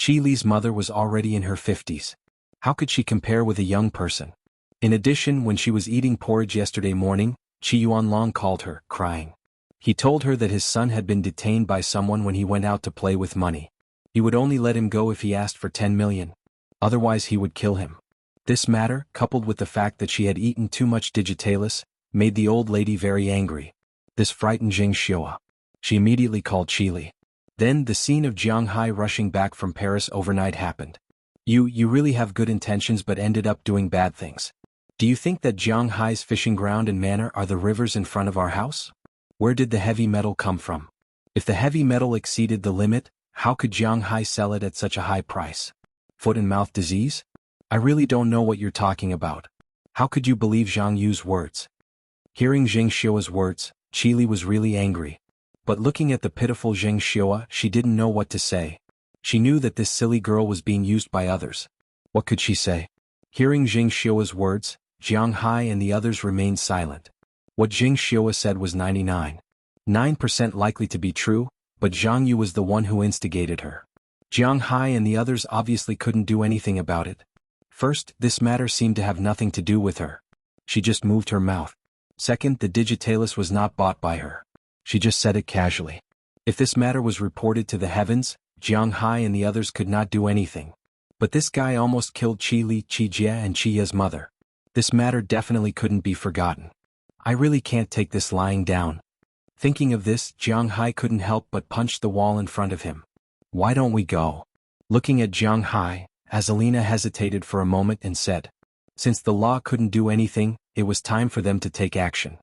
Qi Li's mother was already in her 50s. How could she compare with a young person? In addition, when she was eating porridge yesterday morning, Qi Yuanlong called her, crying. He told her that his son had been detained by someone when he went out to play with money. He would only let him go if he asked for 10 million. Otherwise he would kill him. This matter, coupled with the fact that she had eaten too much Digitalis, made the old lady very angry. This frightened Jing Xiua. She immediately called Qi Li. Then the scene of Jiang Hai rushing back from Paris overnight happened. You really have good intentions but ended up doing bad things. Do you think that Jiang Hai's fishing ground and manor are the rivers in front of our house? Where did the heavy metal come from? If the heavy metal exceeded the limit, how could Jiang Hai sell it at such a high price? Foot and mouth disease? I really don't know what you're talking about. How could you believe Zhang Yu's words? Hearing Jing Xiua's words, Qi Li was really angry. But looking at the pitiful Jing Xiua, she didn't know what to say. She knew that this silly girl was being used by others. What could she say? Hearing Jing Xiua's words, Jiang Hai and the others remained silent. What Jing Xiua said was 99.9% likely to be true, but Zhang Yu was the one who instigated her. Jiang Hai and the others obviously couldn't do anything about it. First, this matter seemed to have nothing to do with her. She just moved her mouth. Second, the Digitalis was not bought by her. She just said it casually. If this matter was reported to the heavens, Jiang Hai and the others could not do anything. But this guy almost killed Qi Li, Qi Jie and Qi Ye's mother. This matter definitely couldn't be forgotten. I really can't take this lying down. Thinking of this, Jiang Hai couldn't help but punch the wall in front of him. Why don't we go? Looking at Jiang Hai, Azalina hesitated for a moment and said, since the law couldn't do anything, it was time for them to take action.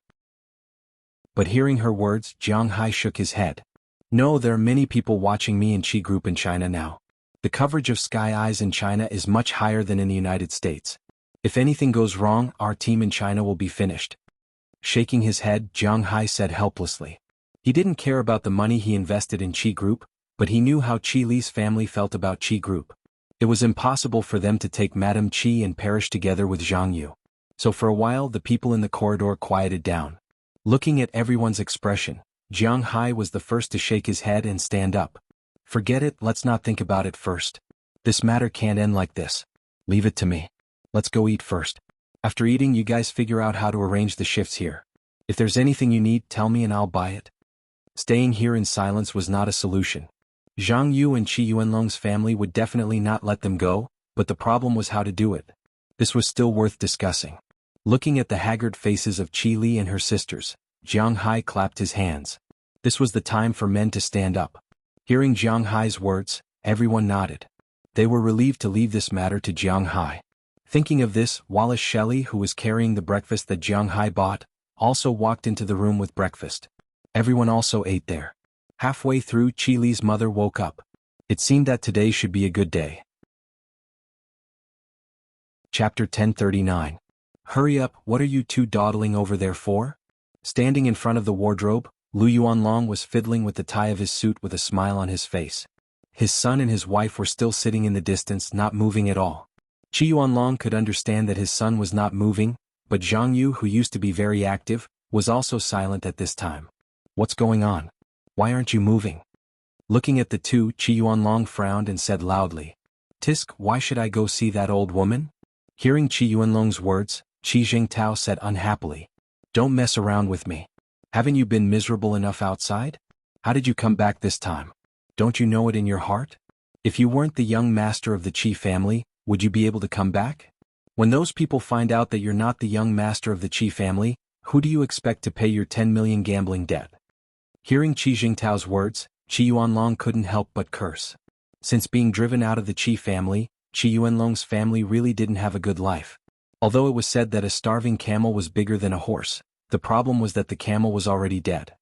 But hearing her words, Jiang Hai shook his head. No, there are many people watching me and Qi Group in China now. The coverage of Sky Eyes in China is much higher than in the United States. If anything goes wrong, our team in China will be finished. Shaking his head, Jiang Hai said helplessly. He didn't care about the money he invested in Qi Group, but he knew how Qi Li's family felt about Qi Group. It was impossible for them to take Madame Qi and perish together with Zhang Yu. So for a while the people in the corridor quieted down. Looking at everyone's expression, Jiang Hai was the first to shake his head and stand up. Forget it, let's not think about it first. This matter can't end like this. Leave it to me. Let's go eat first. After eating, you guys figure out how to arrange the shifts here. If there's anything you need, tell me and I'll buy it. Staying here in silence was not a solution. Zhang Yu and Qi Yuanlong's family would definitely not let them go, but the problem was how to do it. This was still worth discussing. Looking at the haggard faces of Qi Li and her sisters, Jiang Hai clapped his hands. This was the time for men to stand up. Hearing Jiang Hai's words, everyone nodded. They were relieved to leave this matter to Jiang Hai. Thinking of this, Wallace Shelley, who was carrying the breakfast that Jiang Hai bought, also walked into the room with breakfast. Everyone also ate there. Halfway through, Qi Li's mother woke up. It seemed that today should be a good day. Chapter 1039. Hurry up, what are you two dawdling over there for? Standing in front of the wardrobe, Lu Yuanlong was fiddling with the tie of his suit with a smile on his face. His son and his wife were still sitting in the distance, not moving at all. Qi Yuanlong could understand that his son was not moving, but Zhang Yu, who used to be very active, was also silent at this time. What's going on? Why aren't you moving? Looking at the two, Qi Yuanlong frowned and said loudly, "Tisk, why should I go see that old woman?" Hearing Qi Yuanlong's words, Qi Jingtao said unhappily, "Don't mess around with me. Haven't you been miserable enough outside? How did you come back this time? Don't you know it in your heart? If you weren't the young master of the Qi family, would you be able to come back? When those people find out that you're not the young master of the Qi family, who do you expect to pay your 10 million gambling debt?" Hearing Qi Jingtao's words, Qi Yuanlong couldn't help but curse. Since being driven out of the Qi family, Qi Yuanlong's family really didn't have a good life. Although it was said that a starving camel was bigger than a horse, the problem was that the camel was already dead.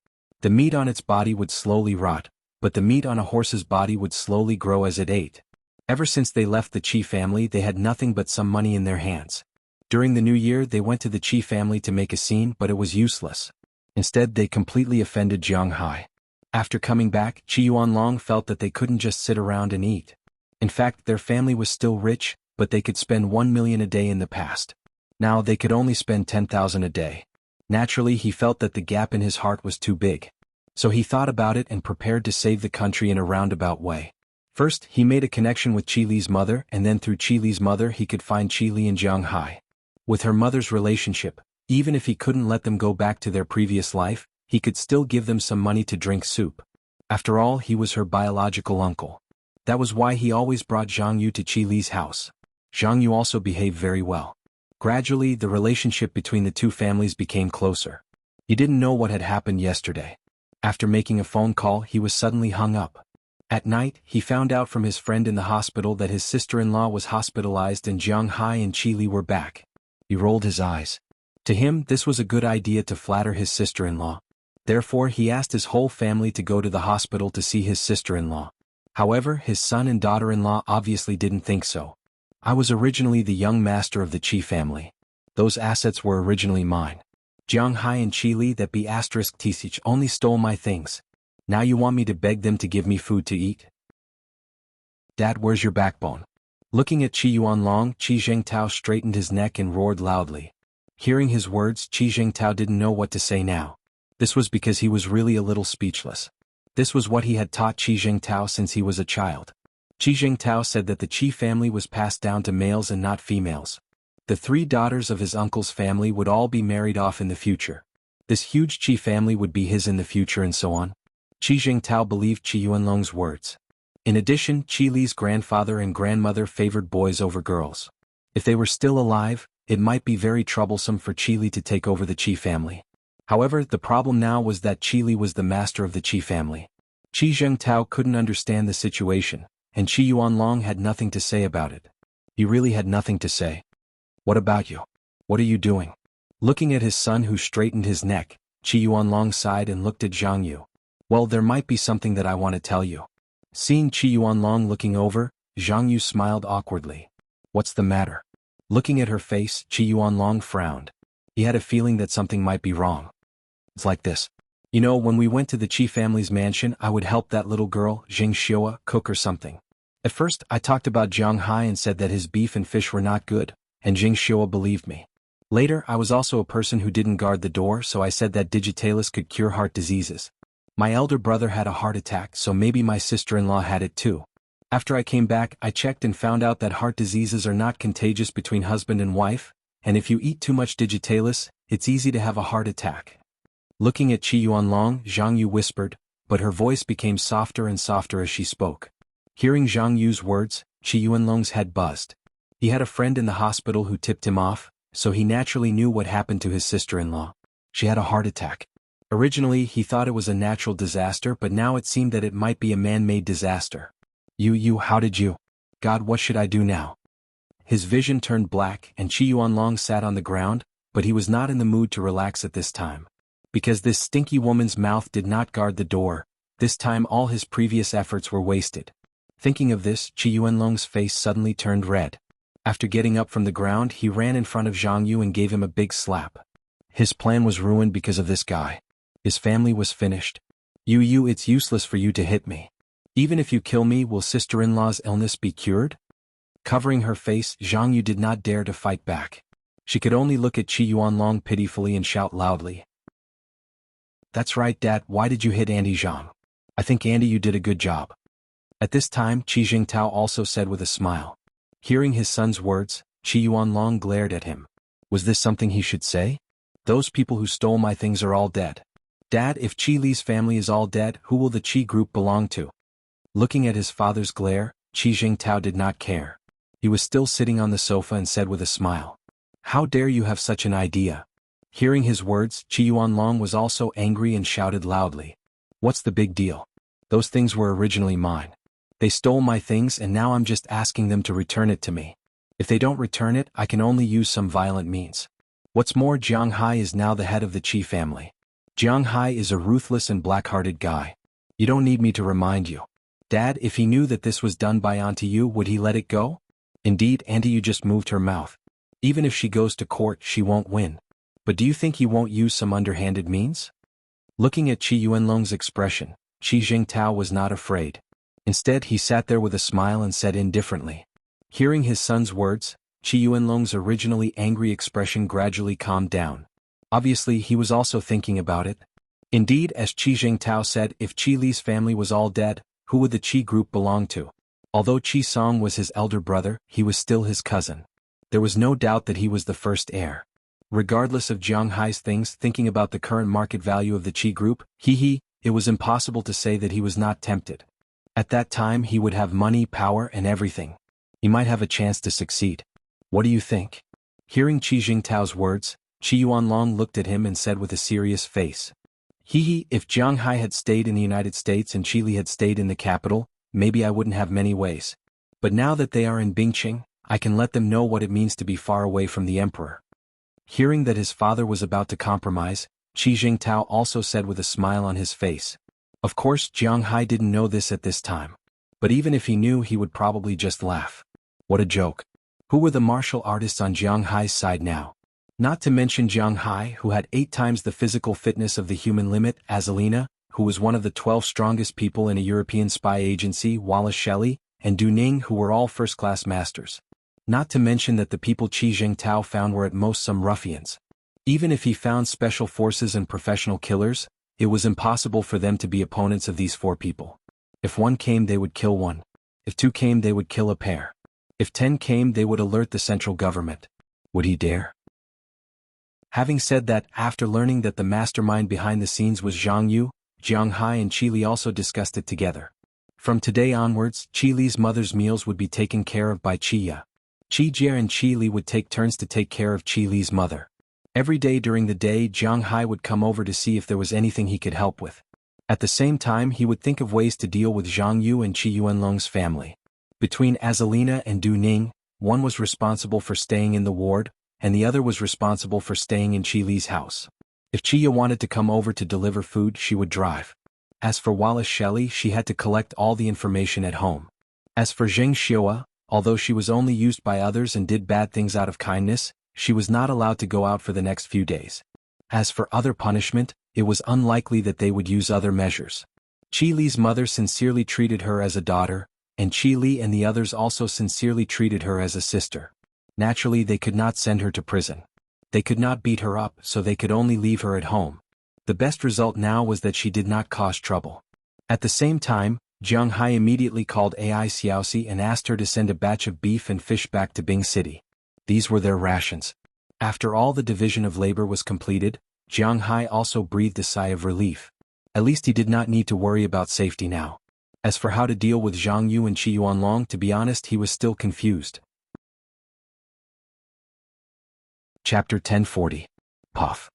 The meat on its body would slowly rot, but the meat on a horse's body would slowly grow as it ate. Ever since they left the Qi family, they had nothing but some money in their hands. During the new year, they went to the Qi family to make a scene, but it was useless. Instead, they completely offended Jiang Hai. After coming back, Qi Yuanlong felt that they couldn't just sit around and eat. In fact, their family was still rich, but they could spend 1 million a day in the past. Now they could only spend 10,000 a day. Naturally, he felt that the gap in his heart was too big. So he thought about it and prepared to save the country in a roundabout way. First, he made a connection with Qi Li's mother, and then through Qi Li's mother he could find Qi Li and Jiang Hai. With her mother's relationship, even if he couldn't let them go back to their previous life, he could still give them some money to drink soup. After all, he was her biological uncle. That was why he always brought Zhang Yu to Qi Li's house. Zhang Yu also behaved very well. Gradually, the relationship between the two families became closer. He didn't know what had happened yesterday. After making a phone call, he was suddenly hung up. At night, he found out from his friend in the hospital that his sister-in-law was hospitalized and Jiang Hai and Qi Li were back. He rolled his eyes. To him, this was a good idea to flatter his sister-in-law. Therefore, he asked his whole family to go to the hospital to see his sister-in-law. However, his son and daughter-in-law obviously didn't think so. "I was originally the young master of the Qi family. Those assets were originally mine. Jiang Hai and Qi Li that be *Tsich only stole my things. Now you want me to beg them to give me food to eat? Dad, where's your backbone?" Looking at Qi Yuanlong, Qi Zhengtao straightened his neck and roared loudly. Hearing his words, Qi Zhengtao didn't know what to say now. This was because he was really a little speechless. This was what he had taught Qi Zhengtao since he was a child. Qi Zhengtao said that the Qi family was passed down to males and not females. The 3 daughters of his uncle's family would all be married off in the future. This huge Qi family would be his in the future and so on. Qi Jingtao believed Qi Yuanlong's words. In addition, Qi Li's grandfather and grandmother favored boys over girls. If they were still alive, it might be very troublesome for Qi Li to take over the Qi family. However, the problem now was that Qi Li was the master of the Qi family. Qi Zhengtao couldn't understand the situation, and Qi Yuanlong had nothing to say about it. He really had nothing to say. "What about you? What are you doing?" Looking at his son who straightened his neck, Qi Yuanlong sighed and looked at Zhang Yu. "Well, there might be something that I want to tell you." Seeing Qi Yuanlong looking over, Zhang Yu smiled awkwardly. "What's the matter?" Looking at her face, Qi Yuanlong frowned. He had a feeling that something might be wrong. "It's like this. You know, when we went to the Qi family's mansion, I would help that little girl, Jing Xiua, cook or something. At first, I talked about Jiang Hai and said that his beef and fish were not good, and Jing Xiua believed me. Later, I was also a person who didn't guard the door, so I said that digitalis could cure heart diseases. My elder brother had a heart attack, so maybe my sister-in-law had it too. After I came back, I checked and found out that heart diseases are not contagious between husband and wife, and if you eat too much digitalis, it's easy to have a heart attack." Looking at Qi Yuanlong, Zhang Yu whispered, but her voice became softer and softer as she spoke. Hearing Zhang Yu's words, Qi Yuanlong's head buzzed. He had a friend in the hospital who tipped him off, so he naturally knew what happened to his sister-in-law. She had a heart attack. Originally, he thought it was a natural disaster, but now it seemed that it might be a man-made disaster. How did you? God, what should I do now?" His vision turned black, and Qi Yuanlong sat on the ground, but he was not in the mood to relax at this time. Because this stinky woman's mouth did not guard the door, this time all his previous efforts were wasted. Thinking of this, Qi Yuanlong's face suddenly turned red. After getting up from the ground, he ran in front of Zhang Yu and gave him a big slap. His plan was ruined because of this guy. His family was finished. Yu, it's useless for you to hit me. Even if you kill me, will sister-in-law's illness be cured? Covering her face, Zhang Yu did not dare to fight back. She could only look at Qi Yuanlong pitifully and shout loudly. That's right, Dad, why did you hit Auntie Zhang? I think Auntie, you did a good job. At this time, Qi Jingtao also said with a smile. Hearing his son's words, Qi Yuanlong glared at him. Was this something he should say? Those people who stole my things are all dead. Dad, if Qi Li's family is all dead, who will the Qi group belong to? Looking at his father's glare, Qi Jingtao did not care. He was still sitting on the sofa and said with a smile. How dare you have such an idea? Hearing his words, Qi Yuanlong was also angry and shouted loudly. What's the big deal? Those things were originally mine. They stole my things and now I'm just asking them to return it to me. If they don't return it, I can only use some violent means. What's more, Jiang Hai is now the head of the Qi family. Jiang Hai is a ruthless and black-hearted guy. You don't need me to remind you. Dad, if he knew that this was done by Auntie Yu, would he let it go? Indeed, Auntie Yu just moved her mouth. Even if she goes to court, she won't win. But do you think he won't use some underhanded means? Looking at Qi Yuanlong's expression, Qi Jingtao was not afraid. Instead, he sat there with a smile and said indifferently. Hearing his son's words, Qi Yuanlong's originally angry expression gradually calmed down. Obviously, he was also thinking about it. Indeed, as Qi Jingtao said, if Qi Li's family was all dead, who would the Qi group belong to? Although Qi Song was his elder brother, he was still his cousin. There was no doubt that he was the first heir. Regardless of Jiang Hai's things, thinking about the current market value of the Qi group, it was impossible to say that he was not tempted. At that time he would have money, power, and everything. He might have a chance to succeed. What do you think? Hearing Qi Jingtao's words, Qi Yuanlong looked at him and said with a serious face. If Jiang Hai had stayed in the United States and Qi Li had stayed in the capital, maybe I wouldn't have many ways. But now that they are in Bingqing, I can let them know what it means to be far away from the emperor. Hearing that his father was about to compromise, Qi Jingtao also said with a smile on his face. Of course, Jiang Hai didn't know this at this time. But even if he knew, he would probably just laugh. What a joke. Who were the martial artists on Jiang Hai's side now? Not to mention Jiang Hai, who had 8 times the physical fitness of the human limit, Azalina, who was one of the 12 strongest people in a European spy agency, Wallace Shelley, and Du Ning, who were all first-class masters. Not to mention that the people Qi Jingtao found were at most some ruffians. Even if he found special forces and professional killers, it was impossible for them to be opponents of these 4 people. If 1 came, they would kill 1. If 2 came, they would kill a pair. If 10 came, they would alert the central government. Would he dare? Having said that, after learning that the mastermind behind the scenes was Zhang Yu, Jiang Hai and Qi Li also discussed it together. From today onwards, Qi Li's mother's meals would be taken care of by Qi Ya. Qi Jie and Qi Li would take turns to take care of Qi Li's mother. Every day during the day, Jiang Hai would come over to see if there was anything he could help with. At the same time, he would think of ways to deal with Zhang Yu and Qi Yuanlong's family. Between Azalina and Du Ning, one was responsible for staying in the ward, and the other was responsible for staying in Qi Li's house. If Qi Ya wanted to come over to deliver food, she would drive. As for Wallace Shelley, she had to collect all the information at home. As for Zheng Xiua, although she was only used by others and did bad things out of kindness, she was not allowed to go out for the next few days. As for other punishment, it was unlikely that they would use other measures. Qi Li's mother sincerely treated her as a daughter, and Qi Li and the others also sincerely treated her as a sister. Naturally, they could not send her to prison. They could not beat her up, so they could only leave her at home. The best result now was that she did not cause trouble. At the same time, Jiang Hai immediately called Ai Xiaoxi and asked her to send a batch of beef and fish back to Bing City. These were their rations. After all the division of labor was completed, Jiang Hai also breathed a sigh of relief. At least he did not need to worry about safety now. As for how to deal with Zhang Yu and Qi Yuanlong, to be honest, he was still confused. Chapter 1040. Puff.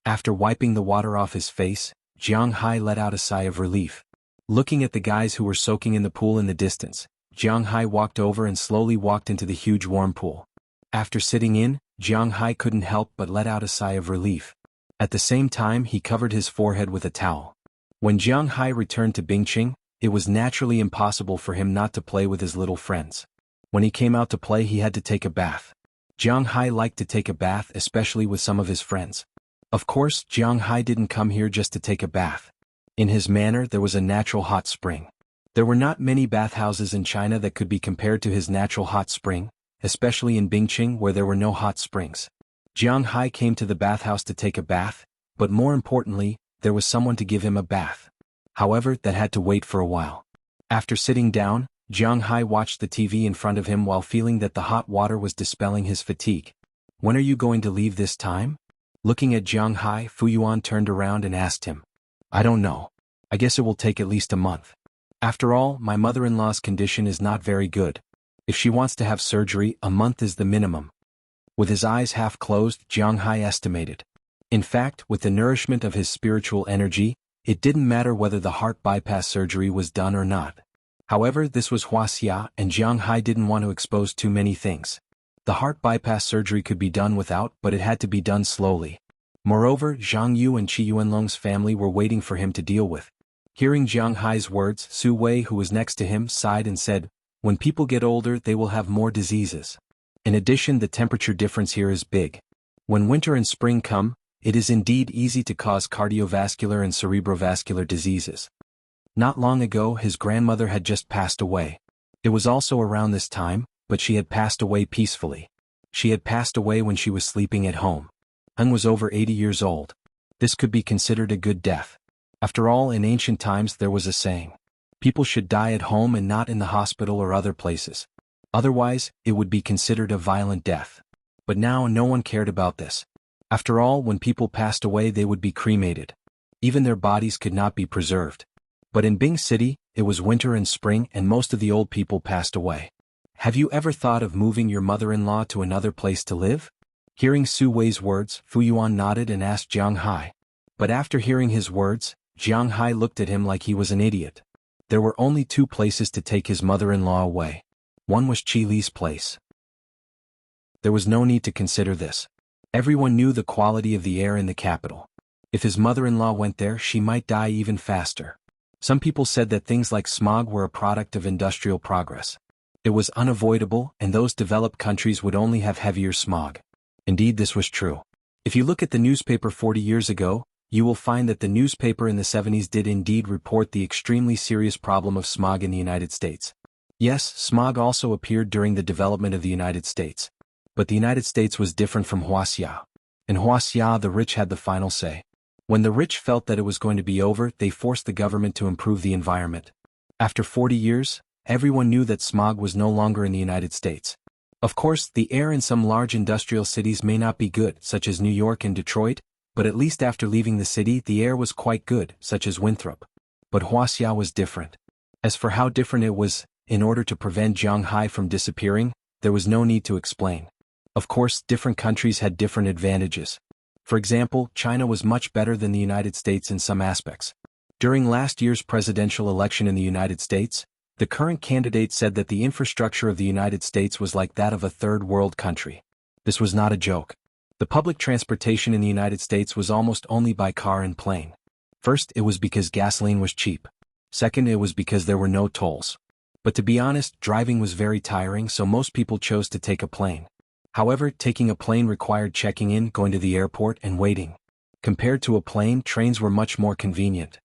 After wiping the water off his face, Jiang Hai let out a sigh of relief. Looking at the guys who were soaking in the pool in the distance, Jiang Hai walked over and slowly walked into the huge warm pool. After sitting in, Jiang Hai couldn't help but let out a sigh of relief. At the same time he covered his forehead with a towel. When Jiang Hai returned to Bingqing, it was naturally impossible for him not to play with his little friends. When he came out to play he had to take a bath. Jiang Hai liked to take a bath, especially with some of his friends. Of course, Jiang Hai didn't come here just to take a bath. In his manor there was a natural hot spring. There were not many bathhouses in China that could be compared to his natural hot spring, especially in Bingqing where there were no hot springs. Jiang Hai came to the bathhouse to take a bath, but more importantly, there was someone to give him a bath. However, that had to wait for a while. After sitting down, Jiang Hai watched the TV in front of him while feeling that the hot water was dispelling his fatigue. "When are you going to leave this time?" Looking at Jiang Hai, Fu Yuan turned around and asked him. "I don't know. I guess it will take at least a month. After all, my mother-in-law's condition is not very good. If she wants to have surgery, a month is the minimum." With his eyes half closed, Jiang Hai estimated. In fact, with the nourishment of his spiritual energy, it didn't matter whether the heart bypass surgery was done or not. However, this was Wuxia, and Jiang Hai didn't want to expose too many things. The heart bypass surgery could be done without, but it had to be done slowly. Moreover, Zhang Yu and Qi Yuanlong's family were waiting for him to deal with. Hearing Jiang Hai's words, Su Wei, who was next to him, sighed and said, "When people get older they will have more diseases. In addition, the temperature difference here is big. When winter and spring come, it is indeed easy to cause cardiovascular and cerebrovascular diseases." Not long ago his grandmother had just passed away. It was also around this time, but she had passed away peacefully. She had passed away when she was sleeping at home. Hung was over 80 years old. This could be considered a good death. After all, in ancient times there was a saying. People should die at home and not in the hospital or other places. Otherwise, it would be considered a violent death. But now no one cared about this. After all, when people passed away they would be cremated. Even their bodies could not be preserved. But in Bing City, it was winter and spring and most of the old people passed away. "Have you ever thought of moving your mother-in-law to another place to live?" Hearing Su Wei's words, Fu Yuan nodded and asked Jiang Hai. But after hearing his words, Jiang Hai looked at him like he was an idiot. There were only two places to take his mother-in-law away. One was Qi Li's place. There was no need to consider this. Everyone knew the quality of the air in the capital. If his mother-in-law went there, she might die even faster. Some people said that things like smog were a product of industrial progress. It was unavoidable, and those developed countries would only have heavier smog. Indeed, this was true. If you look at the newspaper 40 years ago, you will find that the newspaper in the 70s did indeed report the extremely serious problem of smog in the United States. Yes, smog also appeared during the development of the United States. But the United States was different from Wuxia. In Wuxia, the rich had the final say. When the rich felt that it was going to be over, they forced the government to improve the environment. After 40 years, everyone knew that smog was no longer in the United States. Of course, the air in some large industrial cities may not be good, such as New York and Detroit, but at least after leaving the city the air was quite good, such as Winthrop. But Wuxia was different. As for how different it was, in order to prevent Jiang Hai from disappearing, there was no need to explain. Of course, different countries had different advantages. For example, China was much better than the United States in some aspects. During last year's presidential election in the United States, the current candidate said that the infrastructure of the United States was like that of a third world country. This was not a joke. The public transportation in the United States was almost only by car and plane. First, it was because gasoline was cheap. Second, it was because there were no tolls. But to be honest, driving was very tiring, so most people chose to take a plane. However, taking a plane required checking in, going to the airport, and waiting. Compared to a plane, trains were much more convenient.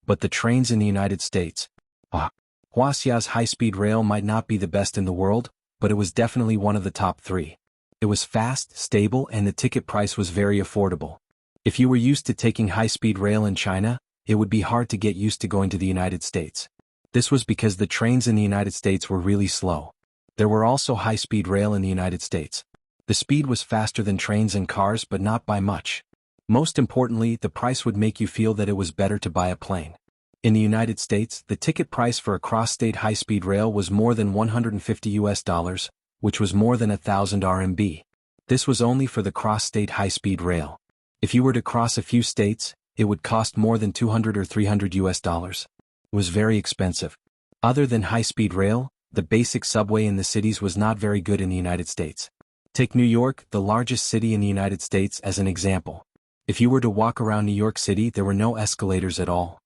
But the trains in the United States. Huaxia's high-speed rail might not be the best in the world, but it was definitely one of the top 3. It was fast, stable, and the ticket price was very affordable. If you were used to taking high-speed rail in China, it would be hard to get used to going to the United States. This was because the trains in the United States were really slow. There were also high-speed rail in the United States. The speed was faster than trains and cars, but not by much. Most importantly, the price would make you feel that it was better to buy a plane. In the United States, the ticket price for a cross-state high-speed rail was more than $150, which was more than 1,000 RMB. This was only for the cross-state high-speed rail. If you were to cross a few states, it would cost more than $200 or $300. It was very expensive. Other than high-speed rail, the basic subway in the cities was not very good in the United States. Take New York, the largest city in the United States, as an example. If you were to walk around New York City, there were no escalators at all.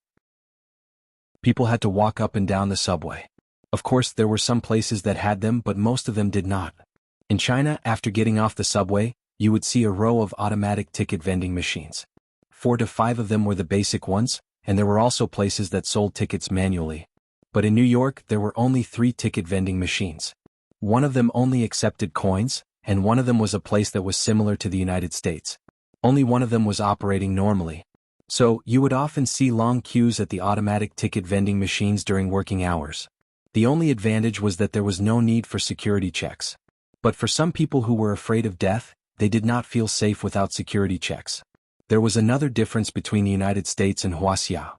People had to walk up and down the subway. Of course, there were some places that had them, but most of them did not. In China, after getting off the subway, you would see a row of automatic ticket vending machines. 4 to 5 of them were the basic ones, and there were also places that sold tickets manually. But in New York, there were only 3 ticket vending machines. One of them only accepted coins, and one of them was a place that was similar to the United States. Only one of them was operating normally. So, you would often see long queues at the automatic ticket vending machines during working hours. The only advantage was that there was no need for security checks. But for some people who were afraid of death, they did not feel safe without security checks. There was another difference between the United States and Wuxia.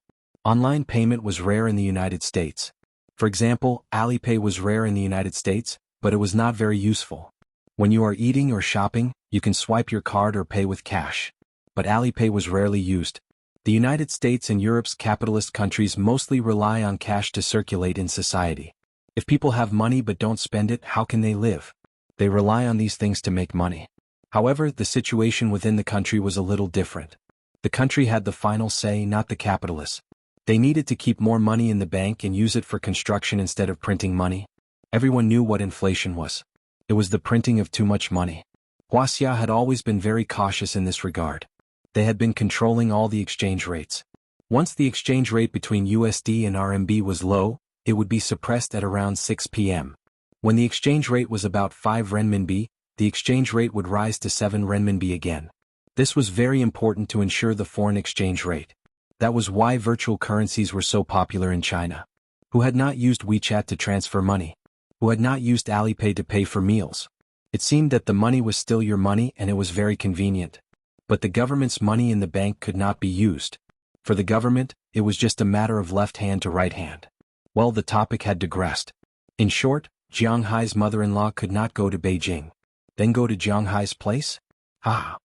Online payment was rare in the United States. For example, Alipay was rare in the United States, but it was not very useful. When you are eating or shopping, you can swipe your card or pay with cash. But Alipay was rarely used. The United States and Europe's capitalist countries mostly rely on cash to circulate in society. If people have money but don't spend it, how can they live? They rely on these things to make money. However, the situation within the country was a little different. The country had the final say, not the capitalists. They needed to keep more money in the bank and use it for construction instead of printing money. Everyone knew what inflation was. It was the printing of too much money. Wuxia had always been very cautious in this regard. They had been controlling all the exchange rates. Once the exchange rate between USD and RMB was low, it would be suppressed at around 6 p.m. When the exchange rate was about 5 renminbi, the exchange rate would rise to 7 renminbi again. This was very important to ensure the foreign exchange rate. That was why virtual currencies were so popular in China. Who had not used WeChat to transfer money? Who had not used Alipay to pay for meals? It seemed that the money was still your money and it was very convenient. But the government's money in the bank could not be used. For the government, it was just a matter of left hand to right hand. Well, the topic had digressed. In short, Jiang Hai's mother-in-law could not go to Beijing. Then go to Jiang Hai's place? Ah!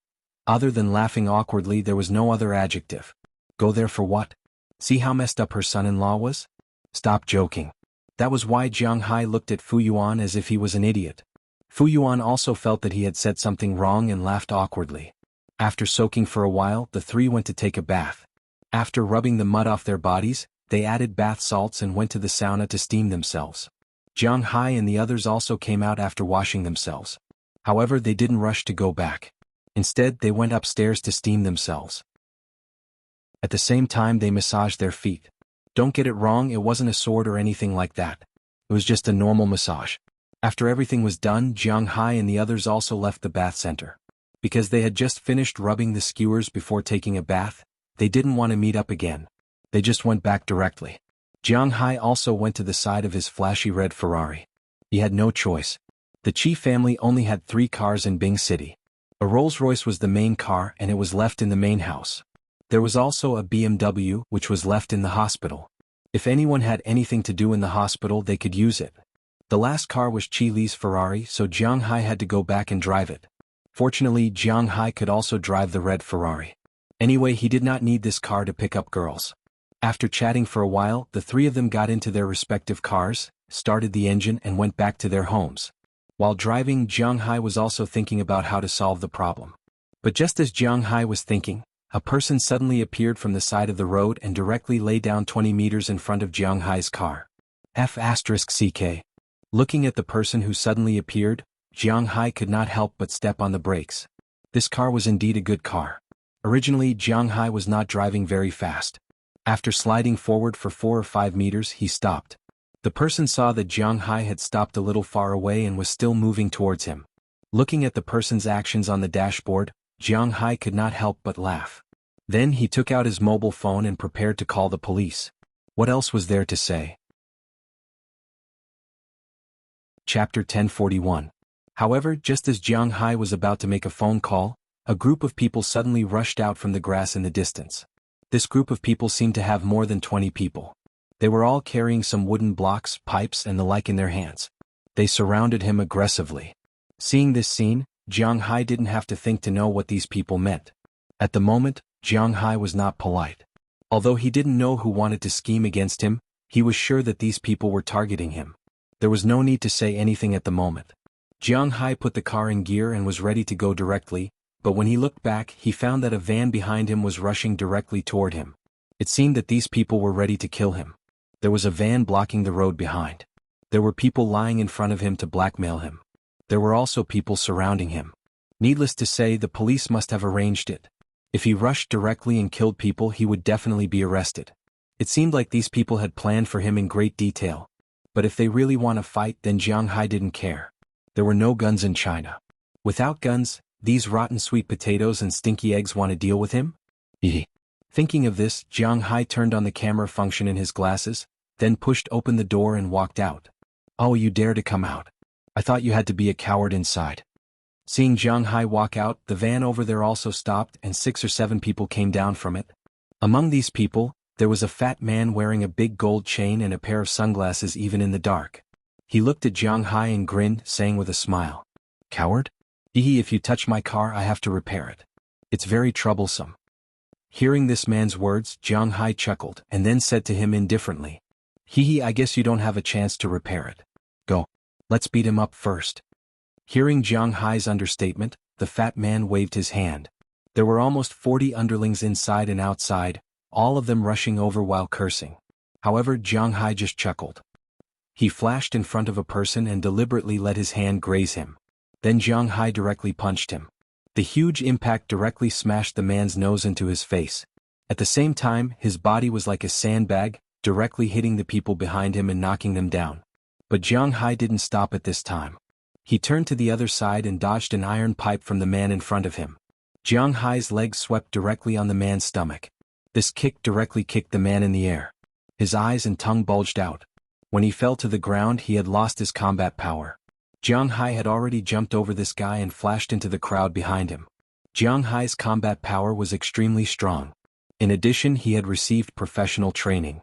Other than laughing awkwardly, there was no other adjective. Go there for what? See how messed up her son-in-law was? Stop joking. That was why Jiang Hai looked at Fu Yuan as if he was an idiot. Fu Yuan also felt that he had said something wrong and laughed awkwardly. After soaking for a while, the three went to take a bath. After rubbing the mud off their bodies, they added bath salts and went to the sauna to steam themselves. Jiang Hai and the others also came out after washing themselves. However, they didn't rush to go back. Instead, they went upstairs to steam themselves. At the same time, they massaged their feet. Don't get it wrong, it wasn't a sword or anything like that. It was just a normal massage. After everything was done, Jiang Hai and the others also left the bath center. Because they had just finished rubbing the skewers before taking a bath, they didn't want to meet up again. They just went back directly. Jiang Hai also went to the side of his flashy red Ferrari. He had no choice. The Qi family only had 3 cars in Bing City. A Rolls-Royce was the main car and it was left in the main house. There was also a BMW which was left in the hospital. If anyone had anything to do in the hospital, they could use it. The last car was Qi Li's Ferrari, so Jiang Hai had to go back and drive it. Fortunately, Jiang Hai could also drive the red Ferrari. Anyway, he did not need this car to pick up girls. After chatting for a while, the 3 of them got into their respective cars, started the engine and went back to their homes. While driving, Jiang Hai was also thinking about how to solve the problem. But just as Jiang Hai was thinking, a person suddenly appeared from the side of the road and directly lay down 20 meters in front of Jiang Hai's car. F***CK. Looking at the person who suddenly appeared, Jiang Hai could not help but step on the brakes. This car was indeed a good car. Originally, Jiang Hai was not driving very fast. After sliding forward for 4 or 5 meters, he stopped. The person saw that Jiang Hai had stopped a little far away and was still moving towards him. Looking at the person's actions on the dashboard, Jiang Hai could not help but laugh. Then he took out his mobile phone and prepared to call the police. What else was there to say? Chapter 1041. However, just as Jiang Hai was about to make a phone call, a group of people suddenly rushed out from the grass in the distance. This group of people seemed to have more than 20 people. They were all carrying some wooden blocks, pipes and the like in their hands. They surrounded him aggressively. Seeing this scene, Jiang Hai didn't have to think to know what these people meant. At the moment, Jiang Hai was not polite. Although he didn't know who wanted to scheme against him, he was sure that these people were targeting him. There was no need to say anything at the moment. Jiang Hai put the car in gear and was ready to go directly, but when he looked back he found that a van behind him was rushing directly toward him. It seemed that these people were ready to kill him. There was a van blocking the road behind. There were people lying in front of him to blackmail him. There were also people surrounding him. Needless to say, the police must have arranged it. If he rushed directly and killed people, he would definitely be arrested. It seemed like these people had planned for him in great detail. But if they really want to fight, then Jiang Hai didn't care. There were no guns in China. Without guns, these rotten sweet potatoes and stinky eggs want to deal with him? Thinking of this, Jiang Hai turned on the camera function in his glasses, then pushed open the door and walked out. Oh, you dare to come out. I thought you had to be a coward inside. Seeing Jiang Hai walk out, the van over there also stopped and 6 or 7 people came down from it. Among these people, there was a fat man wearing a big gold chain and a pair of sunglasses even in the dark. He looked at Jiang Hai and grinned, saying with a smile, "Coward? If you touch my car I have to repair it. It's very troublesome." Hearing this man's words, Jiang Hai chuckled and then said to him indifferently, I guess you don't have a chance to repair it. Go. Let's beat him up first." Hearing Jiang Hai's understatement, the fat man waved his hand. There were almost 40 underlings inside and outside, all of them rushing over while cursing. However, Jiang Hai just chuckled. He flashed in front of a person and deliberately let his hand graze him. Then Jiang Hai directly punched him. The huge impact directly smashed the man's nose into his face. At the same time, his body was like a sandbag, directly hitting the people behind him and knocking them down. But Jiang Hai didn't stop at this time. He turned to the other side and dodged an iron pipe from the man in front of him. Jiang Hai's leg swept directly on the man's stomach. This kick directly kicked the man in the air. His eyes and tongue bulged out. When he fell to the ground, he had lost his combat power. Jiang Hai had already jumped over this guy and flashed into the crowd behind him. Jiang Hai's combat power was extremely strong. In addition, he had received professional training.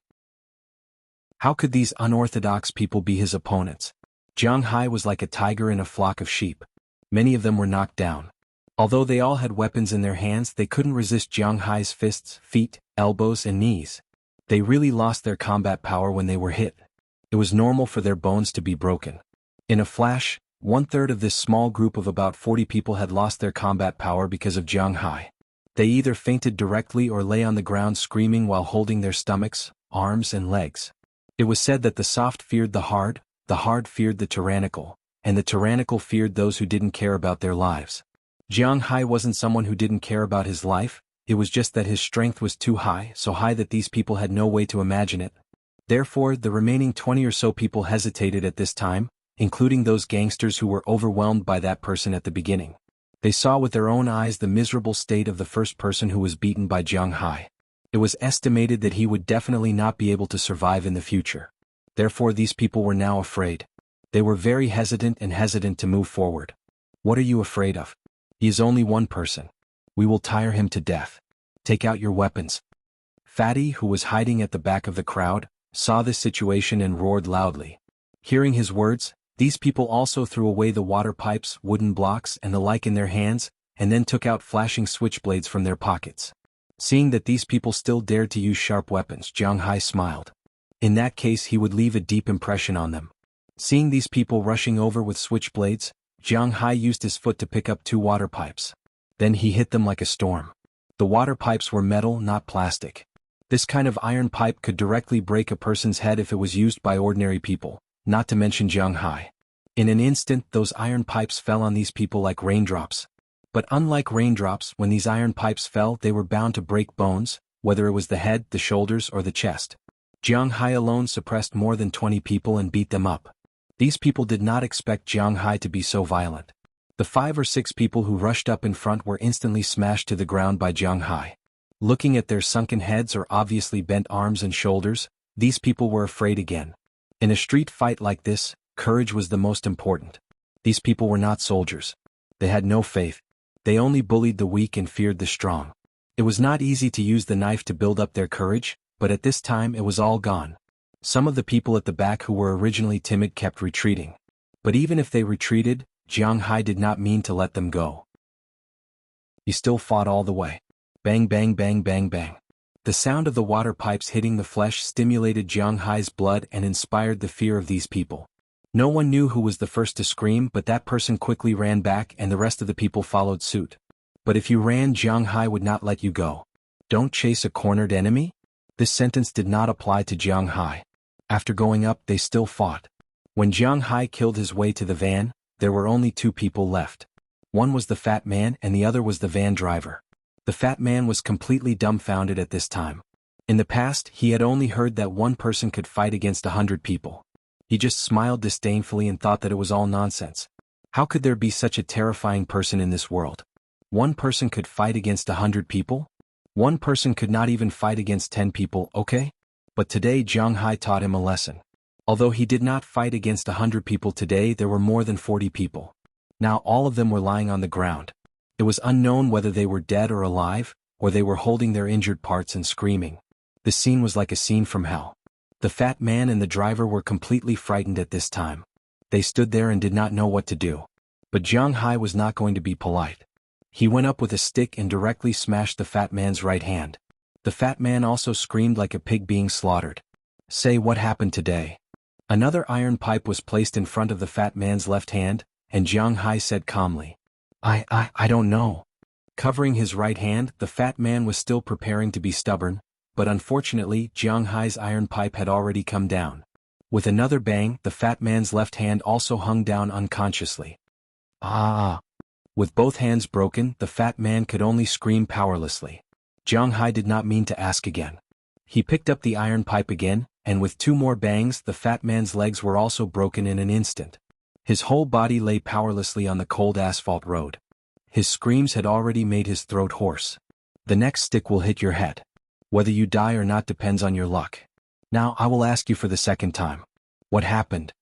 How could these unorthodox people be his opponents? Jiang Hai was like a tiger in a flock of sheep. Many of them were knocked down. Although they all had weapons in their hands, they couldn't resist Jiang Hai's fists, feet, elbows and knees. They really lost their combat power when they were hit. It was normal for their bones to be broken. In a flash, 1/3 of this small group of about 40 people had lost their combat power because of Jiang Hai. They either fainted directly or lay on the ground screaming while holding their stomachs, arms and legs. It was said that the soft feared the hard feared the tyrannical, and the tyrannical feared those who didn't care about their lives. Jiang Hai wasn't someone who didn't care about his life, it was just that his strength was too high, so high that these people had no way to imagine it. Therefore, the remaining 20 or so people hesitated at this time, including those gangsters who were overwhelmed by that person at the beginning. They saw with their own eyes the miserable state of the first person who was beaten by Jiang Hai. It was estimated that he would definitely not be able to survive in the future. Therefore, these people were now afraid. They were very hesitant to move forward. What are you afraid of? He is only one person. We will tire him to death. Take out your weapons. Fatty, who was hiding at the back of the crowd, saw this situation and roared loudly. Hearing his words, these people also threw away the water pipes, wooden blocks and the like in their hands, and then took out flashing switchblades from their pockets. Seeing that these people still dared to use sharp weapons, Jiang Hai smiled. In that case, he would leave a deep impression on them. Seeing these people rushing over with switchblades, Jiang Hai used his foot to pick up 2 water pipes. Then he hit them like a storm. The water pipes were metal, not plastic. This kind of iron pipe could directly break a person's head if it was used by ordinary people, not to mention Jiang Hai. In an instant, those iron pipes fell on these people like raindrops. But unlike raindrops, when these iron pipes fell, they were bound to break bones, whether it was the head, the shoulders, or the chest. Jiang Hai alone suppressed more than 20 people and beat them up. These people did not expect Jiang Hai to be so violent. The 5 or 6 people who rushed up in front were instantly smashed to the ground by Jiang Hai. Looking at their sunken heads or obviously bent arms and shoulders, these people were afraid again. In a street fight like this, courage was the most important. These people were not soldiers. They had no faith. They only bullied the weak and feared the strong. It was not easy to use the knife to build up their courage, but at this time it was all gone. Some of the people at the back who were originally timid kept retreating. But even if they retreated, Jiang Hai did not mean to let them go. He still fought all the way. Bang bang bang bang bang. The sound of the water pipes hitting the flesh stimulated Jiang Hai's blood and inspired the fear of these people. No one knew who was the first to scream, but that person quickly ran back and the rest of the people followed suit. But if you ran, Jiang Hai would not let you go. Don't chase a cornered enemy? This sentence did not apply to Jiang Hai. After going up, they still fought. When Jiang Hai killed his way to the van, there were only two people left. One was the fat man and the other was the van driver. The fat man was completely dumbfounded at this time. In the past, he had only heard that one person could fight against 100 people. He just smiled disdainfully and thought that it was all nonsense. How could there be such a terrifying person in this world? One person could fight against 100 people? One person could not even fight against 10 people, okay? But today Jiang Hai taught him a lesson. Although he did not fight against 100 people today, there were more than 40 people. Now all of them were lying on the ground. It was unknown whether they were dead or alive, or they were holding their injured parts and screaming. The scene was like a scene from hell. The fat man and the driver were completely frightened at this time. They stood there and did not know what to do. But Jiang Hai was not going to be polite. He went up with a stick and directly smashed the fat man's right hand. The fat man also screamed like a pig being slaughtered. Say, what happened today? Another iron pipe was placed in front of the fat man's left hand, and Jiang Hai said calmly, I don't know. Covering his right hand, the fat man was still preparing to be stubborn, but unfortunately Jiang Hai's iron pipe had already come down. With another bang, the fat man's left hand also hung down unconsciously. Ah! With both hands broken, the fat man could only scream powerlessly. Jiang Hai did not mean to ask again. He picked up the iron pipe again, and with two more bangs, the fat man's legs were also broken in an instant. His whole body lay powerlessly on the cold asphalt road. His screams had already made his throat hoarse. The next stick will hit your head. Whether you die or not depends on your luck. Now I will ask you for the second time. What happened?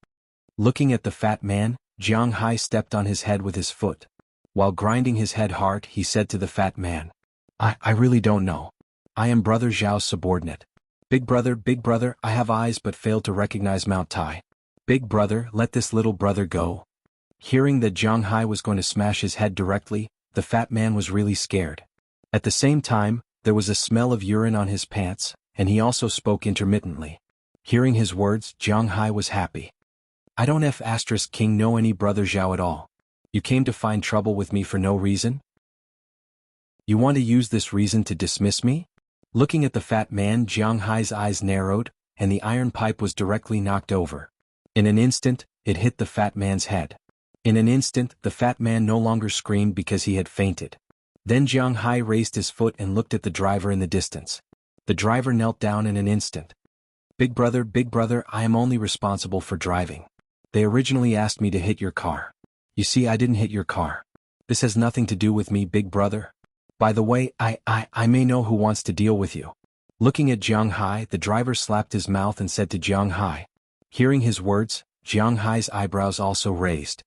Looking at the fat man, Jiang Hai stepped on his head with his foot. While grinding his head hard, he said to the fat man, I really don't know. I am Brother Zhao's subordinate. Big brother, I have eyes but fail to recognize Mount Tai. Big brother, let this little brother go. Hearing that Jiang Hai was going to smash his head directly, the fat man was really scared. At the same time, there was a smell of urine on his pants, and he also spoke intermittently. Hearing his words, Jiang Hai was happy. I don't King know any Brother Zhao at all. You came to find trouble with me for no reason? You want to use this reason to dismiss me? Looking at the fat man, Jiang Hai's eyes narrowed, and the iron pipe was directly knocked over. In an instant, it hit the fat man's head. In an instant, the fat man no longer screamed because he had fainted. Then Jiang Hai raised his foot and looked at the driver in the distance. The driver knelt down in an instant. Big brother, I am only responsible for driving. They originally asked me to hit your car. You see, I didn't hit your car. This has nothing to do with me, big brother. By the way, I may know who wants to deal with you. Looking at Jiang Hai, the driver slapped his mouth and said to Jiang Hai. Hearing his words, Jiang Hai's eyebrows also raised.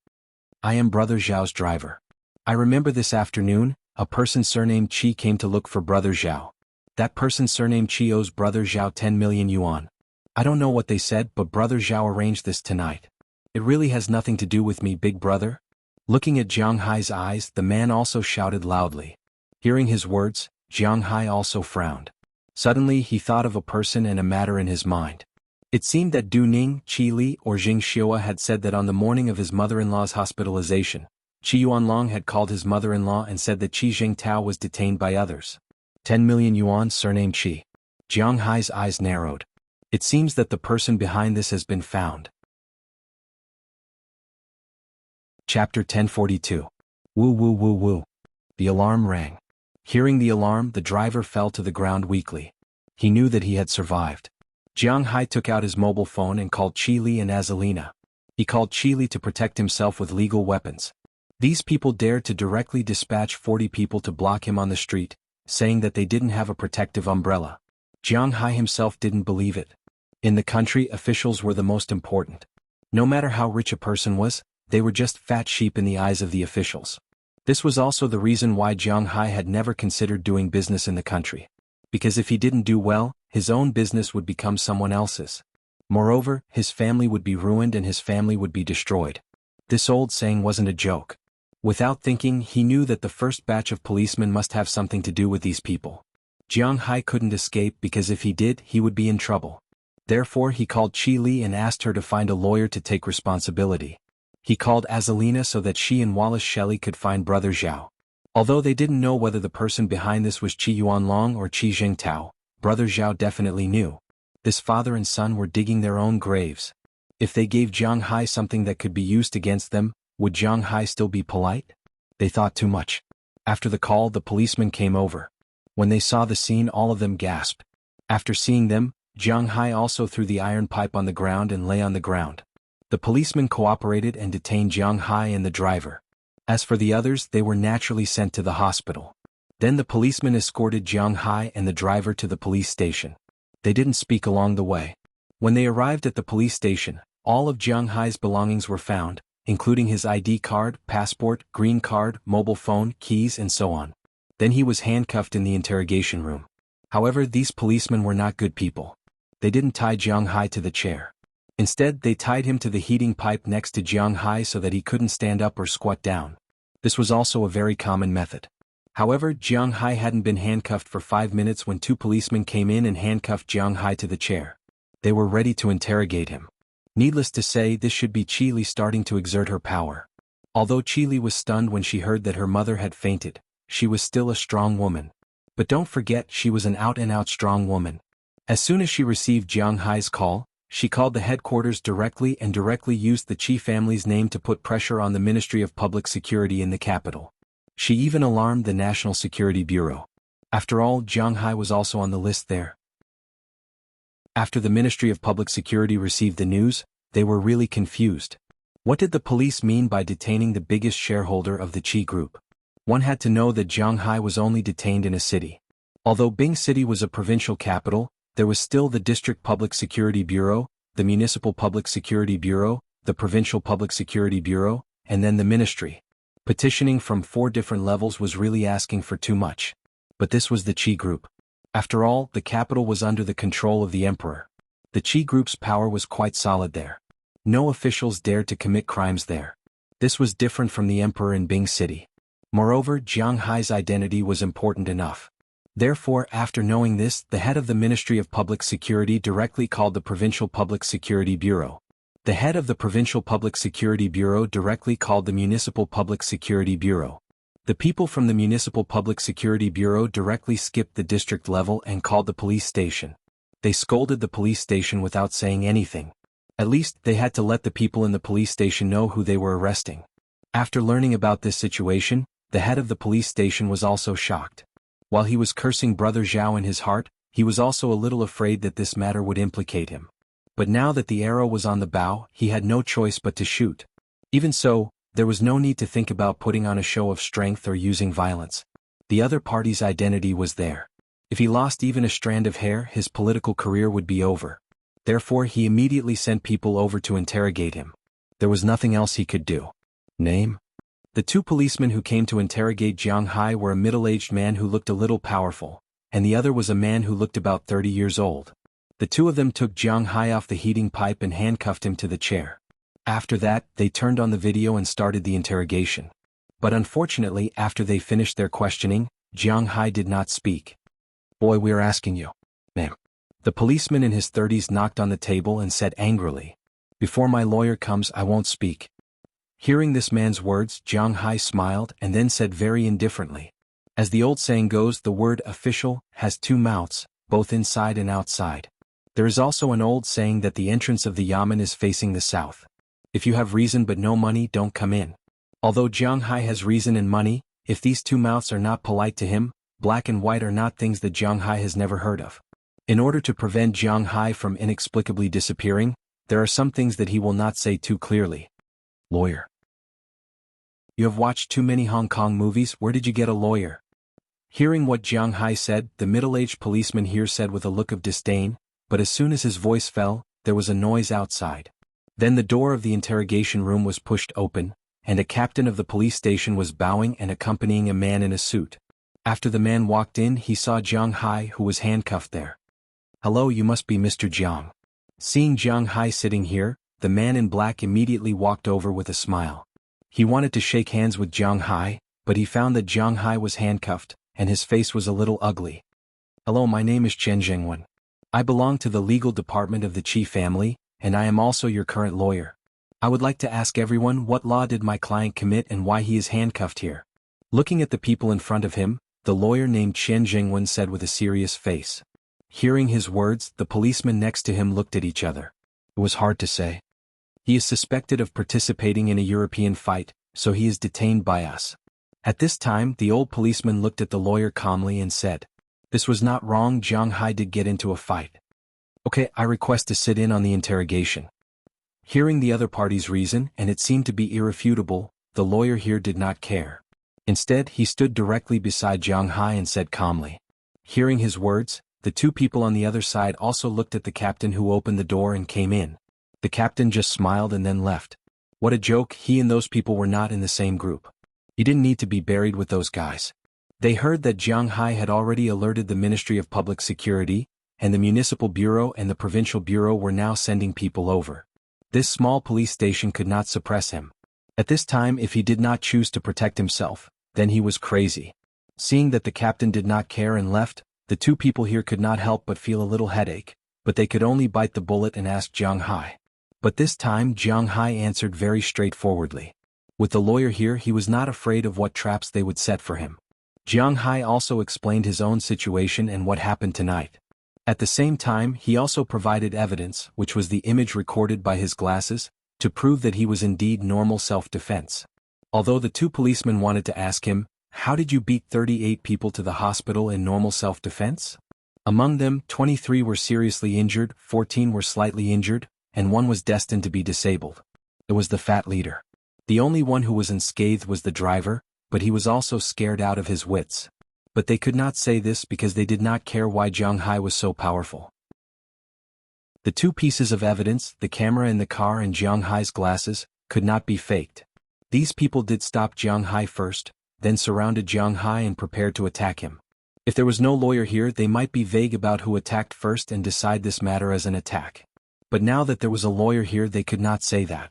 I am Brother Zhao's driver. I remember this afternoon, a person surnamed Qi came to look for Brother Zhao. That person surnamed Qi owes Brother Zhao 10 million yuan. I don't know what they said, but Brother Zhao arranged this tonight. It really has nothing to do with me, big brother. Looking at Jiang Hai's eyes, the man also shouted loudly. Hearing his words, Jiang Hai also frowned. Suddenly he thought of a person and a matter in his mind. It seemed that Du Ning, Qi Li or Jing Xiua had said that on the morning of his mother-in-law's hospitalization, Qi Yuanlong had called his mother-in-law and said that Qi Jingtao was detained by others. 10 million yuan surnamed Qi. Jiang Hai's eyes narrowed. It seems that the person behind this has been found. Chapter 1042. Woo. The alarm rang. Hearing the alarm, the driver fell to the ground weakly. He knew that he had survived. Jiang Hai took out his mobile phone and called Qi Li and Azalina. He called Qi Li to protect himself with legal weapons. These people dared to directly dispatch 40 people to block him on the street, saying that they didn't have a protective umbrella. Jiang Hai himself didn't believe it. In the country, officials were the most important. No matter how rich a person was, they were just fat sheep in the eyes of the officials. This was also the reason why Jiang Hai had never considered doing business in the country. Because if he didn't do well, his own business would become someone else's. Moreover, his family would be ruined and his family would be destroyed. This old saying wasn't a joke. Without thinking, he knew that the first batch of policemen must have something to do with these people. Jiang Hai couldn't escape because if he did, he would be in trouble. Therefore he called Qi Li and asked her to find a lawyer to take responsibility. He called Azalina so that she and Wallace Shelley could find Brother Zhao. Although they didn't know whether the person behind this was Qi Yuanlong or Qi Jingtao, Brother Zhao definitely knew. This father and son were digging their own graves. If they gave Jiang Hai something that could be used against them, would Jiang Hai still be polite? They thought too much. After the call, the policemen came over. When they saw the scene, all of them gasped. After seeing them, Jiang Hai also threw the iron pipe on the ground and lay on the ground. The policemen cooperated and detained Jiang Hai and the driver. As for the others, they were naturally sent to the hospital. Then the policemen escorted Jiang Hai and the driver to the police station. They didn't speak along the way. When they arrived at the police station, all of Jiang Hai's belongings were found, including his ID card, passport, green card, mobile phone, keys and so on. Then he was handcuffed in the interrogation room. However, these policemen were not good people. They didn't tie Jiang Hai to the chair. Instead, they tied him to the heating pipe next to Jiang Hai so that he couldn't stand up or squat down. This was also a very common method. However, Jiang Hai hadn't been handcuffed for 5 minutes when 2 policemen came in and handcuffed Jiang Hai to the chair. They were ready to interrogate him. Needless to say, this should be Qi Li starting to exert her power. Although Qi Li was stunned when she heard that her mother had fainted, she was still a strong woman. But don't forget, she was an out-and-out strong woman. As soon as she received Jiang Hai's call, she called the headquarters directly and directly used the Qi family's name to put pressure on the Ministry of Public Security in the capital. She even alarmed the National Security Bureau. After all, Jiang Hai was also on the list there. After the Ministry of Public Security received the news, they were really confused. What did the police mean by detaining the biggest shareholder of the Qi group? One had to know that Jiang Hai was only detained in a city. Although Bing City was a provincial capital, there was still the District Public Security Bureau, the Municipal Public Security Bureau, the Provincial Public Security Bureau, and then the Ministry. Petitioning from 4 different levels was really asking for too much. But this was the Qi group. After all, the capital was under the control of the emperor. The Qi group's power was quite solid there. No officials dared to commit crimes there. This was different from the emperor in Bing City. Moreover, Jiang Hai's identity was important enough. Therefore, after knowing this, the head of the Ministry of Public Security directly called the Provincial Public Security Bureau. The head of the Provincial Public Security Bureau directly called the Municipal Public Security Bureau. The people from the Municipal Public Security Bureau directly skipped the district level and called the police station. They scolded the police station without saying anything. At least, they had to let the people in the police station know who they were arresting. After learning about this situation, the head of the police station was also shocked. While he was cursing Brother Zhao in his heart, he was also a little afraid that this matter would implicate him. But now that the arrow was on the bow, he had no choice but to shoot. Even so, there was no need to think about putting on a show of strength or using violence. The other party's identity was there. If he lost even a strand of hair, his political career would be over. Therefore, he immediately sent people over to interrogate him. There was nothing else he could do. Name? The 2 policemen who came to interrogate Jiang Hai were a middle-aged man who looked a little powerful, and the other was a man who looked about 30 years old. The 2 of them took Jiang Hai off the heating pipe and handcuffed him to the chair. After that, they turned on the video and started the interrogation. But unfortunately, after they finished their questioning, Jiang Hai did not speak. "Boy, we are asking you." "Ma'am." The policeman in his 30s knocked on the table and said angrily, "Before my lawyer comes, I won't speak." Hearing this man's words, Jiang Hai smiled and then said very indifferently, "As the old saying goes, the word official has 2 mouths, both inside and outside. There is also an old saying that the entrance of the yamen is facing the south. If you have reason but no money, don't come in." Although Jiang Hai has reason and money, if these 2 mouths are not polite to him, black and white are not things that Jiang Hai has never heard of. In order to prevent Jiang Hai from inexplicably disappearing, there are some things that he will not say too clearly. "Lawyer. You have watched too many Hong Kong movies, where did you get a lawyer?" Hearing what Jiang Hai said, the middle-aged policeman here said with a look of disdain, but as soon as his voice fell, there was a noise outside. Then the door of the interrogation room was pushed open, and a captain of the police station was bowing and accompanying a man in a suit. After the man walked in, he saw Jiang Hai, who was handcuffed there. "Hello, you must be Mr. Jiang." Seeing Jiang Hai sitting here, the man in black immediately walked over with a smile. He wanted to shake hands with Jiang Hai, but he found that Jiang Hai was handcuffed, and his face was a little ugly. "Hello, my name is Chen Zhengwen. I belong to the legal department of the Chi family, and I am also your current lawyer. I would like to ask everyone what law did my client commit and why he is handcuffed here. Looking at the people in front of him, the lawyer named Chen Jingwen said with a serious face. Hearing his words, the policemen next to him looked at each other. It was hard to say. He is suspected of participating in a European fight, so he is detained by us. At this time, the old policeman looked at the lawyer calmly and said, "This was not wrong. Jiang Hai did get into a fight. Okay, I request to sit in on the interrogation." Hearing the other party's reason, and it seemed to be irrefutable, the lawyer here did not care. Instead, he stood directly beside Jiang Hai and said calmly. Hearing his words, the two people on the other side also looked at the captain who opened the door and came in. The captain just smiled and then left. What a joke, he and those people were not in the same group. He didn't need to be buried with those guys. They heard that Jiang Hai had already alerted the Ministry of Public Security, and the Municipal Bureau and the Provincial Bureau were now sending people over. This small police station could not suppress him. At this time, if he did not choose to protect himself, then he was crazy. Seeing that the captain did not care and left, the two people here could not help but feel a little headache, but they could only bite the bullet and ask Jiang Hai. But this time Jiang Hai answered very straightforwardly. With the lawyer here, he was not afraid of what traps they would set for him. Jiang Hai also explained his own situation and what happened tonight. At the same time, he also provided evidence, which was the image recorded by his glasses, to prove that he was indeed normal self-defense. Although the two policemen wanted to ask him, "How did you beat 38 people to the hospital in normal self-defense?" Among them, 23 were seriously injured, 14 were slightly injured, and one was destined to be disabled. It was the fat leader. The only one who was unscathed was the driver, but he was also scared out of his wits. But they could not say this because they did not care why Jiang Hai was so powerful. The two pieces of evidence, the camera in the car and Jiang Hai's glasses, could not be faked. These people did stop Jiang Hai first, then surrounded Jiang Hai and prepared to attack him. If there was no lawyer here, they might be vague about who attacked first and decide this matter as an attack. But now that there was a lawyer here, they could not say that.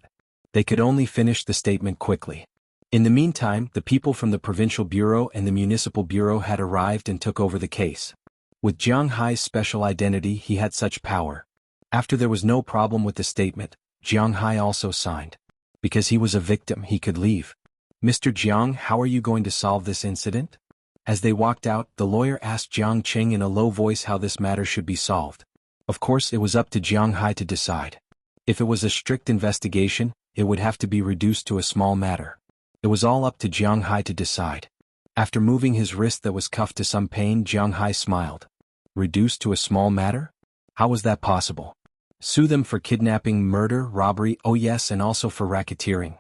They could only finish the statement quickly. In the meantime, the people from the Provincial Bureau and the Municipal Bureau had arrived and took over the case. With Jiang Hai's special identity, he had such power. After there was no problem with the statement, Jiang Hai also signed. Because he was a victim, he could leave. "Mr. Jiang, how are you going to solve this incident?" As they walked out, the lawyer asked Jiang Qing in a low voice how this matter should be solved. Of course, it was up to Jiang Hai to decide. If it was a strict investigation, it would have to be reduced to a small matter. It was all up to Jiang Hai to decide. After moving his wrist that was cuffed to some pain, Jiang Hai smiled. Reduced to a small matter? How was that possible? Sue them for kidnapping, murder, robbery, oh yes, and also for racketeering.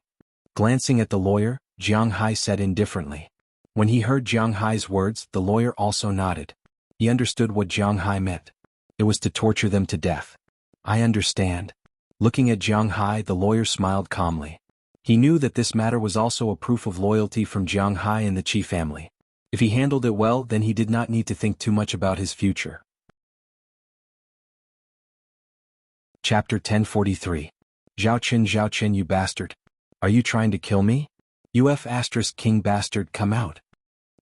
Glancing at the lawyer, Jiang Hai said indifferently. When he heard Jiang Hai's words, the lawyer also nodded. He understood what Jiang Hai meant. It was to torture them to death. I understand. Looking at Jiang Hai, the lawyer smiled calmly. He knew that this matter was also a proof of loyalty from Jiang Hai and the Qi family. If he handled it well, then he did not need to think too much about his future. Chapter 1043. Zhao Qin, you bastard. Are you trying to kill me? King bastard, come out.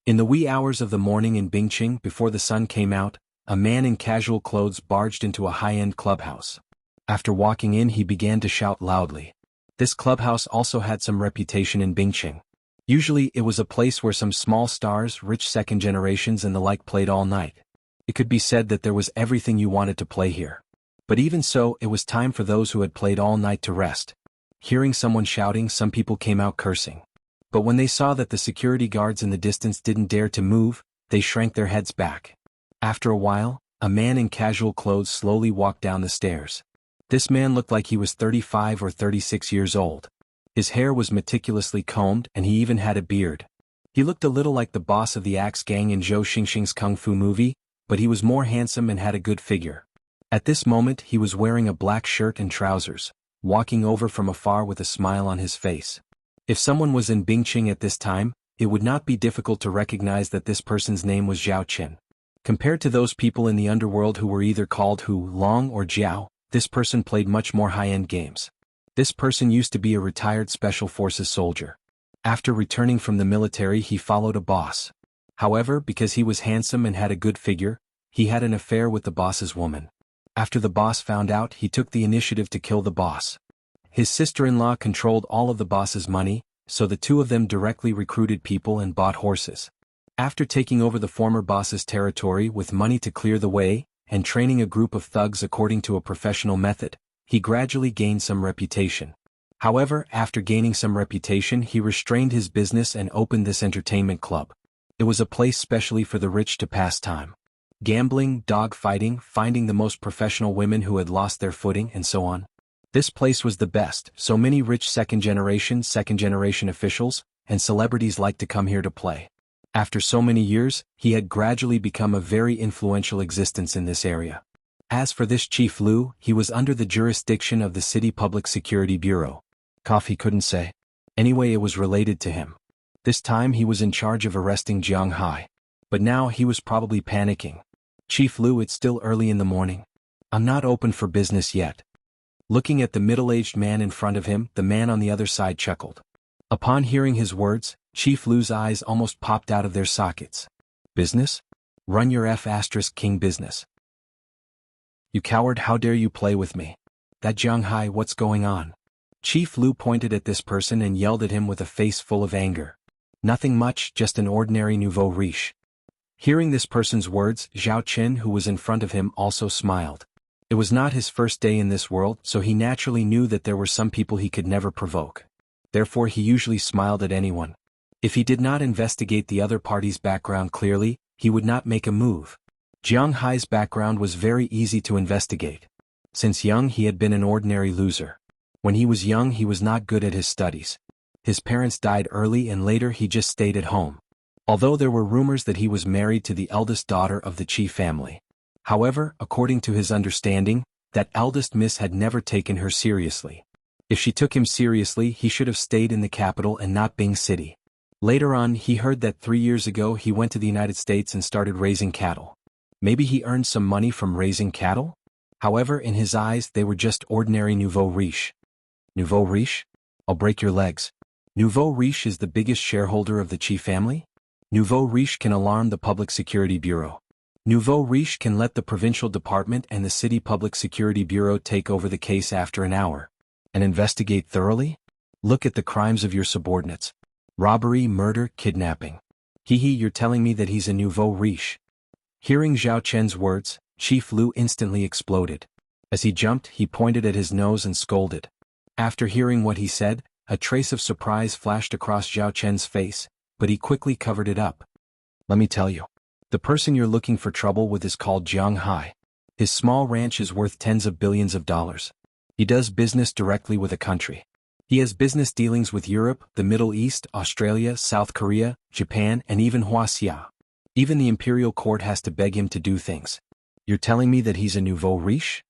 In the wee hours of the morning in Bingqing, before the sun came out, a man in casual clothes barged into a high-end clubhouse. After walking in, he began to shout loudly. This clubhouse also had some reputation in Bingqing. Usually it was a place where some small stars, rich second generations and the like played all night. It could be said that there was everything you wanted to play here. But even so, it was time for those who had played all night to rest. Hearing someone shouting, some people came out cursing. But when they saw that the security guards in the distance didn't dare to move, they shrank their heads back. After a while, a man in casual clothes slowly walked down the stairs. This man looked like he was 35 or 36 years old. His hair was meticulously combed and he even had a beard. He looked a little like the boss of the Axe Gang in Zhou Xingxing's Kung Fu movie, but he was more handsome and had a good figure. At this moment he was wearing a black shirt and trousers, walking over from afar with a smile on his face. If someone was in Bingqing at this time, it would not be difficult to recognize that this person's name was Zhao Qin. Compared to those people in the underworld who were either called Hu Long or Jiao, this person played much more high-end games. This person used to be a retired Special Forces soldier. After returning from the military, he followed a boss. However, because he was handsome and had a good figure, he had an affair with the boss's woman. After the boss found out, he took the initiative to kill the boss. His sister-in-law controlled all of the boss's money, so the two of them directly recruited people and bought horses. After taking over the former boss's territory with money to clear the way, and training a group of thugs according to a professional method, he gradually gained some reputation. However, after gaining some reputation, he restrained his business and opened this entertainment club. It was a place specially for the rich to pass time. Gambling, dog fighting, finding the most professional women who had lost their footing, and so on. This place was the best, so many rich second-generation officials and celebrities liked to come here to play. After so many years, he had gradually become a very influential existence in this area. As for this Chief Lu, he was under the jurisdiction of the City Public Security Bureau. He couldn't say. Anyway, it was related to him. This time he was in charge of arresting Jiang Hai. But now he was probably panicking. Chief Lu, it's still early in the morning. I'm not open for business yet. Looking at the middle-aged man in front of him, the man on the other side chuckled. Upon hearing his words, Chief Lu's eyes almost popped out of their sockets. Business? Run your King business. You coward, how dare you play with me? That Jiang Hai, what's going on? Chief Lu pointed at this person and yelled at him with a face full of anger. Nothing much, just an ordinary nouveau riche. Hearing this person's words, Zhao Chen, who was in front of him, also smiled. It was not his first day in this world, so he naturally knew that there were some people he could never provoke. Therefore he usually smiled at anyone. If he did not investigate the other party's background clearly, he would not make a move. Jiang Hai's background was very easy to investigate. Since young he had been an ordinary loser. When he was young he was not good at his studies. His parents died early and later he just stayed at home. Although there were rumors that he was married to the eldest daughter of the Qi family. However, according to his understanding, that eldest miss had never taken her seriously. If she took him seriously, he should have stayed in the capital and not Bing City. Later on, he heard that 3 years ago he went to the United States and started raising cattle. Maybe he earned some money from raising cattle? However, in his eyes they were just ordinary nouveau riche. Nouveau riche? I'll break your legs. Nouveau riche is the biggest shareholder of the Qi family? Nouveau riche can alarm the Public Security Bureau. Nouveau riche can let the Provincial Department and the City Public Security Bureau take over the case after an hour. And investigate thoroughly? Look at the crimes of your subordinates. Robbery, murder, kidnapping. You're telling me that he's a nouveau riche. Hearing Zhao Chen's words, Chief Lu instantly exploded. As he jumped, he pointed at his nose and scolded. After hearing what he said, a trace of surprise flashed across Zhao Chen's face, but he quickly covered it up. Let me tell you. The person you're looking for trouble with is called Jiang Hai. His small ranch is worth tens of billions of dollars. He does business directly with a country. He has business dealings with Europe, the Middle East, Australia, South Korea, Japan, and even Wuxia. Even the imperial court has to beg him to do things. You're telling me that he's a nouveau riche?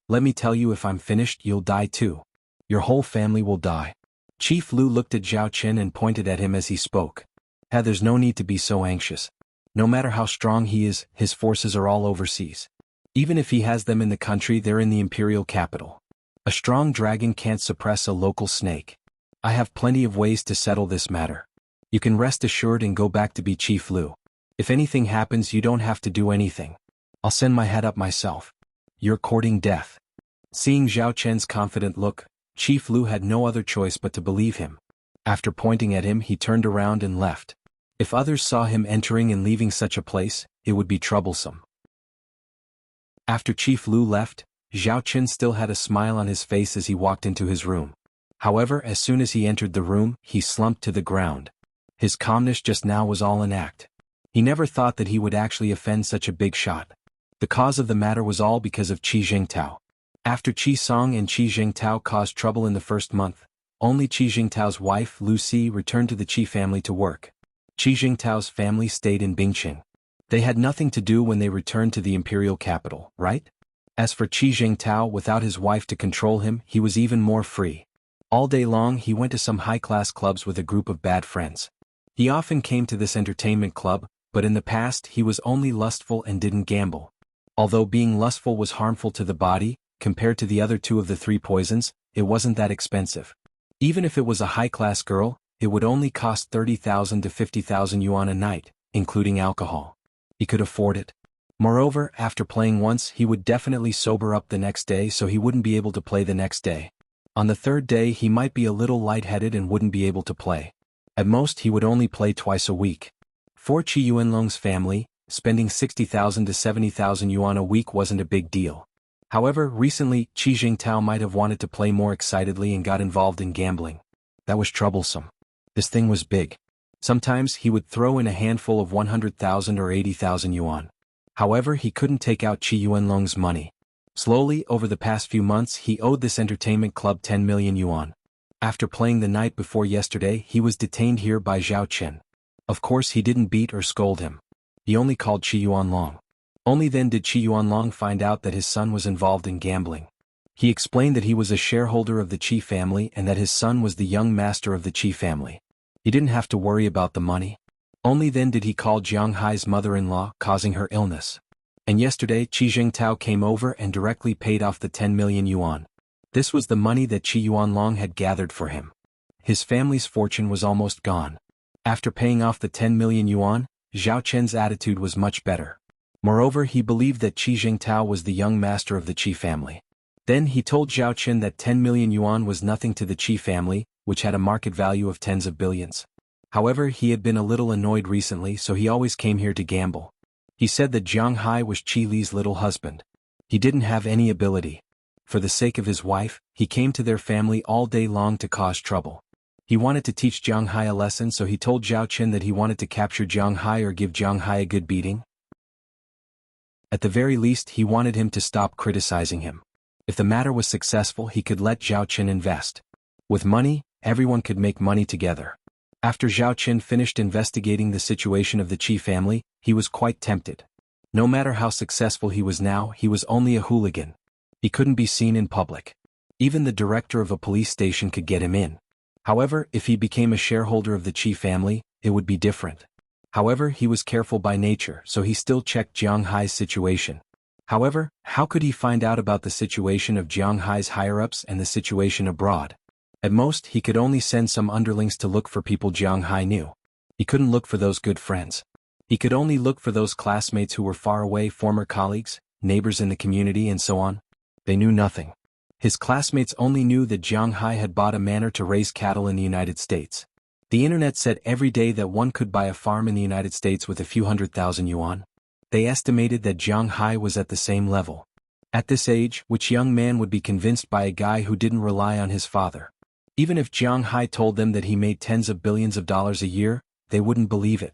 Let me tell you, if I'm finished, you'll die too. Your whole family will die. Chief Lu looked at Zhao Chen and pointed at him as he spoke. There's no need to be so anxious. No matter how strong he is, his forces are all overseas. Even if he has them in the country, they're in the imperial capital. A strong dragon can't suppress a local snake. I have plenty of ways to settle this matter. You can rest assured and go back to be Chief Lu. If anything happens, you don't have to do anything. I'll send my head up myself. You're courting death. Seeing Zhao Chen's confident look, Chief Lu had no other choice but to believe him. After pointing at him, he turned around and left. If others saw him entering and leaving such a place, it would be troublesome. After Chief Lu left, Zhao Chen still had a smile on his face as he walked into his room. However, as soon as he entered the room, he slumped to the ground. His calmness just now was all an act. He never thought that he would actually offend such a big shot. The cause of the matter was all because of Qi Jingtao. After Qi Song and Qi Jingtao caused trouble in the first month, only Qi Jingtao's wife, Lu Si, returned to the Qi family to work. Qi Jingtao's family stayed in Bingqing. They had nothing to do when they returned to the imperial capital, right? As for Qi Jingtao, without his wife to control him, he was even more free. All day long he went to some high-class clubs with a group of bad friends. He often came to this entertainment club, but in the past he was only lustful and didn't gamble. Although being lustful was harmful to the body, compared to the other two of the three poisons, it wasn't that expensive. Even if it was a high-class girl, it would only cost 30,000 to 50,000 yuan a night, including alcohol. He could afford it. Moreover, after playing once he would definitely sober up the next day, so he wouldn't be able to play the next day. On the third day he might be a little lightheaded and wouldn't be able to play. At most he would only play twice a week. For Qi Yuanlong's family, spending 60,000 to 70,000 yuan a week wasn't a big deal. However, recently, Qi Jingtao might have wanted to play more excitedly and got involved in gambling. That was troublesome. This thing was big. Sometimes he would throw in a handful of 100,000 or 80,000 yuan. However, he couldn't take out Qi Yuanlong's money. Slowly, over the past few months, he owed this entertainment club 10 million yuan. After playing the night before yesterday, he was detained here by Zhao Chen. Of course, he didn't beat or scold him. He only called Qi Yuanlong. Only then did Qi Yuanlong find out that his son was involved in gambling. He explained that he was a shareholder of the Qi family and that his son was the young master of the Qi family. He didn't have to worry about the money. Only then did he call Jiang Hai's mother-in-law, causing her illness. And yesterday Qi Jingtao came over and directly paid off the 10 million yuan. This was the money that Qi Yuanlong had gathered for him. His family's fortune was almost gone. After paying off the 10 million yuan, Zhao Chen's attitude was much better. Moreover, he believed that Qi Jingtao was the young master of the Qi family. Then he told Zhao Chen that 10 million yuan was nothing to the Qi family, which had a market value of tens of billions. However, he had been a little annoyed recently, so he always came here to gamble. He said that Jiang Hai was Qi Li's little husband. He didn't have any ability. For the sake of his wife, he came to their family all day long to cause trouble. He wanted to teach Jiang Hai a lesson, so he told Zhao Chen that he wanted to capture Jiang Hai or give Jiang Hai a good beating. At the very least, he wanted him to stop criticizing him. If the matter was successful, he could let Zhao Chen invest. With money, everyone could make money together. After Zhao Chen finished investigating the situation of the Qi family, he was quite tempted. No matter how successful he was now, he was only a hooligan. He couldn't be seen in public. Even the director of a police station could get him in. However, if he became a shareholder of the Qi family, it would be different. However, he was careful by nature, so he still checked Jiang Hai's situation. However, how could he find out about the situation of Jiang Hai's higher-ups and the situation abroad? At most, he could only send some underlings to look for people Jiang Hai knew. He couldn't look for those good friends. He could only look for those classmates who were far away, former colleagues, neighbors in the community, and so on. They knew nothing. His classmates only knew that Jiang Hai had bought a manor to raise cattle in the United States. The internet said every day that one could buy a farm in the United States with a few 100,000 yuan. They estimated that Jiang Hai was at the same level. At this age, which young man would be convinced by a guy who didn't rely on his father? Even if Jiang Hai told them that he made tens of billions of dollars a year, they wouldn't believe it.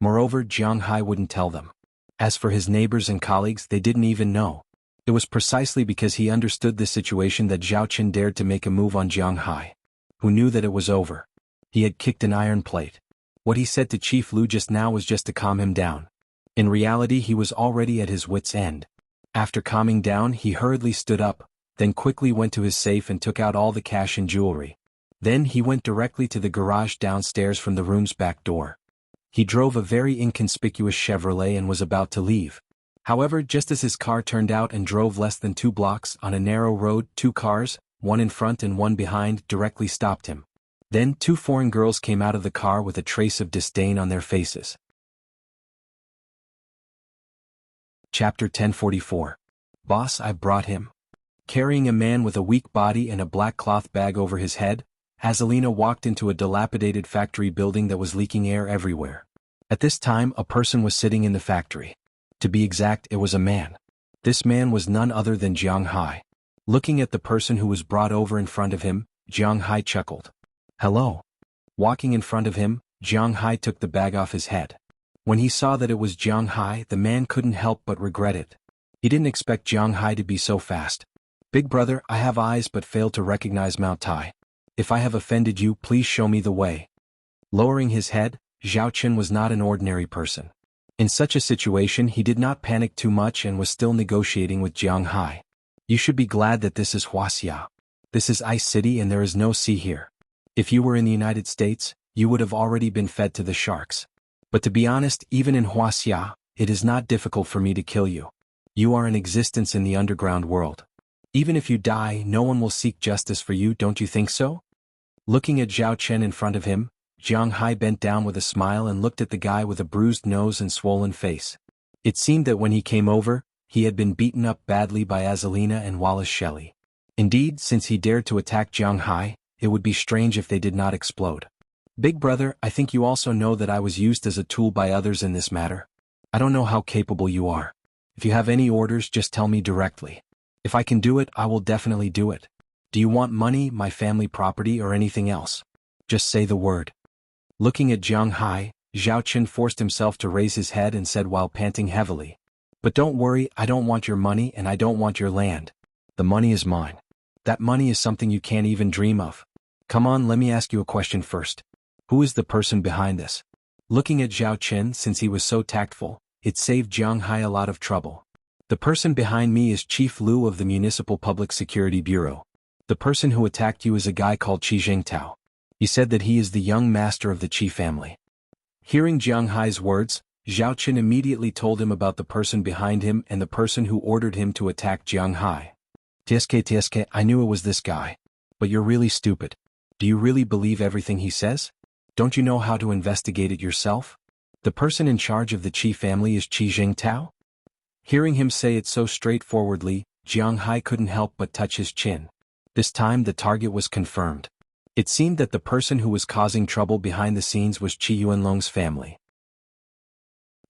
Moreover, Jiang Hai wouldn't tell them. As for his neighbors and colleagues, they didn't even know. It was precisely because he understood this situation that Zhao Chen dared to make a move on Jiang Hai, who knew that it was over. He had kicked an iron plate. What he said to Chief Lu just now was just to calm him down. In reality, he was already at his wit's end. After calming down, he hurriedly stood up, then quickly went to his safe and took out all the cash and jewelry. Then he went directly to the garage downstairs from the room's back door. He drove a very inconspicuous Chevrolet and was about to leave. However, just as his car turned out and drove less than 2 blocks on a narrow road, 2 cars, one in front and one behind, directly stopped him. Then 2 foreign girls came out of the car with a trace of disdain on their faces. Chapter 1044. Boss, I brought him. Carrying a man with a weak body and a black cloth bag over his head, Azalina walked into a dilapidated factory building that was leaking air everywhere. At this time, a person was sitting in the factory. To be exact, it was a man. This man was none other than Jiang Hai. Looking at the person who was brought over in front of him, Jiang Hai chuckled. Hello. Walking in front of him, Jiang Hai took the bag off his head. When he saw that it was Jiang Hai, the man couldn't help but regret it. He didn't expect Jiang Hai to be so fast. Big brother, I have eyes but fail to recognize Mount Tai. If I have offended you, please show me the way. Lowering his head, Zhao Chen was not an ordinary person. In such a situation, he did not panic too much and was still negotiating with Jiang Hai. You should be glad that this is Wuxia. This is Ice City and there is no sea here. If you were in the United States, you would have already been fed to the sharks. But to be honest, even in Wuxia, it is not difficult for me to kill you. You are an existence in the underground world. Even if you die, no one will seek justice for you, don't you think so? Looking at Zhao Chen in front of him, Jiang Hai bent down with a smile and looked at the guy with a bruised nose and swollen face. It seemed that when he came over, he had been beaten up badly by Azalina and Wallace Shelley. Indeed, since he dared to attack Jiang Hai, it would be strange if they did not explode. Big brother, I think you also know that I was used as a tool by others in this matter. I don't know how capable you are. If you have any orders, just tell me directly. If I can do it, I will definitely do it. Do you want money, my family property, or anything else? Just say the word. Looking at Jiang Hai, Zhao Qin forced himself to raise his head and said while panting heavily. But don't worry, I don't want your money and I don't want your land. The money is mine. That money is something you can't even dream of. Come on, let me ask you a question first. Who is the person behind this? Looking at Zhao Qin, since he was so tactful, it saved Jiang Hai a lot of trouble. The person behind me is Chief Liu of the Municipal Public Security Bureau. The person who attacked you is a guy called Qi Zhengtao. He said that he is the young master of the Qi family. Hearing Jiang Hai's words, Zhao Qin immediately told him about the person behind him and the person who ordered him to attack Jiang Hai. TSK, I knew it was this guy. But you're really stupid. Do you really believe everything he says? Don't you know how to investigate it yourself? The person in charge of the Qi family is Qi Zhengtao? Hearing him say it so straightforwardly, Jiang Hai couldn't help but touch his chin. This time the target was confirmed. It seemed that the person who was causing trouble behind the scenes was Qi Yuanlong's family.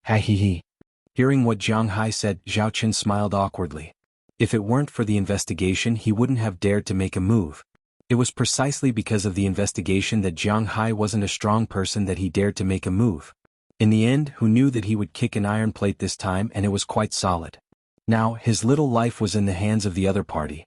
Ha he he. Hearing what Jiang Hai said, Zhao Qin smiled awkwardly. If it weren't for the investigation, he wouldn't have dared to make a move. It was precisely because of the investigation that Jiang Hai wasn't a strong person that he dared to make a move. In the end, who knew that he would kick an iron plate this time, and it was quite solid. Now, his little life was in the hands of the other party.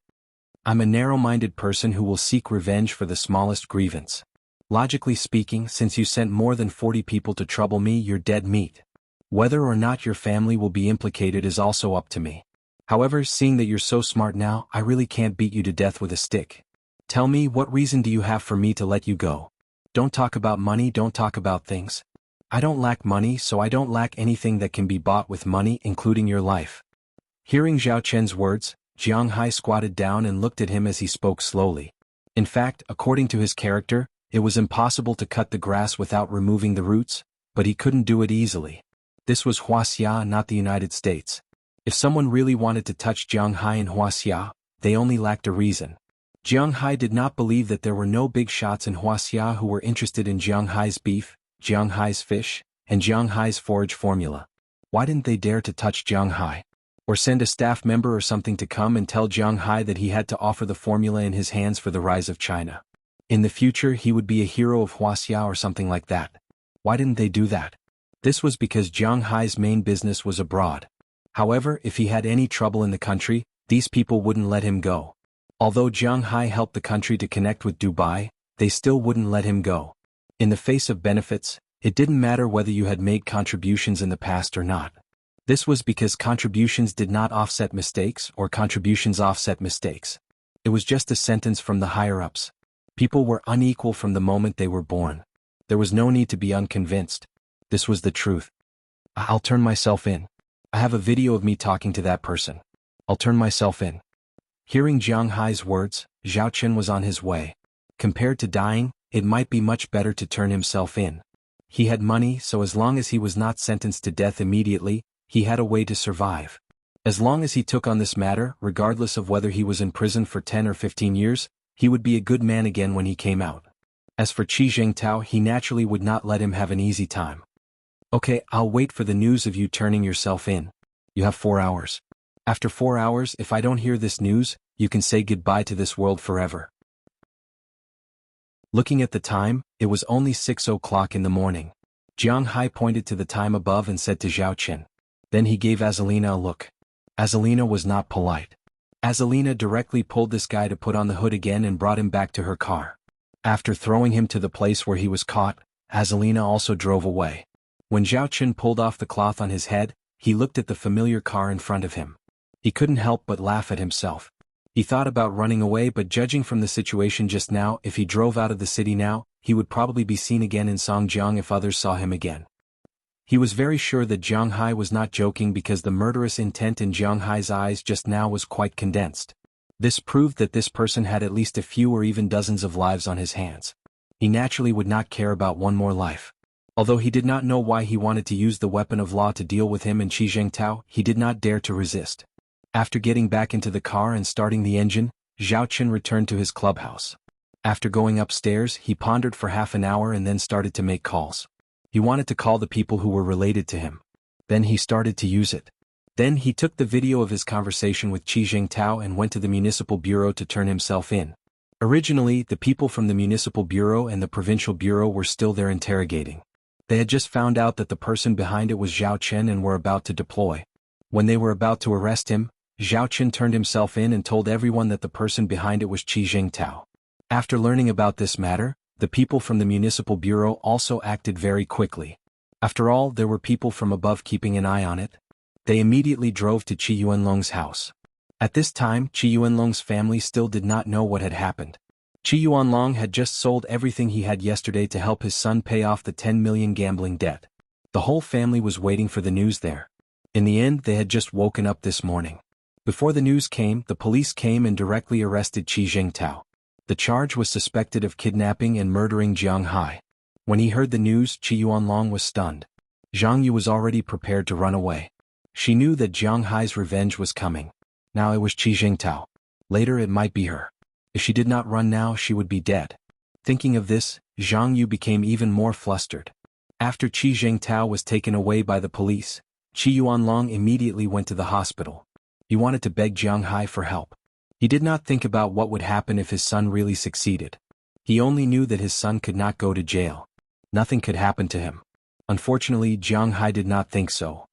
I'm a narrow-minded person who will seek revenge for the smallest grievance. Logically speaking, since you sent more than 40 people to trouble me, you're dead meat. Whether or not your family will be implicated is also up to me. However, seeing that you're so smart now, I really can't beat you to death with a stick. Tell me, what reason do you have for me to let you go? Don't talk about money, don't talk about things. I don't lack money, so I don't lack anything that can be bought with money, including your life. Hearing Zhao Chen's words, Jiang Hai squatted down and looked at him as he spoke slowly. In fact, according to his character, it was impossible to cut the grass without removing the roots, but he couldn't do it easily. This was Wuxia, not the United States. If someone really wanted to touch Jiang Hai in Wuxia, they only lacked a reason. Jiang Hai did not believe that there were no big shots in Wuxia who were interested in Jiang Hai's beef, Jiang Hai's fish, and Jiang Hai's forage formula. Why didn't they dare to touch Jiang Hai? Or send a staff member or something to come and tell Jiang Hai that he had to offer the formula in his hands for the rise of China. In the future he would be a hero of Wuxia or something like that. Why didn't they do that? This was because Jiang Hai's main business was abroad. However, if he had any trouble in the country, these people wouldn't let him go. Although Jiang Hai helped the country to connect with Dubai, they still wouldn't let him go. In the face of benefits, it didn't matter whether you had made contributions in the past or not. This was because contributions did not offset mistakes or contributions offset mistakes. It was just a sentence from the higher-ups. People were unequal from the moment they were born. There was no need to be unconvinced. This was the truth. I'll turn myself in. I have a video of me talking to that person. I'll turn myself in. Hearing Jiang Hai's words, Zhao Qin was on his way. Compared to dying, it might be much better to turn himself in. He had money, so as long as he was not sentenced to death immediately, he had a way to survive. As long as he took on this matter, regardless of whether he was in prison for 10 or 15 years, he would be a good man again when he came out. As for Qi Zhengtao, he naturally would not let him have an easy time. Okay, I'll wait for the news of you turning yourself in. You have 4 hours. After 4 hours, if I don't hear this news, you can say goodbye to this world forever. Looking at the time, it was only 6 o'clock in the morning. Jiang Hai pointed to the time above and said to Zhao Qin. Then he gave Azalina a look. Azalina was not polite. Azalina directly pulled this guy to put on the hood again and brought him back to her car. After throwing him to the place where he was caught, Azalina also drove away. When Zhao Qin pulled off the cloth on his head, he looked at the familiar car in front of him. He couldn't help but laugh at himself. He thought about running away, but judging from the situation just now, if he drove out of the city now, he would probably be seen again in Songjiang if others saw him again. He was very sure that Jiang Hai was not joking because the murderous intent in Jiang Hai's eyes just now was quite condensed. This proved that this person had at least a few or even dozens of lives on his hands. He naturally would not care about one more life. Although he did not know why he wanted to use the weapon of law to deal with him and Qi Zhengtao, he did not dare to resist. After getting back into the car and starting the engine, Zhao Qin returned to his clubhouse. After going upstairs, he pondered for half an hour and then started to make calls. He wanted to call the people who were related to him. Then he started to use it. Then he took the video of his conversation with Qi Zhengtao and went to the municipal bureau to turn himself in. Originally, the people from the municipal bureau and the provincial bureau were still there interrogating. They had just found out that the person behind it was Zhao Qin and were about to deploy. When they were about to arrest him, Zhao Qin turned himself in and told everyone that the person behind it was Qi Zhengtao. After learning about this matter, the people from the municipal bureau also acted very quickly. After all, there were people from above keeping an eye on it. They immediately drove to Qi Yuanlong's house. At this time, Qi Yuanlong's family still did not know what had happened. Qi Yuanlong had just sold everything he had yesterday to help his son pay off the 10 million gambling debt. The whole family was waiting for the news there. In the end, they had just woken up this morning. Before the news came, the police came and directly arrested Qi Zhengtao. The charge was suspected of kidnapping and murdering Jiang Hai. When he heard the news, Qi Yuanlong was stunned. Zhang Yu was already prepared to run away. She knew that Jiang Hai's revenge was coming. Now it was Qi Zhengtao. Later it might be her. If she did not run now, she would be dead. Thinking of this, Zhang Yu became even more flustered. After Qi Zhengtao was taken away by the police, Qi Yuanlong immediately went to the hospital. He wanted to beg Jiang Hai for help. He did not think about what would happen if his son really succeeded. He only knew that his son could not go to jail. Nothing could happen to him. Unfortunately, Jiang Hai did not think so.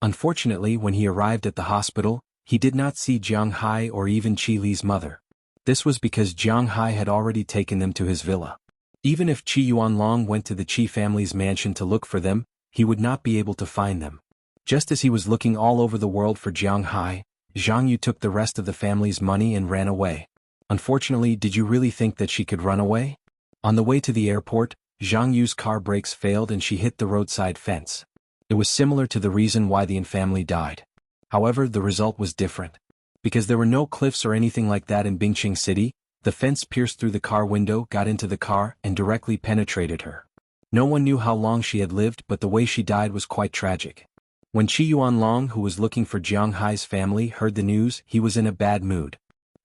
Unfortunately, when he arrived at the hospital, he did not see Jiang Hai or even Qi Li's mother. This was because Jiang Hai had already taken them to his villa. Even if Qi Yuanlong went to the Qi family's mansion to look for them, he would not be able to find them. Just as he was looking all over the world for Jiang Hai, Zhang Yu took the rest of the family's money and ran away. Unfortunately, did you really think that she could run away? On the way to the airport, Zhang Yu's car brakes failed and she hit the roadside fence. It was similar to the reason why the family died. However, the result was different. Because there were no cliffs or anything like that in Bingqing City, the fence pierced through the car window, got into the car, and directly penetrated her. No one knew how long she had lived, but the way she died was quite tragic. When Qi Yuanlong, who was looking for Jiang Hai's family, heard the news, he was in a bad mood.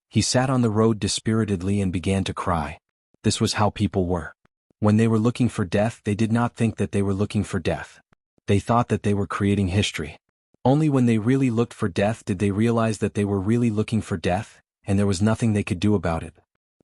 He sat on the road dispiritedly and began to cry. This was how people were. When they were looking for death, they did not think that they were looking for death. They thought that they were creating history. Only when they really looked for death did they realize that they were really looking for death, and there was nothing they could do about it.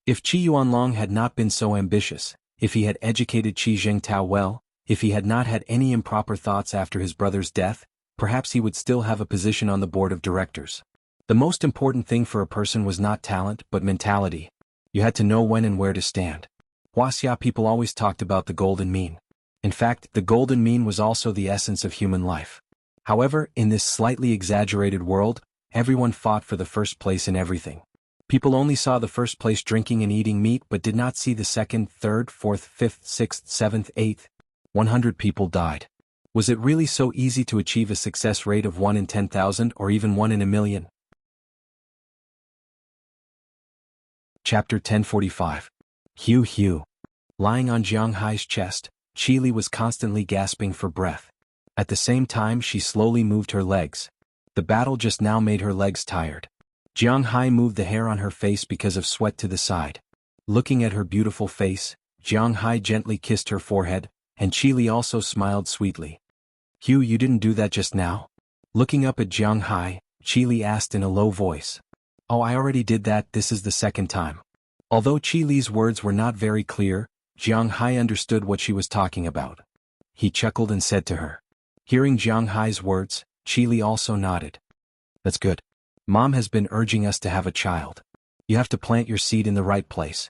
If Qi Yuanlong had not been so ambitious, if he had educated Qi Zhengtao well, if he had not had any improper thoughts after his brother's death, perhaps he would still have a position on the board of directors. The most important thing for a person was not talent but mentality. You had to know when and where to stand. Wuxia people always talked about the golden mean. In fact, the golden mean was also the essence of human life. However, in this slightly exaggerated world, everyone fought for the first place in everything. People only saw the first place drinking and eating meat but did not see the second, third, fourth, fifth, sixth, seventh, eighth. 100 people died. Was it really so easy to achieve a success rate of 1 in 10,000 or even 1 in a million? Chapter 1045. Hugh Hugh. Lying on Jiang Hai's chest, Qi Li was constantly gasping for breath. At the same time, she slowly moved her legs. The battle just now made her legs tired. Jiang Hai moved the hair on her face because of sweat to the side. Looking at her beautiful face, Jiang Hai gently kissed her forehead, and Qi Li also smiled sweetly. Hugh, you didn't do that just now? Looking up at Jiang Hai, Qi Li asked in a low voice. Oh, I already did that, this is the second time. Although Qi Li's words were not very clear, Jiang Hai understood what she was talking about. He chuckled and said to her. Hearing Jiang Hai's words, Qi Li also nodded. That's good. Mom has been urging us to have a child. You have to plant your seed in the right place.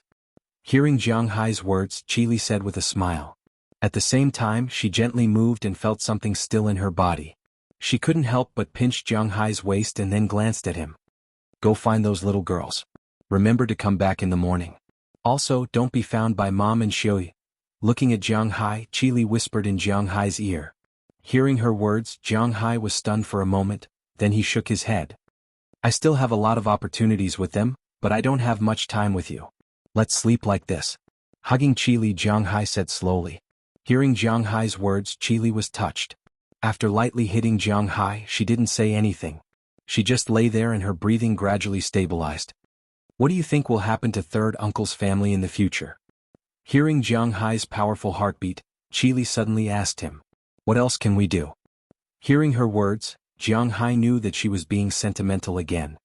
Hearing Jiang Hai's words, Qi Li said with a smile. At the same time, she gently moved and felt something still in her body. She couldn't help but pinch Jiang Hai's waist and then glanced at him. Go find those little girls. Remember to come back in the morning. Also, don't be found by Mom and Xiui. Looking at Jiang Hai, Qi Li whispered in Jiang Hai's ear. Hearing her words, Jiang Hai was stunned for a moment, then he shook his head. I still have a lot of opportunities with them, but I don't have much time with you. Let's sleep like this. Hugging Qi Li, Jiang Hai said slowly. Hearing Jiang Hai's words, Qi Li was touched. After lightly hitting Jiang Hai, she didn't say anything. She just lay there and her breathing gradually stabilized. What do you think will happen to third uncle's family in the future? Hearing Jiang Hai's powerful heartbeat, Qi Li suddenly asked him. What else can we do? Hearing her words, Jiang Hai knew that she was being sentimental again.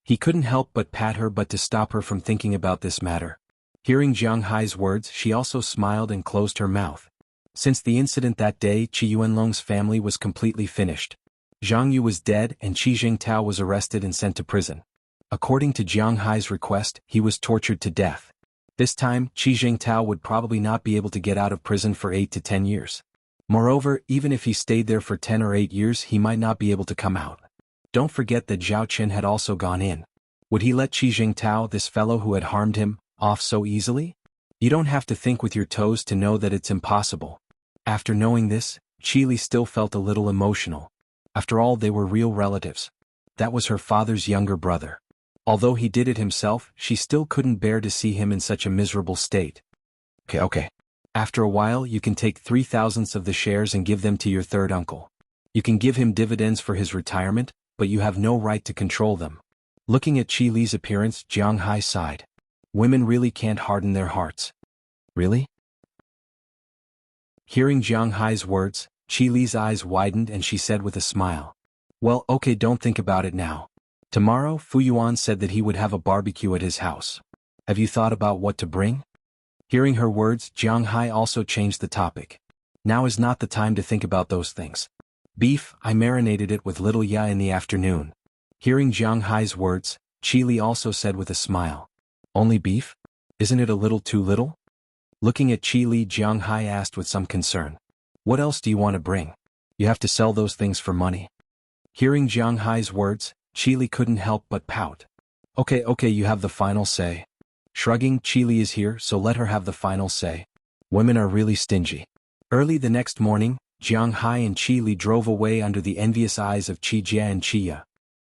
He couldn't help but pat her to stop her from thinking about this matter. Hearing Jiang Hai's words, she also smiled and closed her mouth. Since the incident that day, Qi Yuanlong's family was completely finished. Zhang Yu was dead and Qi Jingtao was arrested and sent to prison. According to Jiang Hai's request, he was tortured to death. This time, Qi Jingtao would probably not be able to get out of prison for 8 to 10 years. Moreover, even if he stayed there for 10 or 8 years, he might not be able to come out. Don't forget that Zhao Qin had also gone in. Would he let Qi Jingtao, this fellow who had harmed him, off so easily? You don't have to think with your toes to know that it's impossible. After knowing this, Qi Li still felt a little emotional. After all, they were real relatives. That was her father's younger brother. Although he did it himself, she still couldn't bear to see him in such a miserable state. Okay. After a while, you can take 3/1000 of the shares and give them to your third uncle. You can give him dividends for his retirement, but you have no right to control them. Looking at Qi Li's appearance, Jiang Hai sighed. Women really can't harden their hearts. Really? Hearing Jiang Hai's words, Qi Li's eyes widened and she said with a smile. Well, okay, don't think about it now. Tomorrow, Fu Yuan said that he would have a barbecue at his house. Have you thought about what to bring? Hearing her words, Jiang Hai also changed the topic. Now is not the time to think about those things. Beef, I marinated it with little ya in the afternoon. Hearing Jiang Hai's words, Qi Li also said with a smile. Only beef? Isn't it a little too little? Looking at Qi Li, Jiang Hai asked with some concern. What else do you want to bring? You have to sell those things for money. Hearing Jiang Hai's words, Qi Li couldn't help but pout. Okay, you have the final say. Shrugging, Qi Li is here, so let her have the final say. Women are really stingy. Early the next morning, Jiang Hai and Qi Li drove away under the envious eyes of Qi Jia and Qi Ya.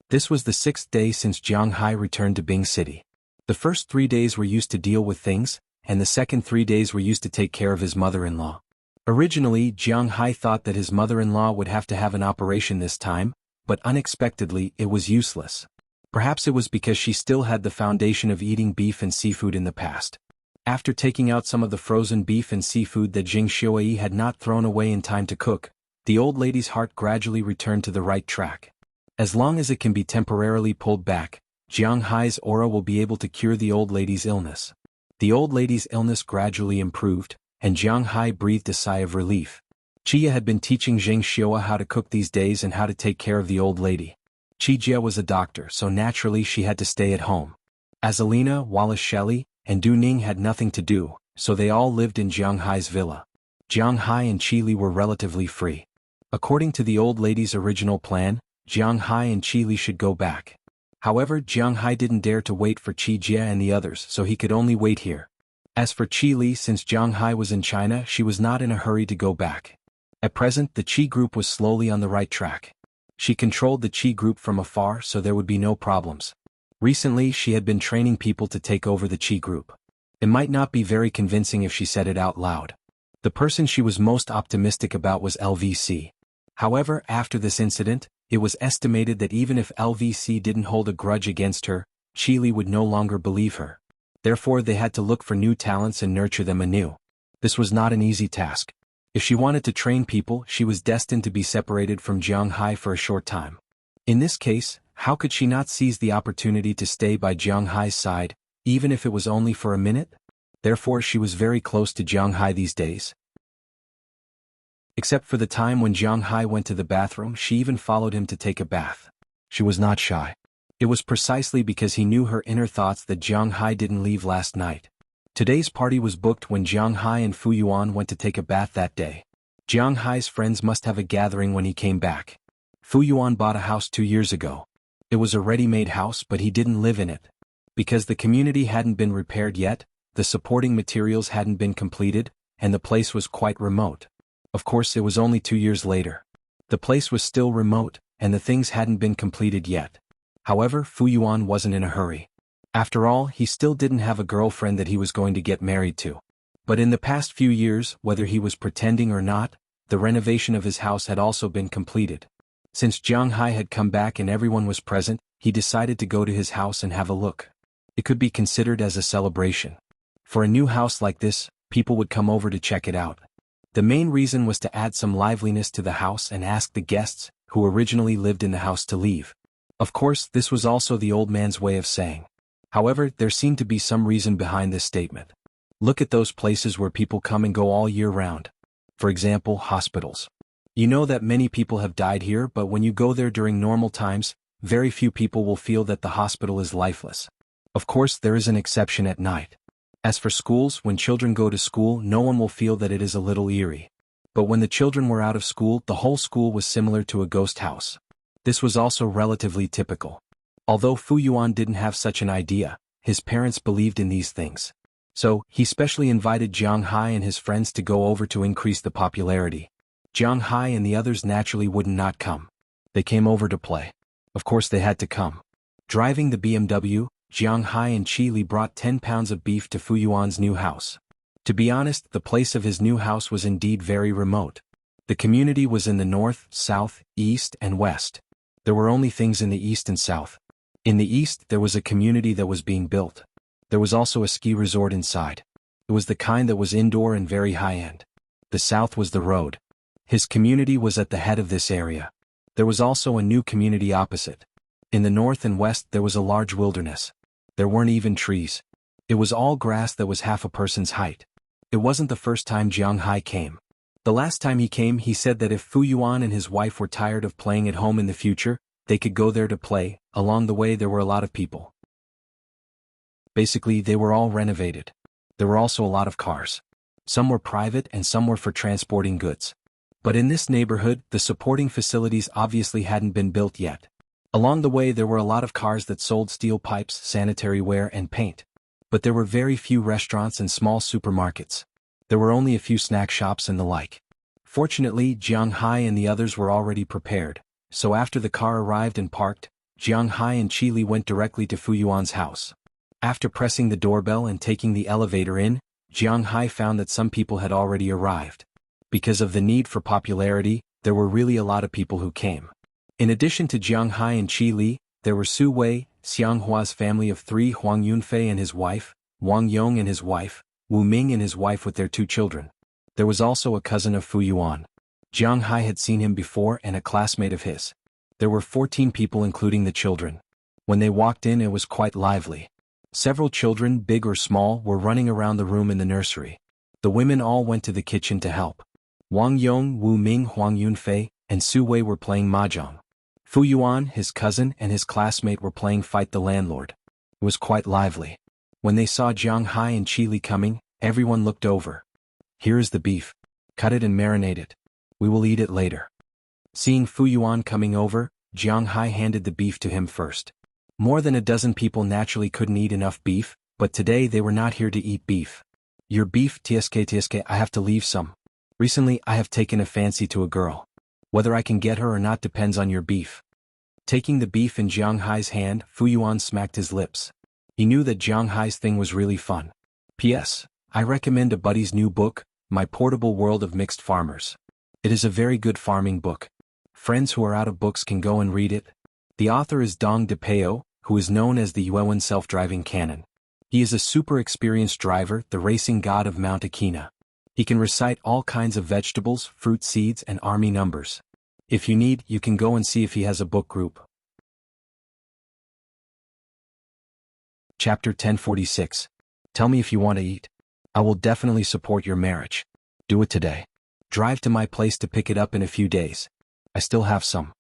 This was the 6th day since Jiang Hai returned to Bing City. The first 3 days were used to deal with things, and the second 3 days were used to take care of his mother-in-law. Originally, Jiang Hai thought that his mother-in-law would have to have an operation this time, but unexpectedly, it was useless. Perhaps it was because she still had the foundation of eating beef and seafood in the past. After taking out some of the frozen beef and seafood that Jing Shuai had not thrown away in time to cook, the old lady's heart gradually returned to the right track. As long as it can be temporarily pulled back, Jiang Hai's aura will be able to cure the old lady's illness. The old lady's illness gradually improved, and Jiang Hai breathed a sigh of relief. Qi had been teaching Jing Shuai how to cook these days and how to take care of the old lady. Qi Jia was a doctor, so naturally she had to stay at home. Azalina, Wallace Shelley, and Du Ning had nothing to do, so they all lived in Jiang Hai's villa. Jiang Hai and Qi Li were relatively free. According to the old lady's original plan, Jiang Hai and Qi Li should go back. However, Jiang Hai didn't dare to wait for Qi Jia and the others, so he could only wait here. As for Qi Li, since Jiang Hai was in China, she was not in a hurry to go back. At present, the Qi group was slowly on the right track. She controlled the Qi group from afar, so there would be no problems. Recently, she had been training people to take over the Qi group. It might not be very convincing if she said it out loud. The person she was most optimistic about was LVC. However, after this incident, it was estimated that even if LVC didn't hold a grudge against her, Qi Li would no longer believe her. Therefore, they had to look for new talents and nurture them anew. This was not an easy task. If she wanted to train people, she was destined to be separated from Jiang Hai for a short time. In this case, how could she not seize the opportunity to stay by Jiang Hai's side, even if it was only for a minute? Therefore, she was very close to Jiang Hai these days. Except for the time when Jiang Hai went to the bathroom, she even followed him to take a bath. She was not shy. It was precisely because he knew her inner thoughts that Jiang Hai didn't leave last night. Today's party was booked when Jiang Hai and Fu Yuan went to take a bath that day. Jiang Hai's friends must have a gathering when he came back. Fu Yuan bought a house 2 years ago. It was a ready-made house, but he didn't live in it. Because the community hadn't been repaired yet, the supporting materials hadn't been completed, and the place was quite remote. Of course, it was only 2 years later. The place was still remote, and the things hadn't been completed yet. However, Fu Yuan wasn't in a hurry. After all, he still didn't have a girlfriend that he was going to get married to. But in the past few years, whether he was pretending or not, the renovation of his house had also been completed. Since Jiang Hai had come back and everyone was present, he decided to go to his house and have a look. It could be considered as a celebration. For a new house like this, people would come over to check it out. The main reason was to add some liveliness to the house and ask the guests, who originally lived in the house, to leave. Of course, this was also the old man's way of saying. However, there seemed to be some reason behind this statement. Look at those places where people come and go all year round. For example, hospitals. You know that many people have died here, but when you go there during normal times, very few people will feel that the hospital is lifeless. Of course, there is an exception at night. As for schools, when children go to school, no one will feel that it is a little eerie. But when the children were out of school, the whole school was similar to a ghost house. This was also relatively typical. Although Fu Yuan didn't have such an idea, his parents believed in these things. So, he specially invited Jiang Hai and his friends to go over to increase the popularity. Jiang Hai and the others naturally would not come. They came over to play. Of course they had to come. Driving the BMW, Jiang Hai and Qi Li brought 10 pounds of beef to Fu Yuan's new house. To be honest, the place of his new house was indeed very remote. The community was in the north, south, east, and west. There were only things in the east and south. In the east, there was a community that was being built. There was also a ski resort inside. It was the kind that was indoor and very high-end. The south was the road. His community was at the head of this area. There was also a new community opposite. In the north and west there was a large wilderness. There weren't even trees. It was all grass that was half a person's height. It wasn't the first time Jiang Hai came. The last time he came, he said that if Fu Yuan and his wife were tired of playing at home in the future, they could go there to play. Along the way there were a lot of people. Basically, they were all renovated. There were also a lot of cars. Some were private and some were for transporting goods. But in this neighborhood, the supporting facilities obviously hadn't been built yet. Along the way there were a lot of cars that sold steel pipes, sanitary ware, and paint. But there were very few restaurants and small supermarkets. There were only a few snack shops and the like. Fortunately, Jiang Hai and the others were already prepared, so after the car arrived and parked, Jiang Hai and Qi Li went directly to Fu Yuan's house. After pressing the doorbell and taking the elevator in, Jiang Hai found that some people had already arrived. Because of the need for popularity, there were really a lot of people who came. In addition to Jiang Hai and Qi Li, there were Su Wei, Xiang Hua's family of 3, Huang Yunfei and his wife, Wang Yong and his wife, Wu Ming and his wife with their 2 children. There was also a cousin of Fu Yuan. Jiang Hai had seen him before and a classmate of his. There were 14 people including the children. When they walked in, it was quite lively. Several children, big or small, were running around the room in the nursery. The women all went to the kitchen to help. Wang Yong, Wu Ming, Huang Yunfei, and Su Wei were playing mahjong. Fu Yuan, his cousin, and his classmate were playing Fight the Landlord. It was quite lively. When they saw Jiang Hai and Qi Li coming, everyone looked over. Here is the beef. Cut it and marinate it. We will eat it later. Seeing Fu Yuan coming over, Jiang Hai handed the beef to him first. More than a dozen people naturally couldn't eat enough beef, but today they were not here to eat beef. Your beef, tsk, I have to leave some. Recently I have taken a fancy to a girl. Whether I can get her or not depends on your beef. Taking the beef in Jiang Hai's hand, Fu Yuan smacked his lips. He knew that Jiang Hai's thing was really fun. P.S. I recommend a buddy's new book, My Portable World of Mixed Farmers. It is a very good farming book. Friends who are out of books can go and read it. The author is Dong De Peo, who is known as the Yuewen self-driving cannon. He is a super experienced driver, the racing god of Mount Akina. He can recite all kinds of vegetables, fruit seeds, and army numbers. If you need, you can go and see if he has a book group. Chapter 1046. Tell me if you want to eat. I will definitely support your marriage. Do it today. Drive to my place to pick it up in a few days. I still have some.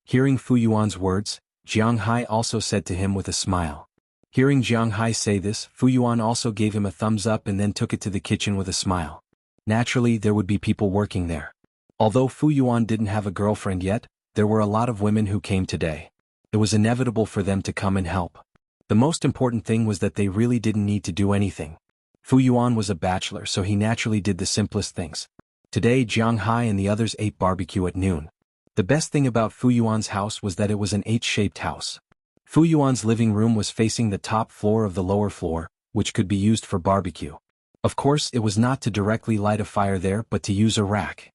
Hearing Fu Yuan's words, Jiang Hai also said to him with a smile. Hearing Jiang Hai say this, Fu Yuan also gave him a thumbs up and then took it to the kitchen with a smile. Naturally, there would be people working there. Although Fu Yuan didn't have a girlfriend yet, there were a lot of women who came today. It was inevitable for them to come and help. The most important thing was that they really didn't need to do anything. Fu Yuan was a bachelor, so he naturally did the simplest things. Today Jiang Hai and the others ate barbecue at noon. The best thing about Fu Yuan's house was that it was an H-shaped house. Fu Yuan's living room was facing the top floor of the lower floor, which could be used for barbecue. Of course, it was not to directly light a fire there but to use a rack.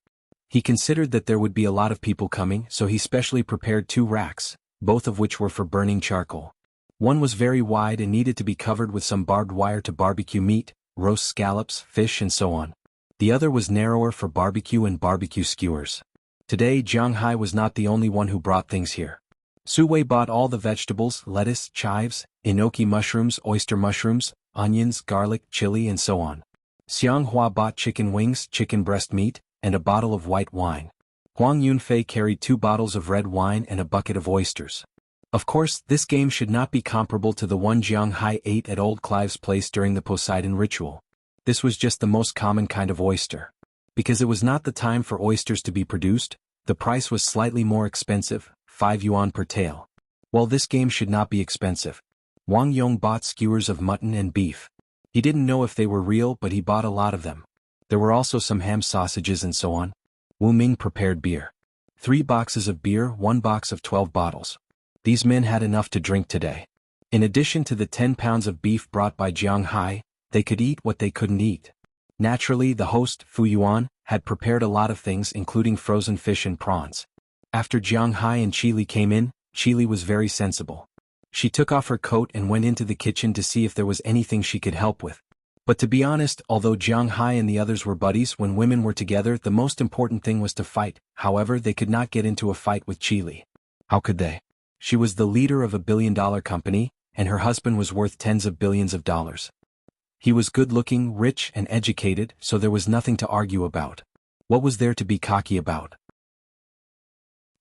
He considered that there would be a lot of people coming, so he specially prepared 2 racks, both of which were for burning charcoal. One was very wide and needed to be covered with some barbed wire to barbecue meat, roast scallops, fish and so on. The other was narrower for barbecue and barbecue skewers. Today Jiang Hai was not the only one who brought things here. Su Wei bought all the vegetables, lettuce, chives, enoki mushrooms, oyster mushrooms, onions, garlic, chili and so on. Xiang Hua bought chicken wings, chicken breast meat, and a bottle of white wine. Huang Yunfei carried 2 bottles of red wine and a bucket of oysters. Of course, this game should not be comparable to the one Jiang Hai ate at Old Clive's place during the Poseidon ritual. This was just the most common kind of oyster. Because it was not the time for oysters to be produced, the price was slightly more expensive, 5 yuan per tael. Well, this game should not be expensive. Wang Yong bought skewers of mutton and beef. He didn't know if they were real but he bought a lot of them. There were also some ham sausages and so on. Wu Ming prepared beer. 3 boxes of beer, 1 box of 12 bottles. These men had enough to drink today. In addition to the 10 pounds of beef brought by Jiang Hai, they could eat what they couldn't eat. Naturally, the host, Fu Yuan, had prepared a lot of things including frozen fish and prawns. After Jiang Hai and Qi Li came in, Qi Li was very sensible. She took off her coat and went into the kitchen to see if there was anything she could help with. But to be honest, although Jiang Hai and the others were buddies, when women were together the most important thing was to fight. However, they could not get into a fight with Qi Li. How could they? She was the leader of a billion-dollar company, and her husband was worth tens of billions of dollars. He was good-looking, rich, and educated, so there was nothing to argue about. What was there to be cocky about?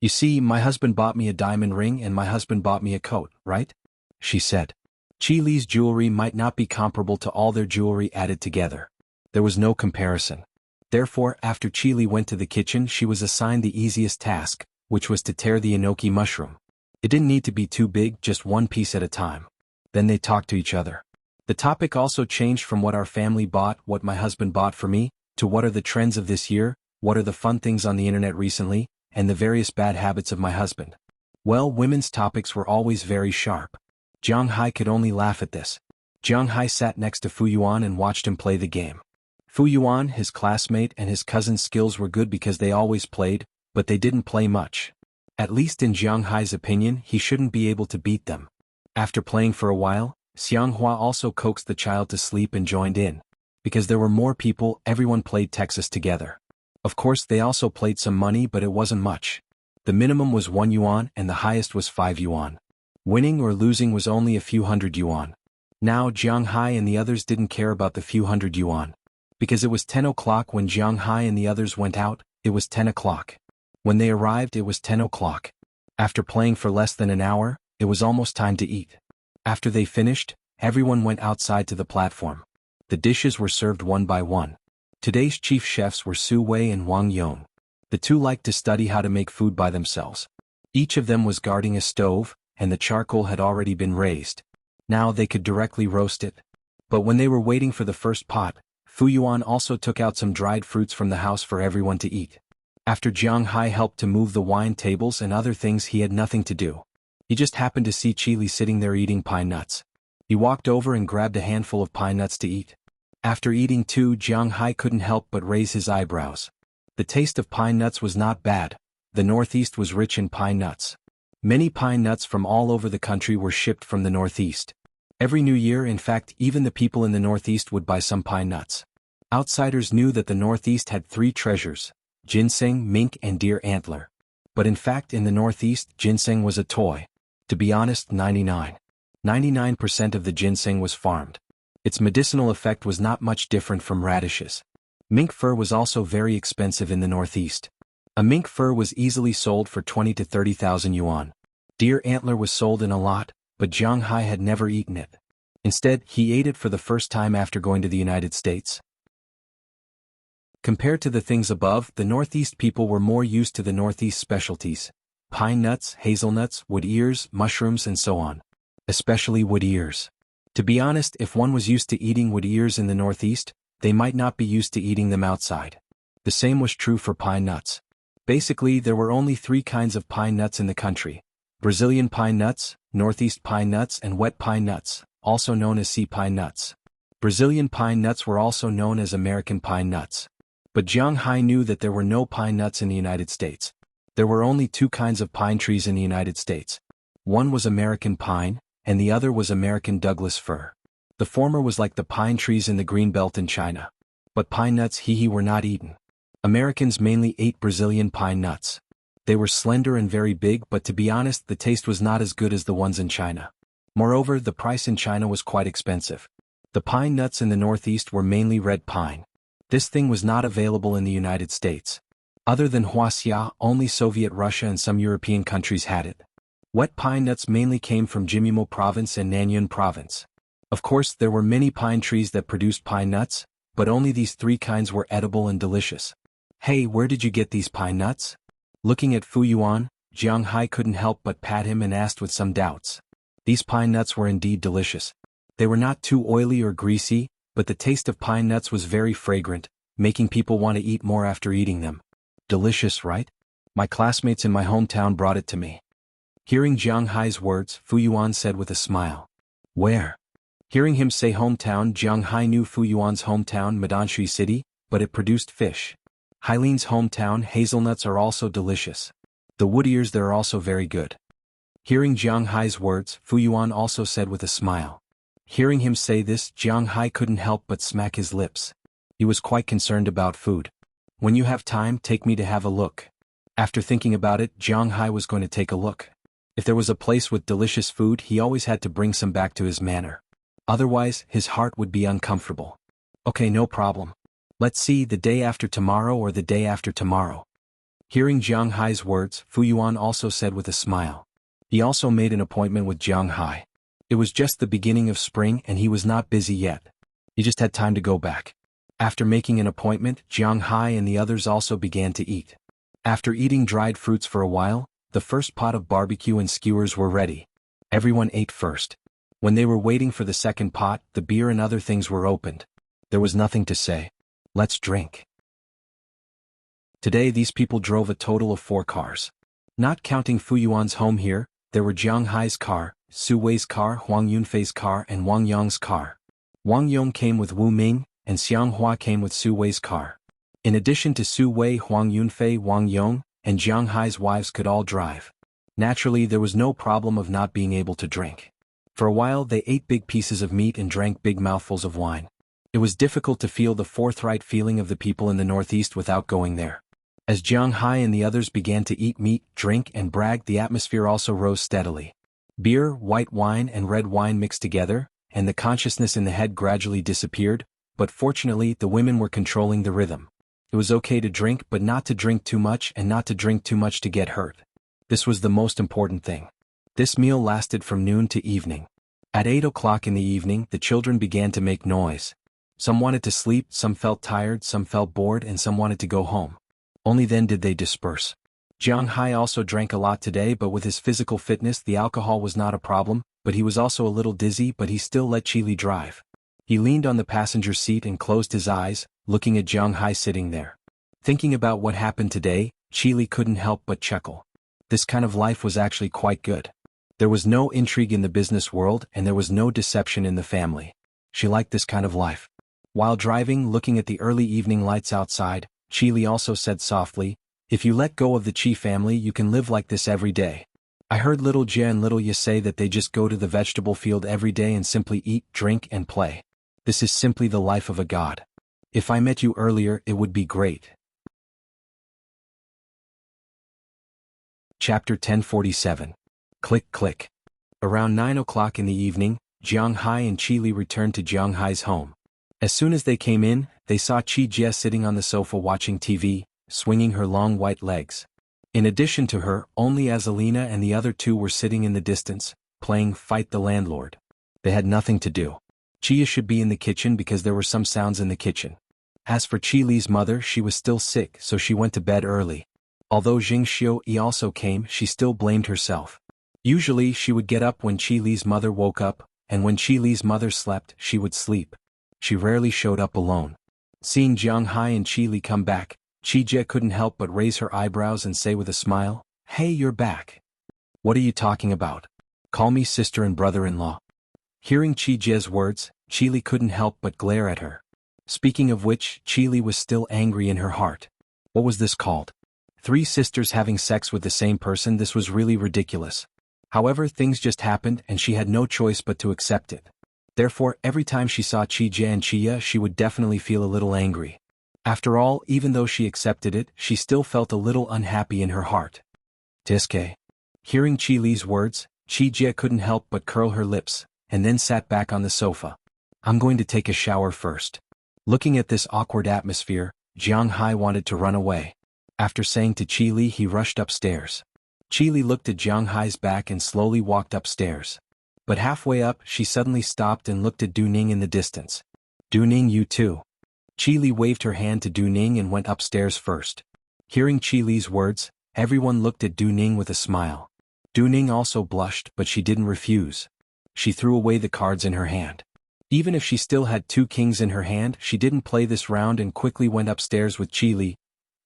You see, my husband bought me a diamond ring and my husband bought me a coat, right? She said. Qi Li's jewelry might not be comparable to all their jewelry added together. There was no comparison. Therefore, after Qi Li went to the kitchen, she was assigned the easiest task, which was to tear the enoki mushroom. It didn't need to be too big, just 1 piece at a time. Then they talked to each other. The topic also changed from what our family bought, what my husband bought for me, to what are the trends of this year, what are the fun things on the internet recently, and the various bad habits of my husband. Well, women's topics were always very sharp. Jiang Hai could only laugh at this. Jiang Hai sat next to Fu Yuan and watched him play the game. Fu Yuan, his classmate, and his cousin's skills were good because they always played, but they didn't play much. At least in Jiang Hai's opinion, he shouldn't be able to beat them. After playing for a while, Xiang Hua also coaxed the child to sleep and joined in. Because there were more people, everyone played Texas together. Of course, they also played some money, but it wasn't much. The minimum was 1 yuan and the highest was 5 yuan. Winning or losing was only a few hundred yuan. Now Jiang Hai and the others didn't care about the few hundred yuan. Because it was 10 o'clock when Jiang Hai and the others went out, it was 10 o'clock. When they arrived, it was 10 o'clock. After playing for less than an hour, it was almost time to eat. After they finished, everyone went outside to the platform. The dishes were served one by one. Today's chief chefs were Su Wei and Wang Yong. The two liked to study how to make food by themselves. Each of them was guarding a stove, and the charcoal had already been raised. Now they could directly roast it. But when they were waiting for the first pot, Fu Yuan also took out some dried fruits from the house for everyone to eat. After Jiang Hai helped to move the wine tables and other things, he had nothing to do. He just happened to see Qi Li sitting there eating pine nuts. He walked over and grabbed a handful of pine nuts to eat. After eating 2, Jiang Hai couldn't help but raise his eyebrows. The taste of pine nuts was not bad. The Northeast was rich in pine nuts. Many pine nuts from all over the country were shipped from the Northeast. Every new year, in fact, even the people in the Northeast would buy some pine nuts. Outsiders knew that the Northeast had 3 treasures: ginseng, mink, and deer antler. But in fact, in the Northeast, ginseng was a toy. To be honest, 99% of the ginseng was farmed. Its medicinal effect was not much different from radishes. Mink fur was also very expensive in the Northeast. A mink fur was easily sold for 20 to 30,000 yuan. Deer antler was sold in a lot, but Jiang Hai had never eaten it. Instead, he ate it for the first time after going to the United States. Compared to the things above, the Northeast people were more used to the Northeast specialties: pine nuts, hazelnuts, wood ears, mushrooms, and so on. Especially wood ears. To be honest, if one was used to eating wood ears in the Northeast, they might not be used to eating them outside. The same was true for pine nuts. Basically, there were only 3 kinds of pine nuts in the country: Brazilian pine nuts, Northeast pine nuts, and wet pine nuts, also known as sea pine nuts. Brazilian pine nuts were also known as American pine nuts. But Jiang Hai knew that there were no pine nuts in the United States. There were only two kinds of pine trees in the United States. One was American pine, and the other was American Douglas fir. The former was like the pine trees in the green belt in China. But pine nuts were not eaten. Americans mainly ate Brazilian pine nuts. They were slender and very big, but to be honest, the taste was not as good as the ones in China. Moreover, the price in China was quite expensive. The pine nuts in the Northeast were mainly red pine. This thing was not available in the United States. Other than Wuxia, only Soviet Russia and some European countries had it. Wet pine nuts mainly came from Jimimo Province and Nanyun Province. Of course, there were many pine trees that produced pine nuts, but only these three kinds were edible and delicious. Hey, where did you get these pine nuts? Looking at Fu Yuan, Jiang Hai couldn't help but pat him and asked with some doubts. These pine nuts were indeed delicious. They were not too oily or greasy, but the taste of pine nuts was very fragrant, making people want to eat more after eating them. Delicious, right? My classmates in my hometown brought it to me. Hearing Jiang Hai's words, Fu Yuan said with a smile. Where? Hearing him say hometown, Jiang Hai knew Fu Yuan's hometown, Madanshui City, but it produced fish. Haileen's hometown, hazelnuts are also delicious. The wood ears there are also very good. Hearing Jiang Hai's words, Fu Yuan also said with a smile. Hearing him say this, Jiang Hai couldn't help but smack his lips. He was quite concerned about food. When you have time, take me to have a look. After thinking about it, Jiang Hai was going to take a look. If there was a place with delicious food, he always had to bring some back to his manor. Otherwise, his heart would be uncomfortable. Okay, no problem. Let's see, the day after tomorrow or the day after tomorrow. Hearing Jiang Hai's words, Fu Yuan also said with a smile. He also made an appointment with Jiang Hai. It was just the beginning of spring and he was not busy yet. He just had time to go back. After making an appointment, Jiang Hai and the others also began to eat. After eating dried fruits for a while, the first pot of barbecue and skewers were ready. Everyone ate first. When they were waiting for the second pot, the beer and other things were opened. There was nothing to say. Let's drink. Today these people drove a total of 4 cars. Not counting Fu Yuan's home here, there were Jiang Hai's car, Su Wei's car, Huang Yunfei's car and Wang Yong's car. Wang Yong came with Wu Ming, and Xiang Hua came with Su Wei's car. In addition to Su Wei, Huang Yunfei, Wang Yong, and Jiang Hai's wives could all drive. Naturally, there was no problem of not being able to drink. For a while they ate big pieces of meat and drank big mouthfuls of wine. It was difficult to feel the forthright feeling of the people in the Northeast without going there. As Jiang Hai and the others began to eat meat, drink and brag, the atmosphere also rose steadily. Beer, white wine and red wine mixed together, and the consciousness in the head gradually disappeared, but fortunately the women were controlling the rhythm. It was okay to drink, but not to drink too much and not to drink too much to get hurt. This was the most important thing. This meal lasted from noon to evening. At 8 o'clock in the evening, the children began to make noise. Some wanted to sleep, some felt tired, some felt bored, and some wanted to go home. Only then did they disperse. Jiang Hai also drank a lot today, but with his physical fitness the alcohol was not a problem, but he was also a little dizzy, but he still let Chili drive. He leaned on the passenger seat and closed his eyes, looking at Jiang Hai sitting there. Thinking about what happened today, Chili couldn't help but chuckle. This kind of life was actually quite good. There was no intrigue in the business world and there was no deception in the family. She liked this kind of life. While driving, looking at the early evening lights outside, Chili also said softly, "If you let go of the Chi family, you can live like this every day. I heard little Jia and little Ye say that they just go to the vegetable field every day and simply eat, drink and play. This is simply the life of a god. If I met you earlier, it would be great." Chapter 1047. Click click. Around 9 o'clock in the evening, Jiang Hai and Chi Li returned to Jiang Hai's home. As soon as they came in, they saw Chi Jia sitting on the sofa watching TV, swinging her long white legs. In addition to her, only Azalina and the other 2 were sitting in the distance, playing Fight the Landlord. They had nothing to do. Chia should be in the kitchen because there were some sounds in the kitchen. As for Chi Li's mother, she was still sick, so she went to bed early. Although Jing Xiu also came, she still blamed herself. Usually she would get up when Chi Li's mother woke up, and when Chi Li's mother slept, she would sleep. She rarely showed up alone. Seeing Jiang Hai and Chi Li come back, Chi Jie couldn't help but raise her eyebrows and say with a smile, "Hey, you're back. What are you talking about? Call me sister and brother-in-law." Hearing Qi Jie's words, Qi couldn't help but glare at her. Speaking of which, Qi was still angry in her heart. What was this called? 3 sisters having sex with the same person? This was really ridiculous. However, things just happened and she had no choice but to accept it. Therefore, every time she saw Qi Jie and Qia, she would definitely feel a little angry. After all, even though she accepted it, she still felt a little unhappy in her heart. Tiske. Hearing Qi Li's words, Qi Jie couldn't help but curl her lips, and then sat back on the sofa. I'm going to take a shower first. Looking at this awkward atmosphere, Jiang Hai wanted to run away. After saying to Qi Li, he rushed upstairs. Qi Li looked at Jiang Hai's back and slowly walked upstairs. But halfway up, she suddenly stopped and looked at Du Ning in the distance. Du Ning, you too. Qi Li waved her hand to Du Ning and went upstairs first. Hearing Qi Li's words, everyone looked at Du Ning with a smile. Du Ning also blushed, but she didn't refuse. She threw away the cards in her hand. Even if she still had 2 kings in her hand, she didn't play this round and quickly went upstairs with Qi Li.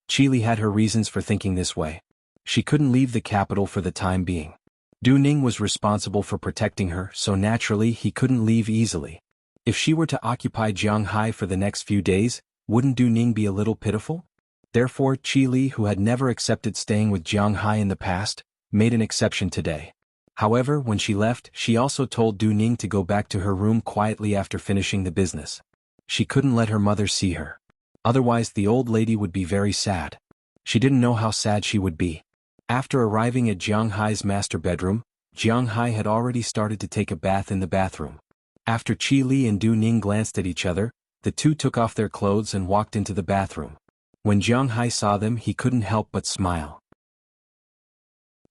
Qi Li had her reasons for thinking this way. She couldn't leave the capital for the time being. Du Ning was responsible for protecting her, so naturally he couldn't leave easily. If she were to occupy Jiang Hai for the next few days, wouldn't Du Ning be a little pitiful? Therefore, Qi Li, who had never accepted staying with Jiang Hai in the past, made an exception today. However, when she left, she also told Du Ning to go back to her room quietly after finishing the business. She couldn't let her mother see her. Otherwise, the old lady would be very sad. She didn't know how sad she would be. After arriving at Jiang Hai's master bedroom, Jiang Hai had already started to take a bath in the bathroom. After Qi Li and Du Ning glanced at each other, the two took off their clothes and walked into the bathroom. When Jiang Hai saw them, he couldn't help but smile.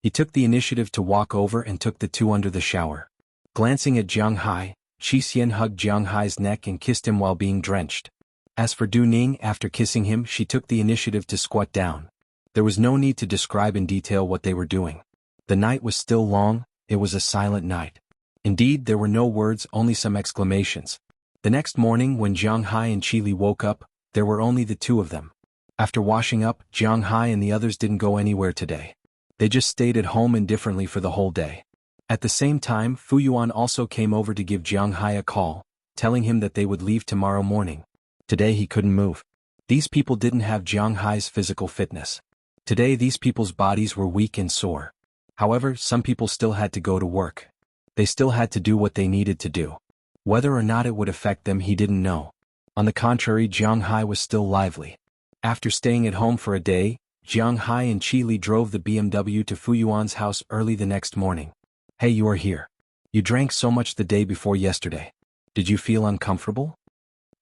He took the initiative to walk over and took the 2 under the shower. Glancing at Jiang Hai, Qi Xian hugged Jiang Hai's neck and kissed him while being drenched. As for Du Ning, after kissing him, she took the initiative to squat down. There was no need to describe in detail what they were doing. The night was still long, it was a silent night. Indeed, there were no words, only some exclamations. The next morning when Jiang Hai and Qi Li woke up, there were only the 2 of them. After washing up, Jiang Hai and the others didn't go anywhere today. They just stayed at home indifferently for the whole day. At the same time, Fu Yuan also came over to give Jiang Hai a call, telling him that they would leave tomorrow morning. Today he couldn't move. These people didn't have Jiang Hai's physical fitness. Today these people's bodies were weak and sore. However, some people still had to go to work. They still had to do what they needed to do. Whether or not it would affect them, he didn't know. On the contrary, Jiang Hai was still lively. After staying at home for a day, Jiang Hai and Qi Li drove the BMW to Fu Yuan's house early the next morning. Hey, you are here. You drank so much the day before yesterday. Did you feel uncomfortable?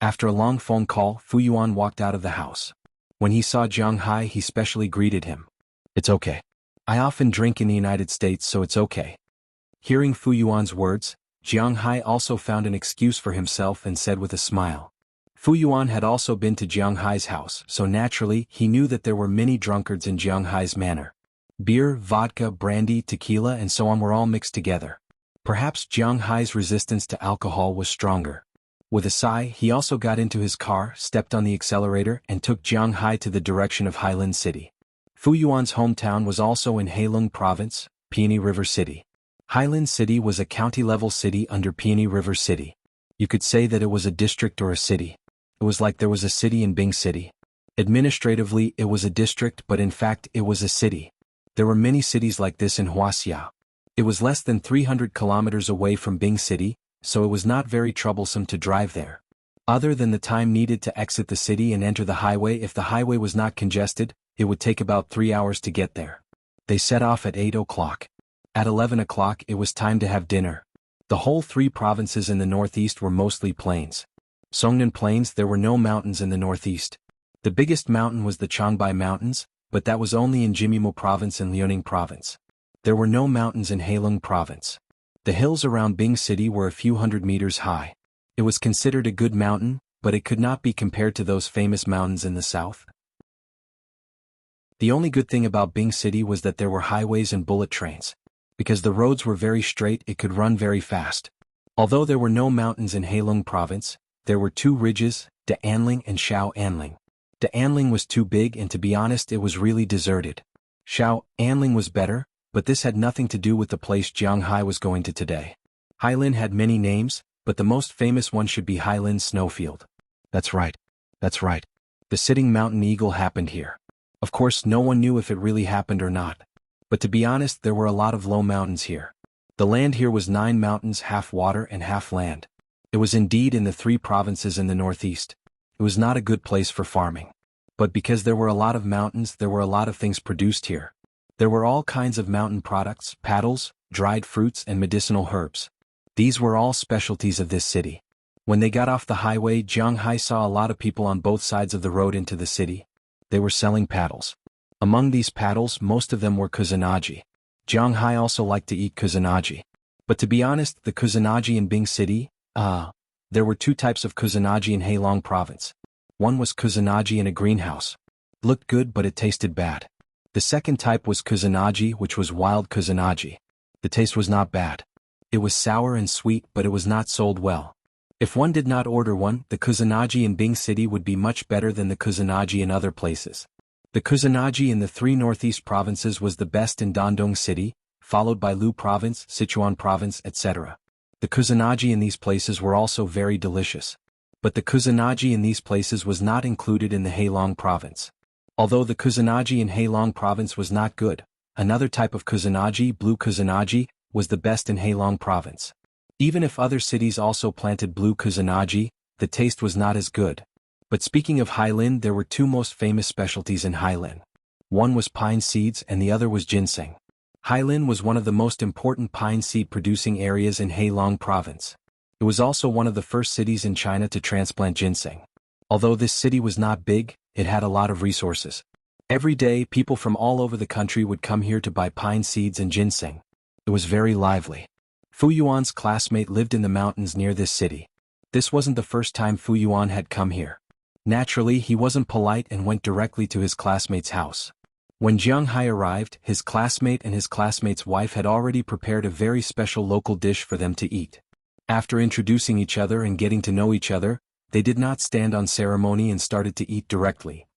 After a long phone call, Fu Yuan walked out of the house. When he saw Jiang Hai, he specially greeted him. It's okay. I often drink in the United States, so it's okay. Hearing Fu Yuan's words, Jiang Hai also found an excuse for himself and said with a smile. Fu Yuan had also been to Jiang Hai's house, so naturally, he knew that there were many drunkards in Jiang Hai's manor. Beer, vodka, brandy, tequila and so on were all mixed together. Perhaps Jiang Hai's resistance to alcohol was stronger. With a sigh, he also got into his car, stepped on the accelerator, and took Jiang Hai to the direction of Hailin City. Fu Yuan's hometown was also in Heilong Province, Peony River City. Hailin City was a county-level city under Peony River City. You could say that it was a district or a city. It was like there was a city in Bing City. Administratively, it was a district, but in fact, it was a city. There were many cities like this in Huaxia. It was less than 300 kilometers away from Bing City, so it was not very troublesome to drive there. Other than the time needed to exit the city and enter the highway, if the highway was not congested, it would take about 3 hours to get there. They set off at 8 o'clock. At 11 o'clock it was time to have dinner. The whole 3 provinces in the northeast were mostly plains. Songnan Plains, there were no mountains in the northeast. The biggest mountain was the Changbai Mountains, but that was only in Jimimo Province and Liaoning Province. There were no mountains in Heilong Province. The hills around Bing City were a few hundred meters high. It was considered a good mountain, but it could not be compared to those famous mountains in the south. The only good thing about Bing City was that there were highways and bullet trains. Because the roads were very straight, it could run very fast. Although there were no mountains in Heilong Province, there were 2 ridges, De Anling and Shao Anling. De Anling was too big and to be honest it was really deserted. Shao Anling was better, but this had nothing to do with the place Jiang Hai was going to today. Hailin had many names, but the most famous one should be Hailin Snowfield. That's right. That's right. The sitting mountain eagle happened here. Of course, no one knew if it really happened or not. But to be honest, there were a lot of low mountains here. The land here was 9 mountains, half water and half land. It was indeed in the 3 provinces in the northeast. It was not a good place for farming. But because there were a lot of mountains, there were a lot of things produced here. There were all kinds of mountain products, paddles, dried fruits and medicinal herbs. These were all specialties of this city. When they got off the highway, Jiang Hai saw a lot of people on both sides of the road into the city. They were selling paddles. Among these paddles, most of them were kusanagi. Jiang Hai also liked to eat kusanagi. But to be honest, the kusanagi in Bing City, there were 2 types of kusanagi in Heilong province. One was kusanagi in a greenhouse. Looked good but it tasted bad. The second type was kusanagi, which was wild kusanagi. The taste was not bad. It was sour and sweet, but it was not sold well. If one did not order one, the kusanagi in Bing City would be much better than the kusanagi in other places. The kusanagi in the 3 northeast provinces was the best in Dandong City, followed by Lu Province, Sichuan Province, etc. The kusanagi in these places were also very delicious. But the kusanagi in these places was not included in the Heilong province. Although the kusanagi in Heilong province was not good, another type of kusanagi, blue kusanagi, was the best in Heilong province. Even if other cities also planted blue kusanagi, the taste was not as good. But speaking of Hailin, there were 2 most famous specialties in Hailin. One was pine seeds and the other was ginseng. Hailin was one of the most important pine seed producing areas in Heilong province. It was also one of the first cities in China to transplant ginseng. Although this city was not big, it had a lot of resources. Every day, people from all over the country would come here to buy pine seeds and ginseng. It was very lively. Fu Yuan's classmate lived in the mountains near this city. This wasn't the first time Fu Yuan had come here. Naturally, he wasn't polite and went directly to his classmate's house. When Jiang Hai arrived, his classmate and his classmate's wife had already prepared a very special local dish for them to eat. After introducing each other and getting to know each other, they did not stand on ceremony and started to eat directly.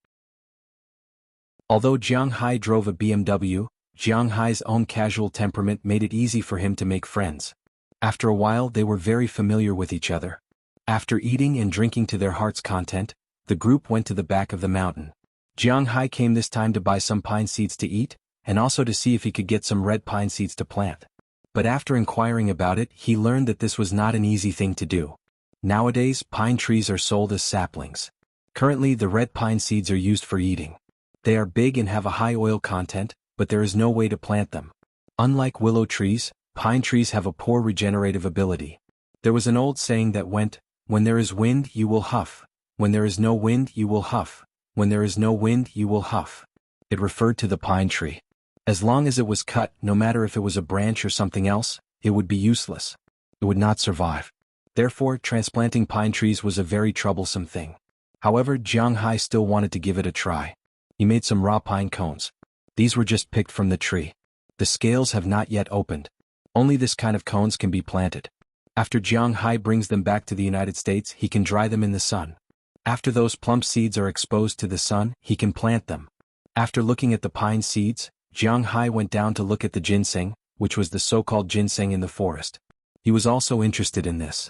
Although Jiang Hai drove a BMW, Jiang Hai's own casual temperament made it easy for him to make friends. After a while, they were very familiar with each other. After eating and drinking to their heart's content, the group went to the back of the mountain. Jiang Hai came this time to buy some pine seeds to eat, and also to see if he could get some red pine seeds to plant. But after inquiring about it, he learned that this was not an easy thing to do. Nowadays, pine trees are sold as saplings. Currently, the red pine seeds are used for eating. They are big and have a high oil content, but there is no way to plant them. Unlike willow trees, pine trees have a poor regenerative ability. There was an old saying that went, "When there is wind, you will huff. When there is no wind, you will huff. When there is no wind, you will huff." It referred to the pine tree. As long as it was cut, no matter if it was a branch or something else, it would be useless. It would not survive. Therefore, transplanting pine trees was a very troublesome thing. However, Jiang Hai still wanted to give it a try. He made some raw pine cones. These were just picked from the tree. The scales have not yet opened. Only this kind of cones can be planted. After Jiang Hai brings them back to the United States, he can dry them in the sun. After those plump seeds are exposed to the sun, he can plant them. After looking at the pine seeds, Jiang Hai went down to look at the ginseng, which was the so-called ginseng in the forest. He was also interested in this.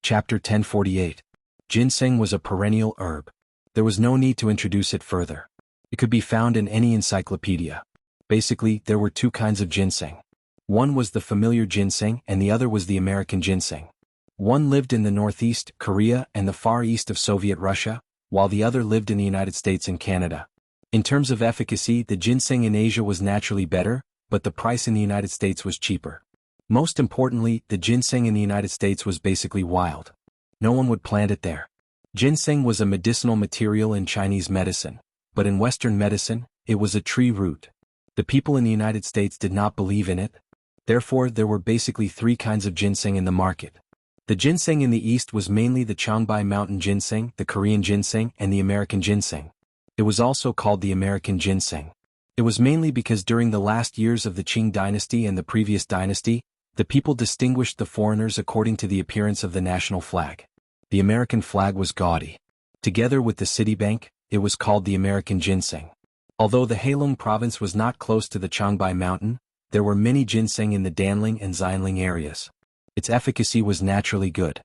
Chapter 1048. Ginseng was a perennial herb. There was no need to introduce it further. It could be found in any encyclopedia. Basically, there were 2 kinds of ginseng. One was the familiar ginseng and the other was the American ginseng. One lived in the northeast, Korea, and the far east of Soviet Russia, while the other lived in the United States and Canada. In terms of efficacy, the ginseng in Asia was naturally better, but the price in the United States was cheaper. Most importantly, the ginseng in the United States was basically wild. No one would plant it there. Ginseng was a medicinal material in Chinese medicine, but in Western medicine, it was a tree root. The people in the United States did not believe in it. Therefore, there were basically 3 kinds of ginseng in the market. The ginseng in the east was mainly the Changbai mountain ginseng, the Korean ginseng, and the American ginseng. It was also called the American ginseng. It was mainly because during the last years of the Qing dynasty and the previous dynasty, the people distinguished the foreigners according to the appearance of the national flag. The American flag was gaudy. Together with the Citibank, it was called the American ginseng. Although the Heilong province was not close to the Changbai mountain, There were many ginseng in the Danling and Xianling areas. Its efficacy was naturally good.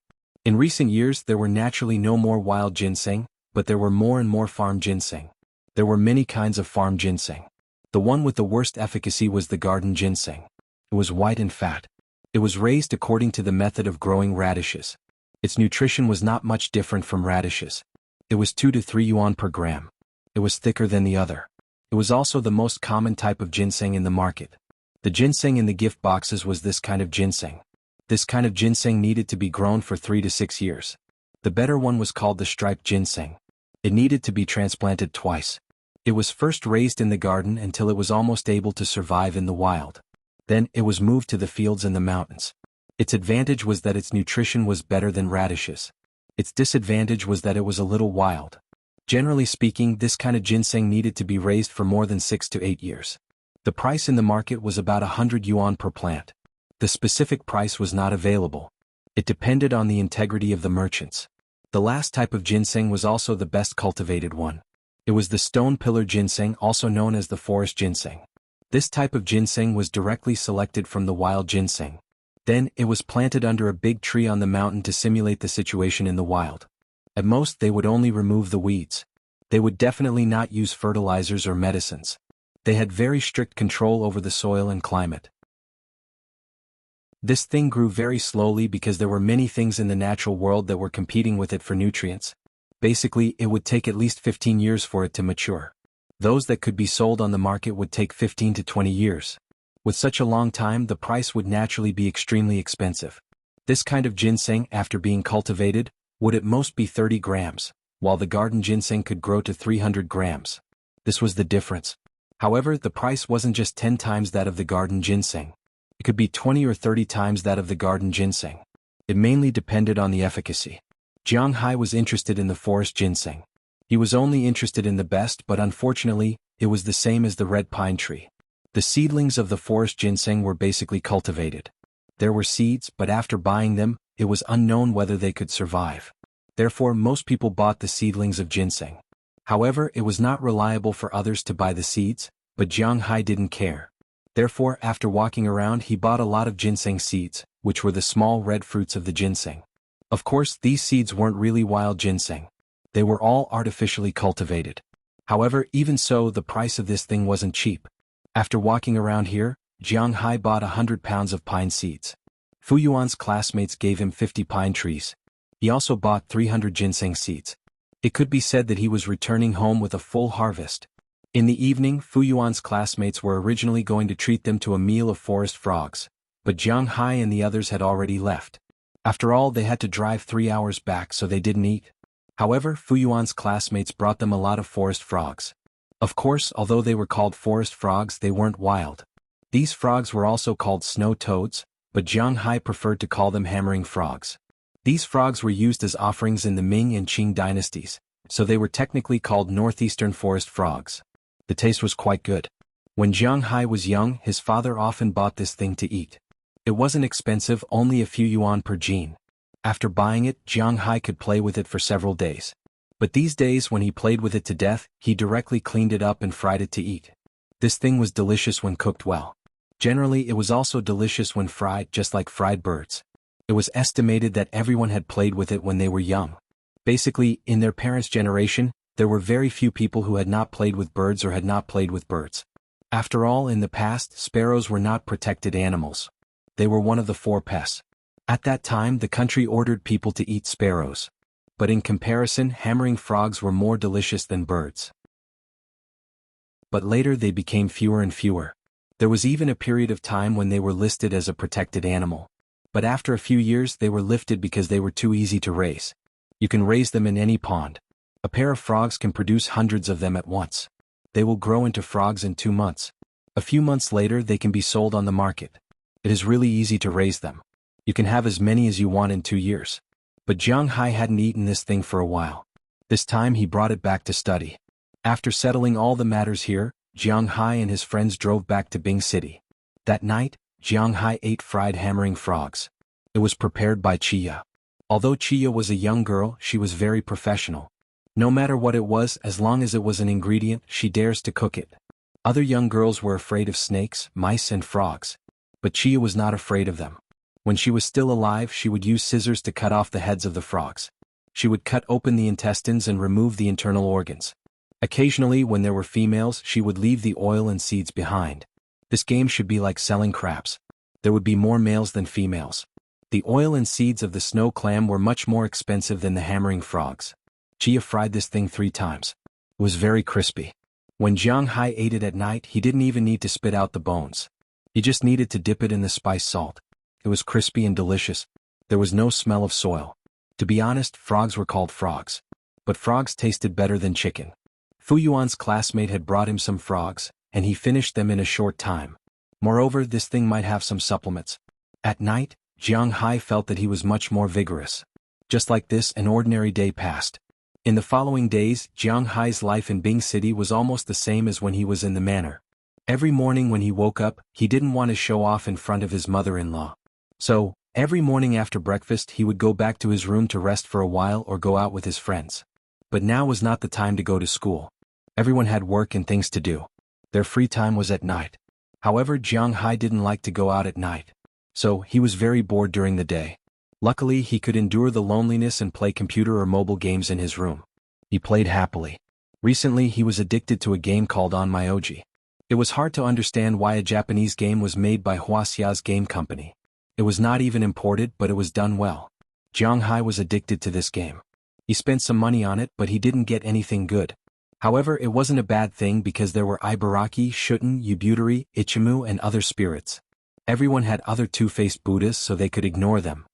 In recent years there were naturally no more wild ginseng, but there were more and more farm ginseng. There were many kinds of farm ginseng. The one with the worst efficacy was the garden ginseng. It was white and fat. It was raised according to the method of growing radishes. Its nutrition was not much different from radishes. It was 2 to 3 yuan per gram. It was thicker than the other. It was also the most common type of ginseng in the market. The ginseng in the gift boxes was this kind of ginseng. This kind of ginseng needed to be grown for 3 to 6 years. The better one was called the striped ginseng. It needed to be transplanted twice. It was first raised in the garden until it was almost able to survive in the wild. Then, it was moved to the fields and the mountains. Its advantage was that its nutrition was better than radishes. Its disadvantage was that it was a little wild. Generally speaking, this kind of ginseng needed to be raised for more than 6 to 8 years. The price in the market was about 100 yuan per plant. The specific price was not available. It depended on the integrity of the merchants. The last type of ginseng was also the best cultivated one. It was the stone pillar ginseng, also known as the forest ginseng. This type of ginseng was directly selected from the wild ginseng. Then, it was planted under a big tree on the mountain to simulate the situation in the wild. At most, they would only remove the weeds. They would definitely not use fertilizers or medicines. They had very strict control over the soil and climate. This thing grew very slowly because there were many things in the natural world that were competing with it for nutrients. Basically, it would take at least 15 years for it to mature. Those that could be sold on the market would take 15 to 20 years. With such a long time, the price would naturally be extremely expensive. This kind of ginseng, after being cultivated, would at most be 30 grams, while the garden ginseng could grow to 300 grams. This was the difference. However, the price wasn't just 10 times that of the garden ginseng. It could be 20 or 30 times that of the garden ginseng. It mainly depended on the efficacy. Jiang Hai was interested in the forest ginseng. He was only interested in the best, but unfortunately, it was the same as the red pine tree. The seedlings of the forest ginseng were basically cultivated. There were seeds, but after buying them, it was unknown whether they could survive. Therefore, most people bought the seedlings of ginseng. However, it was not reliable for others to buy the seeds, but Jiang Hai didn't care. Therefore, after walking around, he bought a lot of ginseng seeds, which were the small red fruits of the ginseng. Of course, these seeds weren't really wild ginseng. They were all artificially cultivated. However, even so, the price of this thing wasn't cheap. After walking around here, Jiang Hai bought 100 pounds of pine seeds. Fu Yuan's classmates gave him 50 pine trees. He also bought 300 ginseng seeds. It could be said that he was returning home with a full harvest. In the evening, Fu Yuan's classmates were originally going to treat them to a meal of forest frogs, but Jiang Hai and the others had already left. After all, they had to drive 3 hours back, so they didn't eat. However, Fu Yuan's classmates brought them a lot of forest frogs. Of course, although they were called forest frogs, they weren't wild. These frogs were also called snow toads, but Jiang Hai preferred to call them hammering frogs. These frogs were used as offerings in the Ming and Qing dynasties, so they were technically called northeastern forest frogs. The taste was quite good. When Jiang Hai was young, his father often bought this thing to eat. It wasn't expensive, only a few yuan per gene. After buying it, Jiang Hai could play with it for several days. But these days, when he played with it to death, he directly cleaned it up and fried it to eat. This thing was delicious when cooked well. Generally, it was also delicious when fried, just like fried birds. It was estimated that everyone had played with it when they were young. Basically, in their parents' generation, there were very few people who had not played with birds or had not played with birds. After all, in the past, sparrows were not protected animals. They were one of the 4 pests. At that time, the country ordered people to eat sparrows. But in comparison, hammering frogs were more delicious than birds. But later they became fewer and fewer. There was even a period of time when they were listed as a protected animal. But after a few years they were lifted because they were too easy to raise. You can raise them in any pond. A pair of frogs can produce hundreds of them at once. They will grow into frogs in 2 months. A few months later they can be sold on the market. It is really easy to raise them. You can have as many as you want in 2 years. But Jiang Hai hadn't eaten this thing for a while. This time he brought it back to study. After settling all the matters here, Jiang Hai and his friends drove back to Bing City. That night, Jiang Hai ate fried hammering frogs. It was prepared by Chiya. Although Chiya was a young girl, she was very professional. No matter what it was, as long as it was an ingredient, she dares to cook it. Other young girls were afraid of snakes, mice and frogs. But Chia was not afraid of them. When she was still alive, she would use scissors to cut off the heads of the frogs. She would cut open the intestines and remove the internal organs. Occasionally, when there were females, she would leave the oil and seeds behind. This game should be like selling craps. There would be more males than females. The oil and seeds of the snow clam were much more expensive than the hammering frogs. Chia fried this thing 3 times. It was very crispy. When Jiang Hai ate it at night, he didn't even need to spit out the bones. He just needed to dip it in the spice salt. It was crispy and delicious. There was no smell of soil. To be honest, frogs were called frogs. But frogs tasted better than chicken. Fu Yuan's classmate had brought him some frogs, and he finished them in a short time. Moreover, this thing might have some supplements. At night, Jiang Hai felt that he was much more vigorous. Just like this, an ordinary day passed. In the following days, Jiang Hai's life in Bing City was almost the same as when he was in the manor. Every morning when he woke up, he didn't want to show off in front of his mother-in-law. So, every morning after breakfast he would go back to his room to rest for a while or go out with his friends. But now was not the time to go to school. Everyone had work and things to do. Their free time was at night. However, Jiang Hai didn't like to go out at night. So, he was very bored during the day. Luckily, he could endure the loneliness and play computer or mobile games in his room. He played happily. Recently, he was addicted to a game called On My OG. It was hard to understand why a Japanese game was made by Wuxia's game company. It was not even imported, but it was done well. Jiang Hai was addicted to this game. He spent some money on it, but he didn't get anything good. However, it wasn't a bad thing because there were Ibaraki, Shutten, Ubuteri, Ichimu and other spirits. Everyone had other two-faced Buddhas so they could ignore them.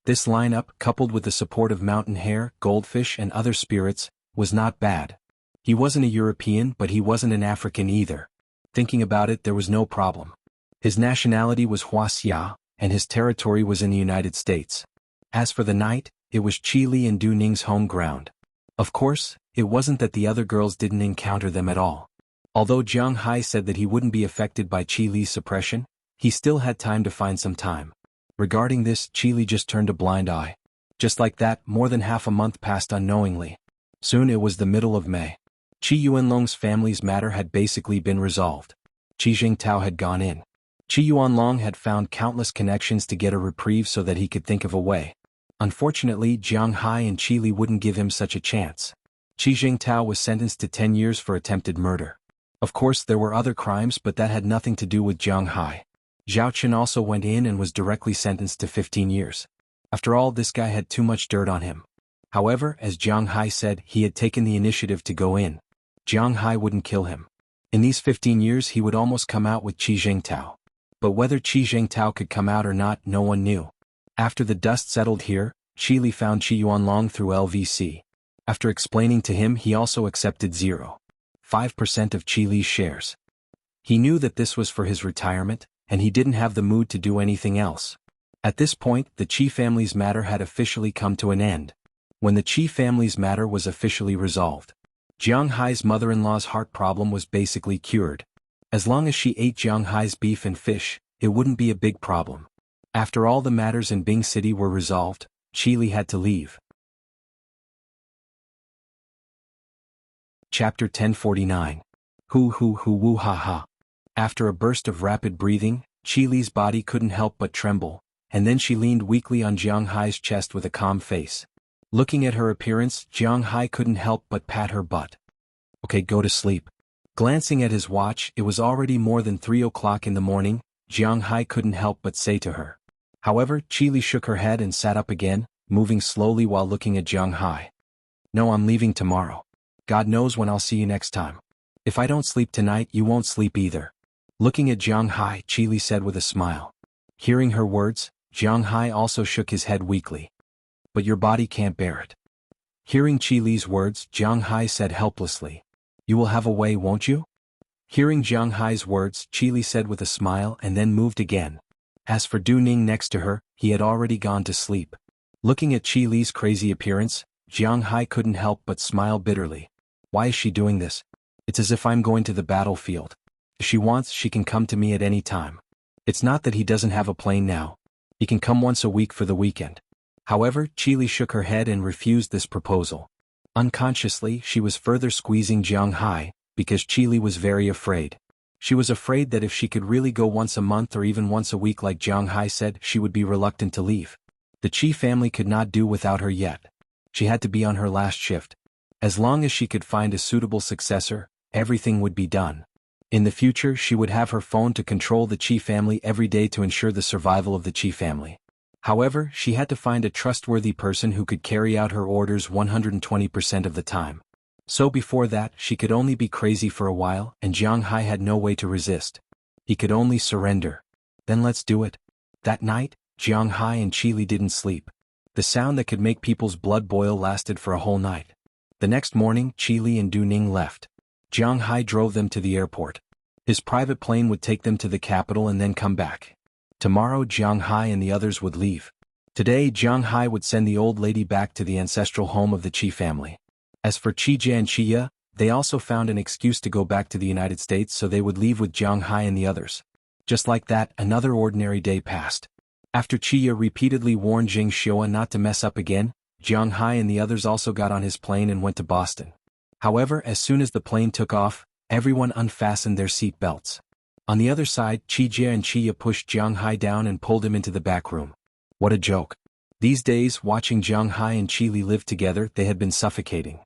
This lineup, coupled with the support of mountain hare, goldfish and other spirits, was not bad. He wasn't a European, but he wasn't an African either. Thinking about it, there was no problem. His nationality was Wuxia, and his territory was in the United States. As for the night, it was Qi Li and Du Ning's home ground. Of course, it wasn't that the other girls didn't encounter them at all. Although Jiang Hai said that he wouldn't be affected by Qi Li's suppression, he still had time to find some time. Regarding this, Qi Li just turned a blind eye. Just like that, more than half a month passed unknowingly. Soon it was the middle of May. Qi Yuanlong's family's matter had basically been resolved. Qi Jingtao had gone in. Qi Yuanlong had found countless connections to get a reprieve so that he could think of a way. Unfortunately, Jiang Hai and Qi Li wouldn't give him such a chance. Qi Jingtao was sentenced to 10 years for attempted murder. Of course, there were other crimes, but that had nothing to do with Jiang Hai. Zhao Chen also went in and was directly sentenced to 15 years. After all, this guy had too much dirt on him. However, as Jiang Hai said, he had taken the initiative to go in. Jiang Hai wouldn't kill him. In these 15 years he would almost come out with Qi Jingtao. But whether Qi Jingtao could come out or not, no one knew. After the dust settled here, Qi Li found Qi Yuanlong through LVC. After explaining to him, he also accepted 0.5% of Qi Li's shares. He knew that this was for his retirement, and he didn't have the mood to do anything else. At this point, the Qi family's matter had officially come to an end. When the Qi family's matter was officially resolved, Jiang Hai's mother-in-law's heart problem was basically cured. As long as she ate Jiang Hai's beef and fish, it wouldn't be a big problem. After all the matters in Bing City were resolved, Qi Li had to leave. Chapter 1049. Hu hu hu woo ha ha. After a burst of rapid breathing, Qi Li's body couldn't help but tremble, and then she leaned weakly on Jiang Hai's chest with a calm face. Looking at her appearance, Jiang Hai couldn't help but pat her butt. Okay, go to sleep. Glancing at his watch, it was already more than 3 o'clock in the morning. Jiang Hai couldn't help but say to her. However, Qi Li shook her head and sat up again, moving slowly while looking at Jiang Hai. No, I'm leaving tomorrow. God knows when I'll see you next time. If I don't sleep tonight, you won't sleep either. Looking at Jiang Hai, Qi Li said with a smile. Hearing her words, Jiang Hai also shook his head weakly. But your body can't bear it. Hearing Qi Li's words, Jiang Hai said helplessly. You will have a way, won't you? Hearing Jiang Hai's words, Qi Li said with a smile and then moved again. As for Du Ning next to her, he had already gone to sleep. Looking at Qi Li's crazy appearance, Jiang Hai couldn't help but smile bitterly. Why is she doing this? It's as if I'm going to the battlefield. If she wants, she can come to me at any time. It's not that he doesn't have a plane now. He can come once a week for the weekend. However, Qi Li shook her head and refused this proposal. Unconsciously, she was further squeezing Jiang Hai, because Qili was very afraid. She was afraid that if she could really go once a month or even once a week like Jiang Hai said, she would be reluctant to leave. The Qi family could not do without her yet. She had to be on her last shift. As long as she could find a suitable successor, everything would be done. In the future she would have her phone to control the Qi family every day to ensure the survival of the Qi family. However, she had to find a trustworthy person who could carry out her orders 120% of the time. So before that, she could only be crazy for a while, and Jiang Hai had no way to resist. He could only surrender. Then let's do it. That night, Jiang Hai and Qili didn't sleep. The sound that could make people's blood boil lasted for a whole night. The next morning, Qili and Du Ning left. Jiang Hai drove them to the airport. His private plane would take them to the capital and then come back. Tomorrow Jiang Hai and the others would leave. Today Jiang Hai would send the old lady back to the ancestral home of the Qi family. As for Qijie and Qiya, they also found an excuse to go back to the United States, so they would leave with Jiang Hai and the others. Just like that, another ordinary day passed. After Qiya repeatedly warned Jing Xiua not to mess up again, Jiang Hai and the others also got on his plane and went to Boston. However, as soon as the plane took off, everyone unfastened their seat belts. On the other side, Qijie and Qiya pushed Jiang Hai down and pulled him into the back room. What a joke. These days, watching Jiang Hai and Qili live together, they had been suffocating.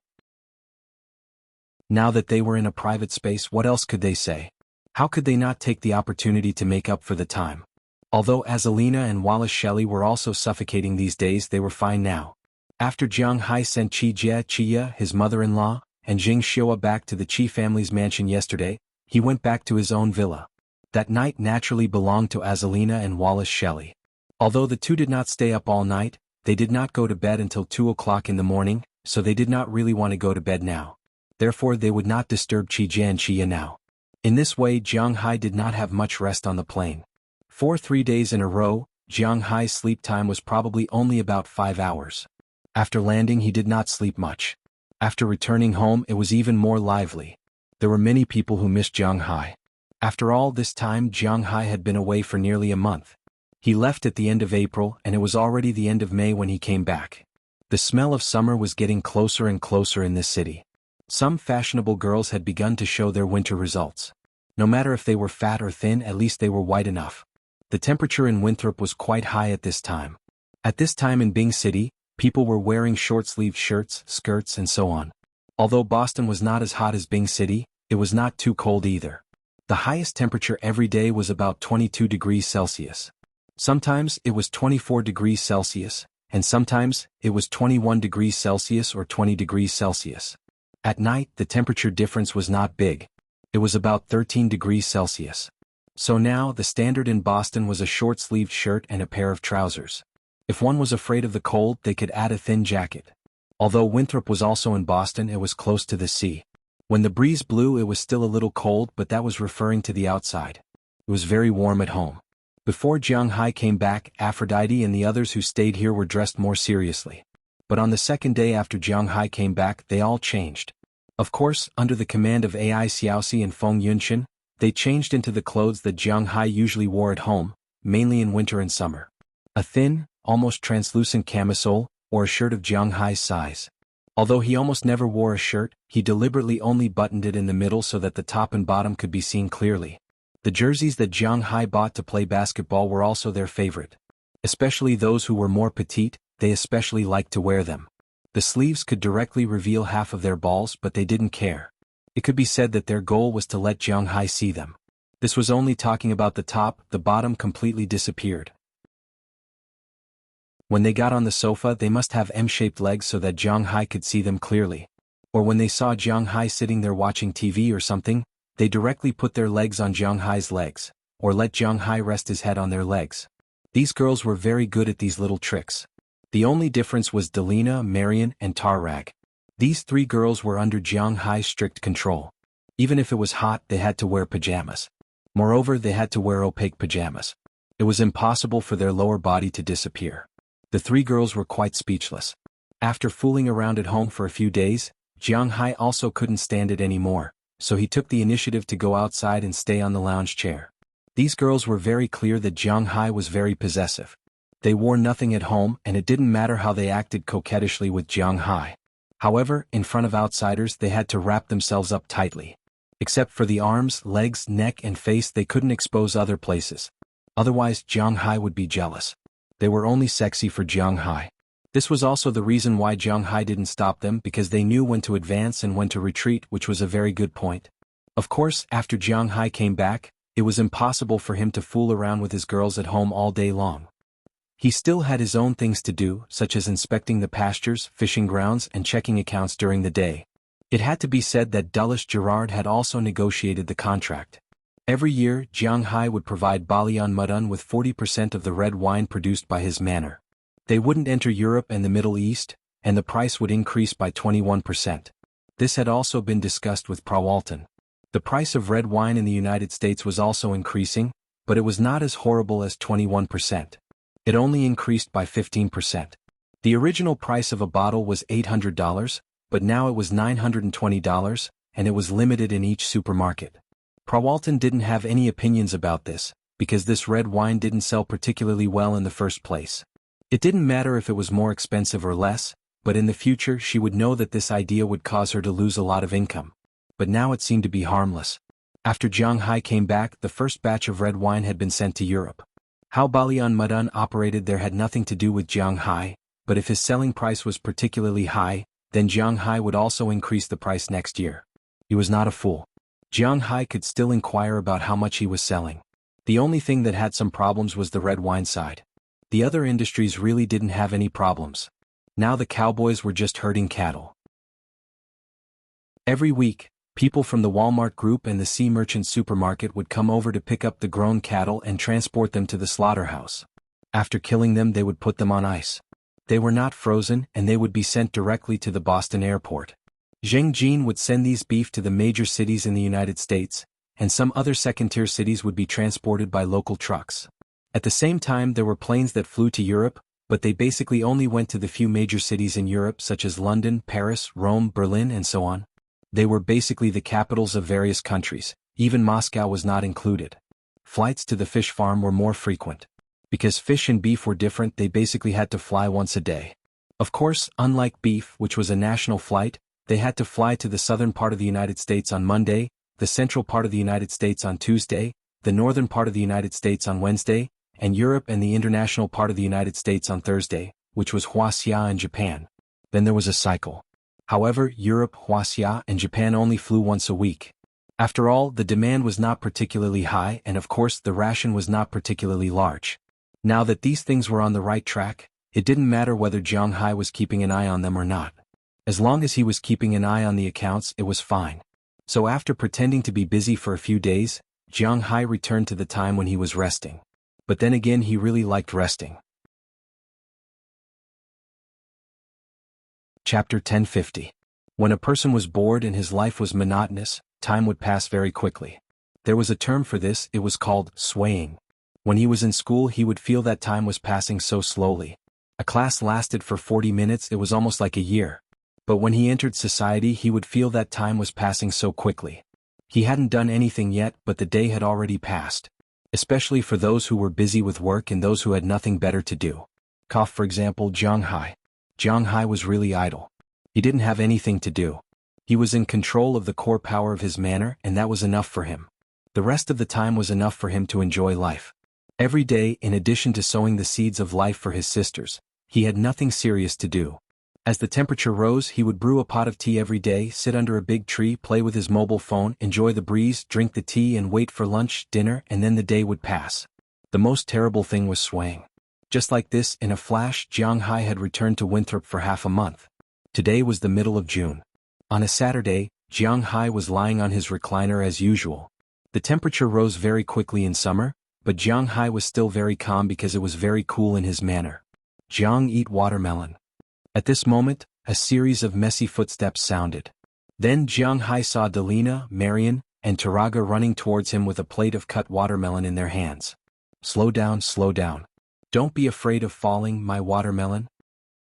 Now that they were in a private space, what else could they say? How could they not take the opportunity to make up for the time? Although Azalina and Wallace Shelley were also suffocating these days, they were fine now. After Jiang Hai sent Qijie, Qiya, his mother-in-law, and Jing Xiua back to the Qi family's mansion yesterday, he went back to his own villa. That night naturally belonged to Azalina and Wallace Shelley. Although the two did not stay up all night, they did not go to bed until 2 o'clock in the morning, so they did not really want to go to bed now. Therefore they would not disturb Qijie and Qiya now. In this way Jiang Hai did not have much rest on the plane. For 3 days in a row, Jiang Hai's sleep time was probably only about 5 hours. After landing he did not sleep much. After returning home it was even more lively. There were many people who missed Jiang Hai. After all this time Jiang Hai had been away for nearly a month. He left at the end of April and it was already the end of May when he came back. The smell of summer was getting closer and closer in this city. Some fashionable girls had begun to show their winter results. No matter if they were fat or thin, at least they were white enough. The temperature in Winthrop was quite high at this time. At this time in Bing City, people were wearing short-sleeved shirts, skirts and so on. Although Boston was not as hot as Bing City, it was not too cold either. The highest temperature every day was about 22 degrees Celsius. Sometimes it was 24 degrees Celsius, and sometimes it was 21 degrees Celsius or 20 degrees Celsius. At night the temperature difference was not big. It was about 13 degrees Celsius. So now the standard in Boston was a short-sleeved shirt and a pair of trousers. If one was afraid of the cold, they could add a thin jacket. Although Winthrop was also in Boston, it was close to the sea. When the breeze blew it was still a little cold, but that was referring to the outside. It was very warm at home. Before Jiang Hai came back, Aphrodite and the others who stayed here were dressed more seriously. But on the second day after Jiang Hai came back, they all changed. Of course, under the command of Ai Xiaoxi and Feng Yunshan, they changed into the clothes that Jiang Hai usually wore at home, mainly in winter and summer. A thin, almost translucent camisole, or a shirt of Jiang Hai's size. Although he almost never wore a shirt, he deliberately only buttoned it in the middle so that the top and bottom could be seen clearly. The jerseys that Jiang Hai bought to play basketball were also their favorite. Especially those who were more petite, they especially liked to wear them. The sleeves could directly reveal half of their balls, but they didn't care. It could be said that their goal was to let Jiang Hai see them. This was only talking about the top, the bottom completely disappeared. When they got on the sofa they must have M-shaped legs so that Jiang Hai could see them clearly. Or when they saw Jiang Hai sitting there watching TV or something, they directly put their legs on Jiang Hai's legs, or let Jiang Hai rest his head on their legs. These girls were very good at these little tricks. The only difference was Delina, Marian, and Tarrag. These 3 girls were under Jiang Hai's strict control. Even if it was hot, they had to wear pajamas. Moreover, they had to wear opaque pajamas. It was impossible for their lower body to disappear. The 3 girls were quite speechless. After fooling around at home for a few days, Jiang Hai also couldn't stand it anymore, so he took the initiative to go outside and stay on the lounge chair. These girls were very clear that Jiang Hai was very possessive. They wore nothing at home and it didn't matter how they acted coquettishly with Jiang Hai. However, in front of outsiders they had to wrap themselves up tightly. Except for the arms, legs, neck and face they couldn't expose other places. Otherwise Jiang Hai would be jealous. They were only sexy for Jiang Hai. This was also the reason why Jiang Hai didn't stop them, because they knew when to advance and when to retreat, which was a very good point. Of course, after Jiang Hai came back, it was impossible for him to fool around with his girls at home all day long. He still had his own things to do, such as inspecting the pastures, fishing grounds and checking accounts during the day. It had to be said that Dulles Gerard had also negotiated the contract. Every year, Jiang Hai would provide Balian Mudun with 40% of the red wine produced by his manor. They wouldn't enter Europe and the Middle East, and the price would increase by 21%. This had also been discussed with Prawalton. The price of red wine in the United States was also increasing, but it was not as horrible as 21%. It only increased by 15%. The original price of a bottle was $800, but now it was $920, and it was limited in each supermarket. Prawalton didn't have any opinions about this, because this red wine didn't sell particularly well in the first place. It didn't matter if it was more expensive or less, but in the future she would know that this idea would cause her to lose a lot of income. But now it seemed to be harmless. After Jiang Hai came back, the first batch of red wine had been sent to Europe. How Balian Mudun operated there had nothing to do with Jiang Hai, but if his selling price was particularly high, then Jiang Hai would also increase the price next year. He was not a fool. Jiang Hai could still inquire about how much he was selling. The only thing that had some problems was the red wine side. The other industries really didn't have any problems. Now the cowboys were just herding cattle. Every week, people from the Walmart Group and the Sea Merchant Supermarket would come over to pick up the grown cattle and transport them to the slaughterhouse. After killing them they would put them on ice. They were not frozen and they would be sent directly to the Boston airport. Zheng Jin would send these beef to the major cities in the United States, and some other second-tier cities would be transported by local trucks. At the same time there were planes that flew to Europe, but they basically only went to the few major cities in Europe such as London, Paris, Rome, Berlin and so on. They were basically the capitals of various countries, even Moscow was not included. Flights to the fish farm were more frequent. Because fish and beef were different, they basically had to fly once a day. Of course, unlike beef, which was a national flight, they had to fly to the southern part of the United States on Monday, the central part of the United States on Tuesday, the northern part of the United States on Wednesday, and Europe and the international part of the United States on Thursday, which was Wuxia and Japan. Then there was a cycle. However, Europe, Wuxia and Japan only flew once a week. After all, the demand was not particularly high and of course the ration was not particularly large. Now that these things were on the right track, it didn't matter whether Jiang Hai was keeping an eye on them or not. As long as he was keeping an eye on the accounts, it was fine. So after pretending to be busy for a few days, Jiang Hai returned to the time when he was resting. But then again he really liked resting. Chapter 1050. When a person was bored and his life was monotonous, time would pass very quickly. There was a term for this, it was called swaying. When he was in school he would feel that time was passing so slowly. A class lasted for 40 minutes, it was almost like a year. But when he entered society he would feel that time was passing so quickly. He hadn't done anything yet, but the day had already passed. Especially for those who were busy with work and those who had nothing better to do. For example, Jiang Hai. Jiang Hai was really idle. He didn't have anything to do. He was in control of the core power of his manor and that was enough for him. The rest of the time was enough for him to enjoy life. Every day, in addition to sowing the seeds of life for his sisters, he had nothing serious to do. As the temperature rose he would brew a pot of tea every day, sit under a big tree, play with his mobile phone, enjoy the breeze, drink the tea and wait for lunch, dinner, and then the day would pass. The most terrible thing was swaying. Just like this, in a flash, Jiang Hai had returned to Winthrop for half a month. Today was the middle of June. On a Saturday, Jiang Hai was lying on his recliner as usual. The temperature rose very quickly in summer, but Jiang Hai was still very calm because it was very cool in his manor. Jiang eat watermelon. At this moment, a series of messy footsteps sounded. Then Jiang Hai saw Delina, Marian, and Taraga running towards him with a plate of cut watermelon in their hands. Slow down, slow down. Don't be afraid of falling, my watermelon.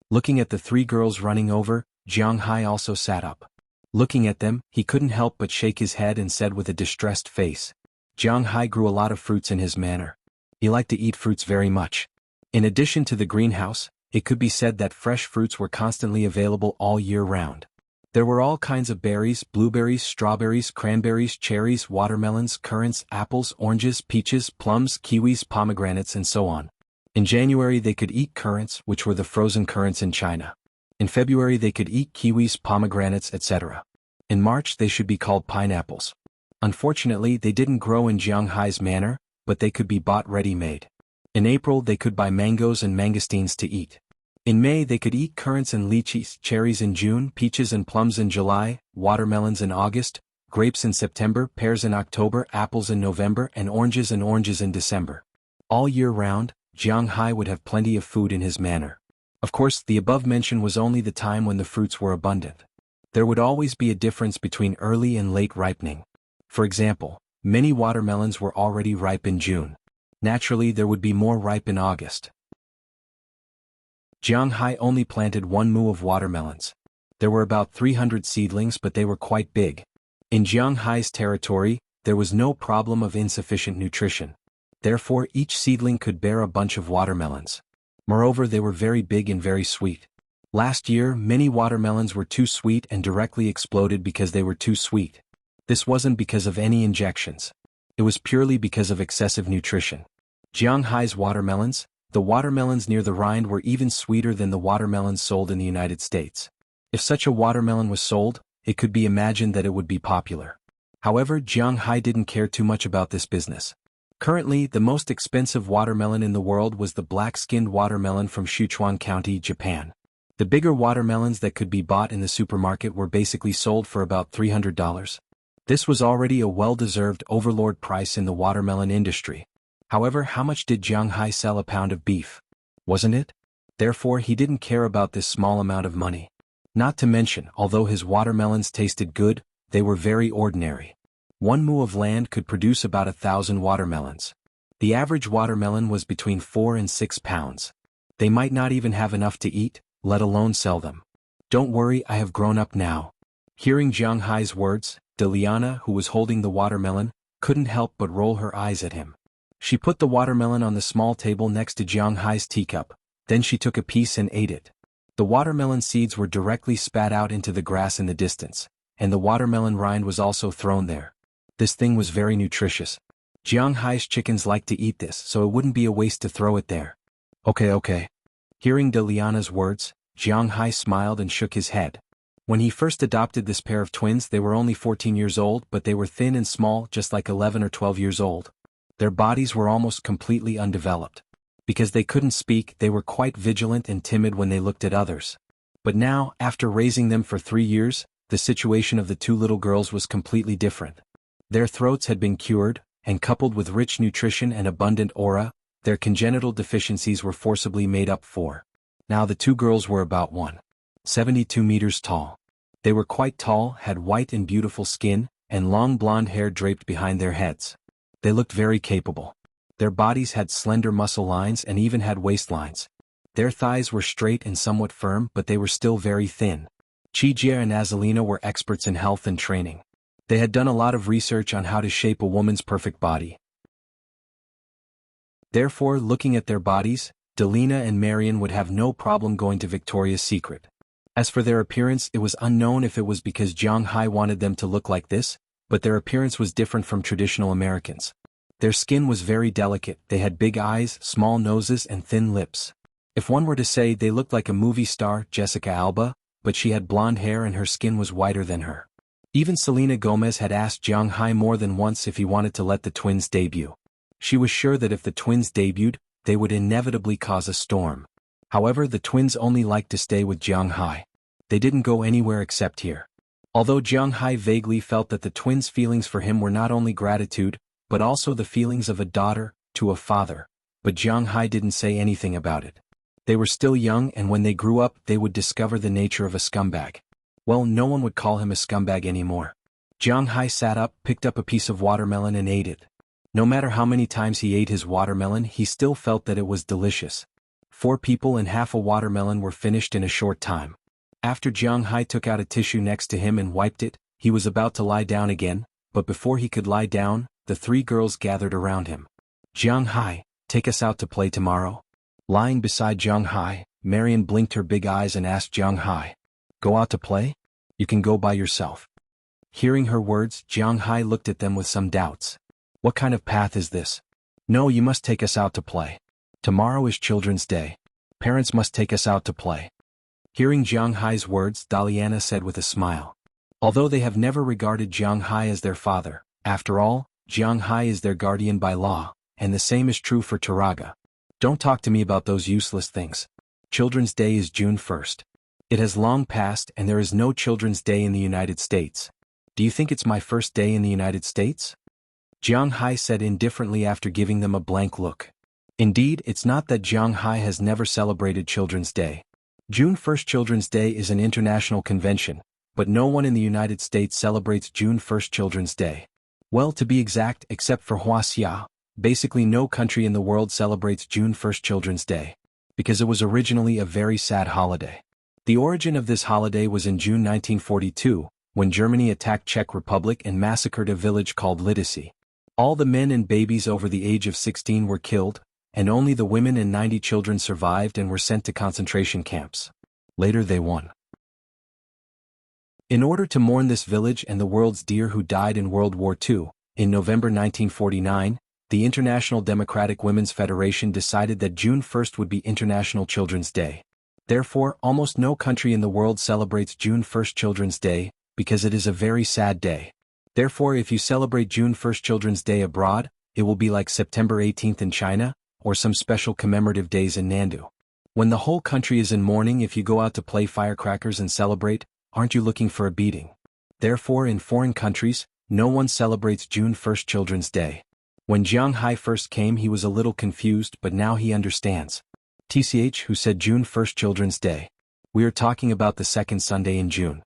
Looking at the three girls running over, Jiang Hai also sat up. Looking at them, he couldn't help but shake his head and said with a distressed face. Jiang Hai grew a lot of fruits in his manor. He liked to eat fruits very much. In addition to the greenhouse, it could be said that fresh fruits were constantly available all year round. There were all kinds of berries, blueberries, strawberries, cranberries, cherries, watermelons, currants, apples, oranges, peaches, plums, kiwis, pomegranates, and so on. In January they could eat currants, which were the frozen currants in China. In February they could eat kiwis, pomegranates, etc. In March they should be called pineapples. Unfortunately, they didn't grow in Jianghai's manner, but they could be bought ready-made. In April they could buy mangoes and mangosteens to eat. In May they could eat currants and lychees, cherries in June, peaches and plums in July, watermelons in August, grapes in September, pears in October, apples in November, and oranges in December. All year round, Jianghai would have plenty of food in his manor. Of course, the above mention was only the time when the fruits were abundant. There would always be a difference between early and late ripening. For example, many watermelons were already ripe in June. Naturally, there would be more ripe in August. Jianghai only planted 1 mu of watermelons. There were about 300 seedlings, but they were quite big. In Jianghai's territory, there was no problem of insufficient nutrition. Therefore, each seedling could bear a bunch of watermelons. Moreover, they were very big and very sweet. Last year, many watermelons were too sweet and directly exploded because they were too sweet. This wasn't because of any injections. It was purely because of excessive nutrition. Jianghai's watermelons, the watermelons near the Rhine, were even sweeter than the watermelons sold in the United States. If such a watermelon was sold, it could be imagined that it would be popular. However, Jianghai didn't care too much about this business. Currently, the most expensive watermelon in the world was the black-skinned watermelon from Sichuan County, Japan. The bigger watermelons that could be bought in the supermarket were basically sold for about $300. This was already a well-deserved overlord price in the watermelon industry. However, how much did Jianghai sell a pound of beef? Wasn't it? Therefore, he didn't care about this small amount of money. Not to mention, although his watermelons tasted good, they were very ordinary. 1 mu of land could produce about 1,000 watermelons. The average watermelon was between 4 and 6 pounds. They might not even have enough to eat, let alone sell them. Don't worry, I have grown up now. Hearing Jianghai's words, Deliana, who was holding the watermelon, couldn't help but roll her eyes at him. She put the watermelon on the small table next to Jianghai's teacup, then she took a piece and ate it. The watermelon seeds were directly spat out into the grass in the distance, and the watermelon rind was also thrown there. This thing was very nutritious. Jianghai's chickens liked to eat this, so it wouldn't be a waste to throw it there. Okay. Hearing Deliana's words, Jianghai smiled and shook his head. When he first adopted this pair of twins, they were only 14 years old, but they were thin and small, just like 11 or 12 years old. Their bodies were almost completely undeveloped. Because they couldn't speak, they were quite vigilant and timid when they looked at others. But now, after raising them for 3 years, the situation of the 2 little girls was completely different. Their throats had been cured, and coupled with rich nutrition and abundant aura, their congenital deficiencies were forcibly made up for. Now the 2 girls were about 1.72 meters tall. They were quite tall, had white and beautiful skin, and long blonde hair draped behind their heads. They looked very capable. Their bodies had slender muscle lines and even had waistlines. Their thighs were straight and somewhat firm, but they were still very thin. Chijia and Azalina were experts in health and training. They had done a lot of research on how to shape a woman's perfect body. Therefore, looking at their bodies, Delina and Marion would have no problem going to Victoria's Secret. As for their appearance, it was unknown if it was because Jianghai wanted them to look like this, but their appearance was different from traditional Americans. Their skin was very delicate, they had big eyes, small noses and thin lips. If one were to say they looked like a movie star, Jessica Alba, but she had blonde hair and her skin was whiter than her. Even Selena Gomez had asked Jianghai more than once if he wanted to let the twins debut. She was sure that if the twins debuted, they would inevitably cause a storm. However, the twins only liked to stay with Jianghai. They didn't go anywhere except here. Although Jianghai vaguely felt that the twins' feelings for him were not only gratitude, but also the feelings of a daughter to a father, but Jianghai didn't say anything about it. They were still young, and when they grew up they would discover the nature of a scumbag. Well, no one would call him a scumbag anymore. Jianghai sat up, picked up a piece of watermelon and ate it. No matter how many times he ate his watermelon, he still felt that it was delicious. 4 people and half a watermelon were finished in a short time. After Jianghai took out a tissue next to him and wiped it, he was about to lie down again, but before he could lie down, the 3 girls gathered around him. Jianghai, take us out to play tomorrow? Lying beside Jianghai, Marion blinked her big eyes and asked Jianghai, go out to play? You can go by yourself. Hearing her words, Jiang Hai looked at them with some doubts. What kind of path is this? No, you must take us out to play. Tomorrow is Children's Day. Parents must take us out to play. Hearing Jiang Hai's words, Daliana said with a smile. Although they have never regarded Jiang Hai as their father, after all, Jiang Hai is their guardian by law, and the same is true for Taraga. Don't talk to me about those useless things. Children's Day is June 1st. It has long passed and there is no Children's Day in the United States. Do you think it's my first day in the United States? Jiang Hai said indifferently after giving them a blank look. Indeed, it's not that Jiang Hai has never celebrated Children's Day. June 1st Children's Day is an international convention, but no one in the United States celebrates June 1st Children's Day. Well, to be exact, except for Wuxia, basically no country in the world celebrates June 1st Children's Day, because it was originally a very sad holiday. The origin of this holiday was in June 1942, when Germany attacked Czech Republic and massacred a village called Lidice. All the men and babies over the age of 16 were killed, and only the women and 90 children survived and were sent to concentration camps. Later they won. In order to mourn this village and the world's dear who died in World War II, in November 1949, the International Democratic Women's Federation decided that June 1st would be International Children's Day. Therefore, almost no country in the world celebrates June 1st Children's Day, because it is a very sad day. Therefore, if you celebrate June 1st Children's Day abroad, it will be like September 18th in China, or some special commemorative days in Nandu. When the whole country is in mourning, if you go out to play firecrackers and celebrate, aren't you looking for a beating? Therefore, in foreign countries, no one celebrates June 1st Children's Day. When Jiang Hai first came, he was a little confused, but now he understands. TCH, who said June 1st Children's Day? We are talking about the second Sunday in June.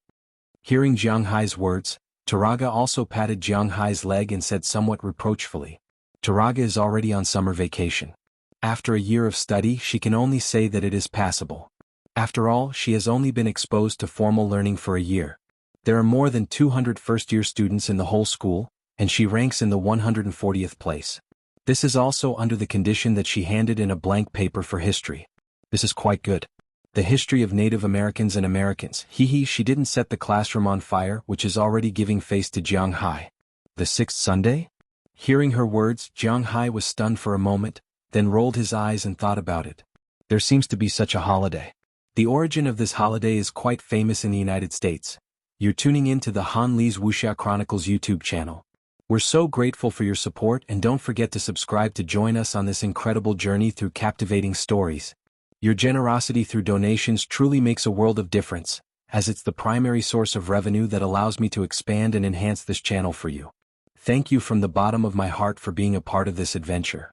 Hearing Jiang Hai's words, Taraga also patted Jiang Hai's leg and said somewhat reproachfully, Taraga is already on summer vacation. After a year of study, she can only say that it is passable. After all, she has only been exposed to formal learning for a year. There are more than 200 first-year students in the whole school, and she ranks in the 140th place. This is also under the condition that she handed in a blank paper for history. This is quite good. The history of Native Americans and Americans. She didn't set the classroom on fire, which is already giving face to Jiang Hai. The sixth Sunday? Hearing her words, Jiang Hai was stunned for a moment, then rolled his eyes and thought about it. There seems to be such a holiday. The origin of this holiday is quite famous in the United States. You're tuning in to the Han Li's Wuxia Chronicles YouTube channel. We're so grateful for your support, and don't forget to subscribe to join us on this incredible journey through captivating stories. Your generosity through donations truly makes a world of difference, as it's the primary source of revenue that allows me to expand and enhance this channel for you. Thank you from the bottom of my heart for being a part of this adventure.